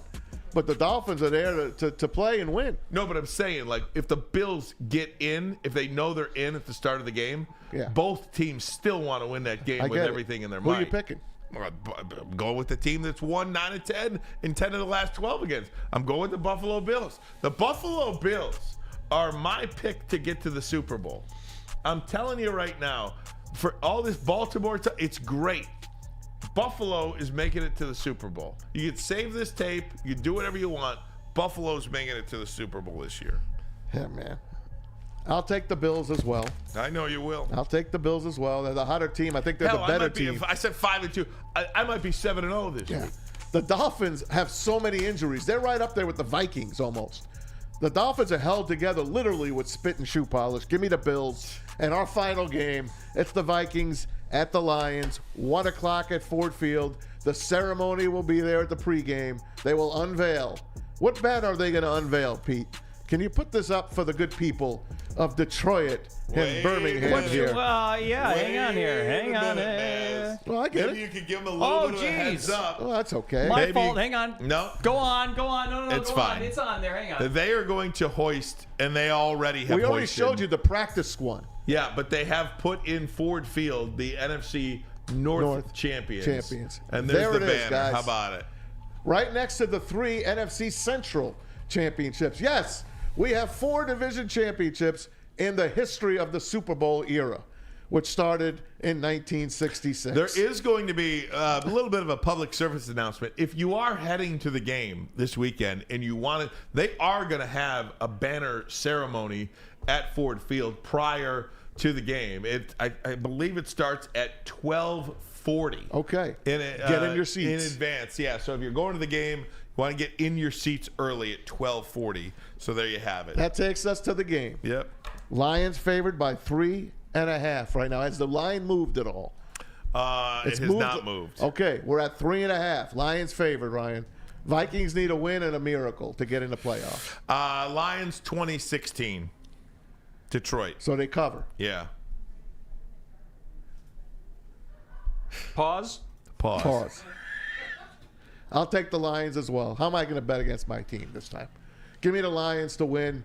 but the Dolphins are there to play and win. No, but I'm saying, like, if the Bills get in, if they know they're in at the start of the game, both teams still want to win that game with everything in their mind. Who are you picking? I'm going with the team that's won 9 of 10 in 10 of the last 12 against. I'm going with the Buffalo Bills. The Buffalo Bills are my pick to get to the Super Bowl. I'm telling you right now, for all this Baltimore stuff, it's great. Buffalo is making it to the Super Bowl. You can save this tape. You can do whatever you want. Buffalo's making it to the Super Bowl this year. Yeah, man. I'll take the Bills as well. I know you will. I'll take the Bills as well. They're the hotter team. I think they're the better team. If I said 5-2. I might be 7-0 this week. The Dolphins have so many injuries. They're right up there with the Vikings almost. The Dolphins are held together literally with spit and shoe polish. Give me the Bills. And our final game, it's the Vikings at the Lions, 1 o'clock at Ford Field. The ceremony will be there at the pregame. They will unveil. What bat are they going to unveil, Pete? Can you put this up for the good people of Detroit and Birmingham here? Hang on here. Well, I get Maybe it. you could give them a little bit of a heads up. Oh, that's okay. My fault. Hang on. No. Go on. No, It's go fine. on. It's on there. Hang on. They are going to hoist, and they already have We already hoisted. showed you the practice squad. Yeah, but they have put in Ford Field the NFC North champions. And there's There the it is, banner. guys. How about it? Right next to the 3 NFC Central championships. Yes, we have 4 division championships in the history of the Super Bowl era, which started in 1966. There is going to be a little bit of a public service announcement. If you are heading to the game this weekend and you want it, they are going to have a banner ceremony at Ford Field prior to the game. I believe it starts at 12:40. Okay. Get in your seats. in advance. Yeah. So if you're going to the game, you want to get in your seats early at 12:40. So there you have it. That takes us to the game. Yep. Lions favored by 3.5 right now. Has the line moved at all? It has not moved. Okay, we're at 3.5. Lions favored, Ryan. Vikings need a win and a miracle to get in the playoffs. Lions 2016. Detroit. So they cover. Yeah. Pause. I'll take the Lions as well. How am I going to bet against my team this time? Give me the Lions to win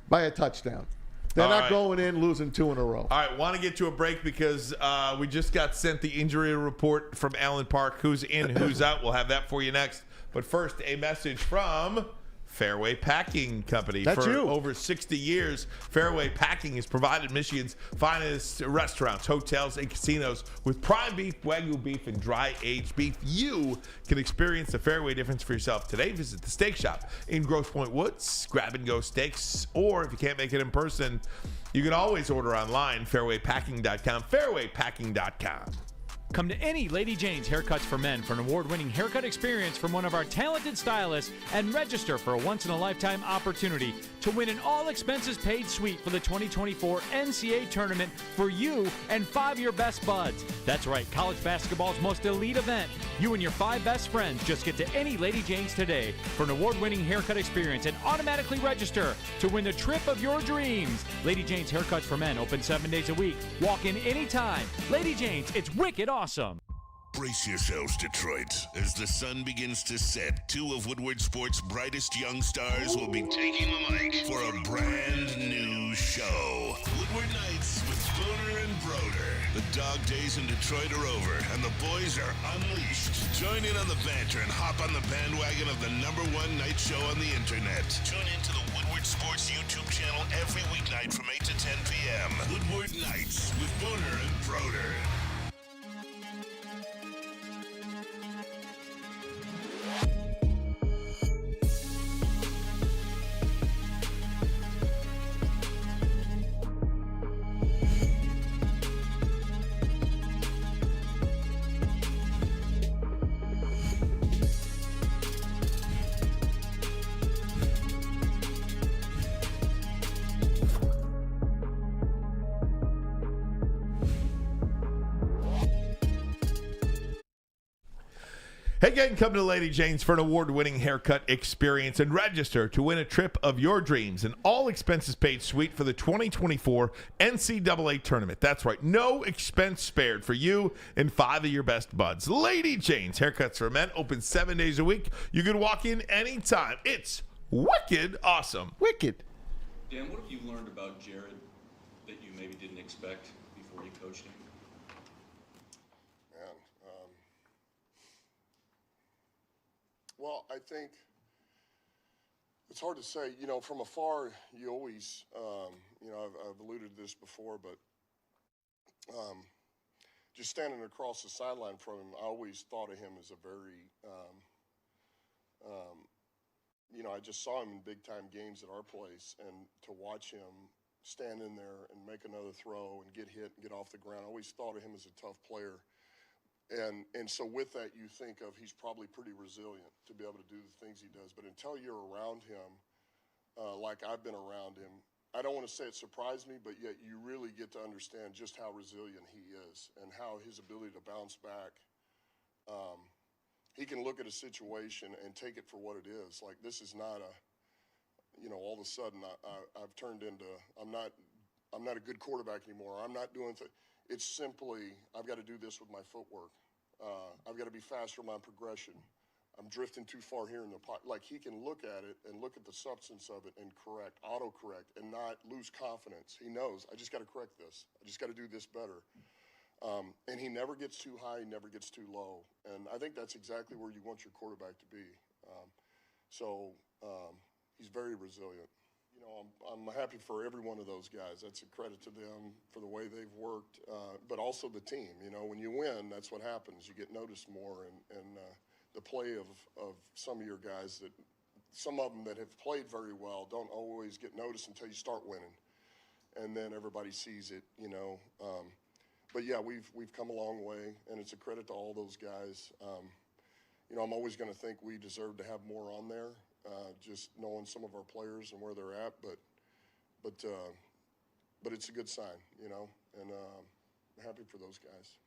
by a touchdown. They're All not right. going in losing 2 in a row. All right, want to get to a break because we just got sent the injury report from Allen Park. Who's in, who's out. We'll have that for you next. But first, a message from Fairway Packing Company. That's For you. over 60 years, Fairway Packing has provided Michigan's finest restaurants, hotels, and casinos with prime beef, Wagyu beef, and dry-aged beef. You can experience the Fairway difference for yourself today. Visit the steak shop in Grosse Pointe Woods, grab-and-go steaks, or if you can't make it in person, you can always order online, fairwaypacking.com, fairwaypacking.com. Come to any Lady Jane's Haircuts for Men for an award-winning haircut experience from one of our talented stylists and register for a once-in-a-lifetime opportunity to win an all-expenses-paid suite for the 2024 NCAA tournament for you and 5 of your best buds. That's right, college basketball's most elite event. You and your 5 best friends just get to any Lady Jane's today for an award-winning haircut experience and automatically register to win the trip of your dreams. Lady Jane's Haircuts for Men open 7 days a week. Walk in anytime. Lady Jane's, it's wicked awesome. Brace yourselves, Detroit. As the sun begins to set, 2 of Woodward Sports' brightest young stars will be taking the mic for a brand new show. Woodward Nights with Booner and Broder. The dog days in Detroit are over, and the boys are unleashed. Join in on the banter and hop on the bandwagon of the #1 night show on the internet. Tune into the Woodward Sports YouTube channel every weeknight from 8 to 10 p.m. Woodward Nights with Booner and Broder. Hey, gang, come to Lady Jane's for an award-winning haircut experience and register to win a trip of your dreams. An all-expenses-paid suite for the 2024 NCAA tournament. That's right, no expense spared for you and 5 of your best buds. Lady Jane's Haircuts for Men, open 7 days a week. You can walk in anytime. It's wicked awesome. Wicked. Dan, what have you learned about Jared that you maybe didn't expect before you coached him? Well, I think it's hard to say. You know, from afar, you always, you know, I've alluded to this before, but just standing across the sideline from him, I always thought of him as a very, you know, I just saw him in big-time games at our place, and to watch him stand in there and make another throw and get hit and get off the ground, I always thought of him as a tough player. And so with that, you think of he's probably pretty resilient to be able to do the things he does. But until you're around him, like I've been around him, I don't want to say it surprised me, but yet you really get to understand just how resilient he is and how his ability to bounce back. He can look at a situation and take it for what it is. Like, this is not a, you know, all of a sudden I've turned into, I'm not a good quarterback anymore. I'm not doing It's simply, I've got to do this with my footwork. I've got to be faster in my progression. I'm drifting too far here in the pocket. Like, he can look at it and look at the substance of it and correct, auto-correct, and not lose confidence. He knows, I just got to correct this. I just got to do this better. And he never gets too high, he never gets too low. And I think that's exactly where you want your quarterback to be. He's very resilient. You know, I'm happy for every one of those guys. That's a credit to them for the way they've worked, but also the team. You know, when you win, that's what happens. You get noticed more, and the play of some of your guys, that some of them that have played very well don't always get noticed until you start winning, and then everybody sees it. You know, but yeah, we've come a long way, and it's a credit to all those guys. You know, I'm always going to think we deserve to have more on there. Just knowing some of our players and where they're at, but it's a good sign, you know, and I'm happy for those guys.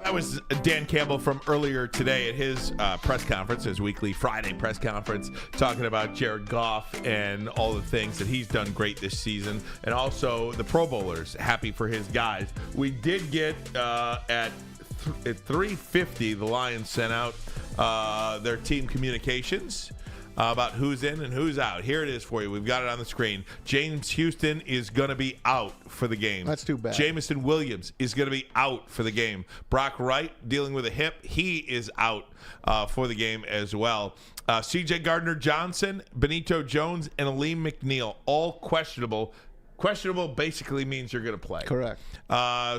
That was Dan Campbell from earlier today at his press conference, his weekly Friday press conference, talking about Jared Goff and all the things that he's done great this season, and also the Pro Bowlers, happy for his guys. We did get at 3:50, the Lions sent out their team communications about who's in and who's out. Here it is for you. We've got it on the screen. James Houston is going to be out for the game. That's too bad. Jamison Williams is going to be out for the game. Brock Wright, dealing with a hip, he is out for the game as well. C.J. Gardner-Johnson, Benito Jones, and Aleem McNeil, all questionable. Questionable basically means you're going to play. Correct.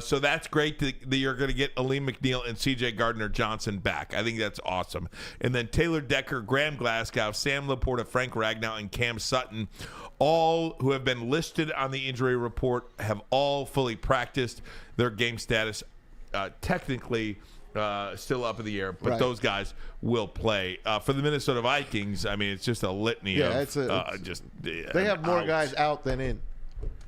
So that's great that you're going to get Aleem McNeil and C.J. Gardner-Johnson back. I think that's awesome. And then Taylor Decker, Graham Glasgow, Sam Laporta, Frank Ragnow, and Cam Sutton, all who have been listed on the injury report, have all fully practiced. Their game status technically still up in the air, but Right. those guys will play. For the Minnesota Vikings, I mean, it's just a litany of they have more guys out than in.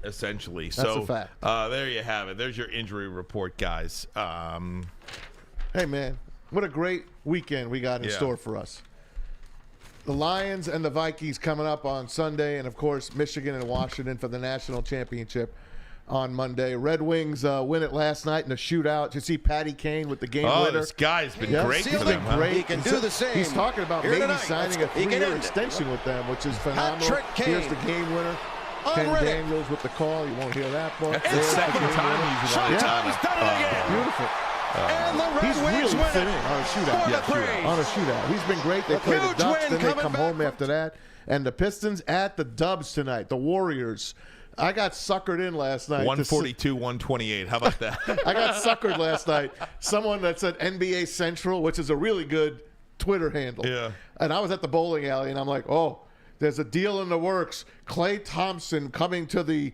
Essentially. That's So a fact. There you have it. There's your injury report, guys. Hey, man, what a great weekend we got in store for us. The Lions and the Vikings coming up on Sunday, and, of course, Michigan and Washington for the national championship on Monday. Red Wings win it last night in a shootout. Did you see Patty Kane with the game winner? This guy's been great for He's them. been great. He can do the same. He's talking about Here maybe tonight. signing a He can 3-year end it. extension with them, which is phenomenal. Hat-trick Kane. Here's the game winner. Ken Unready. Daniels with the call. You won't hear that part. That's the There's second game time winner. he's won it. Showtime's done it again. Beautiful. And the Red He's Wings really win fit it in on a for shootout. the Braves. On a shootout. He's been great. They A play the huge Ducks, win then they coming come back home from- after that. And the Pistons at the Dubs tonight. The Warriors. I got suckered in last night. 142, 128. How about that? I got suckered last night. Someone that said NBA Central, which is a really good Twitter handle. Yeah. And I was at the bowling alley, and I'm like, oh, there's a deal in the works. Klay Thompson coming to the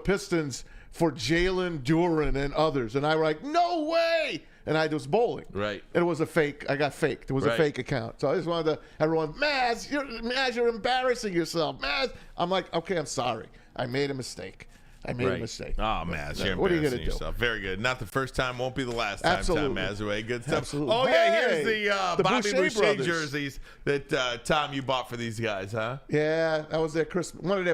Pistons for Jalen Duren and others. And I was like, no way. And I was bowling. Right. It was a fake. I got faked. It was a Right. fake account. So I just wanted to, everyone, Maz, you're embarrassing yourself. Maz. I'm like, okay, I'm sorry. I made a mistake. I made a mistake. Oh, Maz, you're what are you going to do? Yourself. Very good. Not the first time, won't be the last time. Absolutely. Tom Mazaway. Good stuff. Absolutely. Oh, yeah, Hey, here's the Bobby Boucher Boucher brothers. jerseys that, Tom, you bought for these guys, huh? Yeah, that was their one of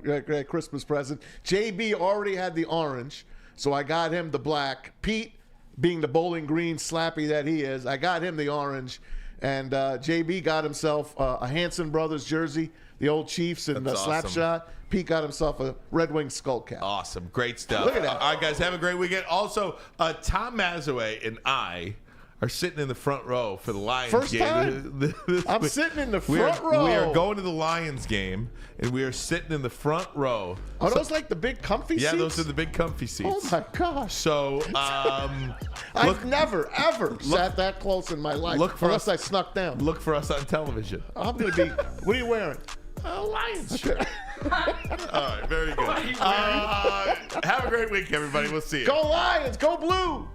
their Christmas presents. JB already had the orange, so I got him the black. Pete, being the Bowling Green slappy that he is, I got him the orange. And JB got himself a Hanson Brothers jersey, the old Chiefs and the slap shot. Pete got himself a Red Wing skull cap. Awesome. Great stuff. Look at that. All right, guys, have a great weekend. Also, Tom Mazaway and I are sitting in the front row for the Lions First game. time? I'm sitting in the front row. We are going to the Lions game, and we are sitting in the front row. Are those like the big comfy seats? Yeah, those are the big comfy seats. Oh, my gosh. So, I've never, ever sat that close in my life unless I snuck down. Look for us on television. I'm going to be, what are you wearing? Lions shirt. All right, very good. Have a great week, everybody. We'll see you. Go Lions! Go Blue!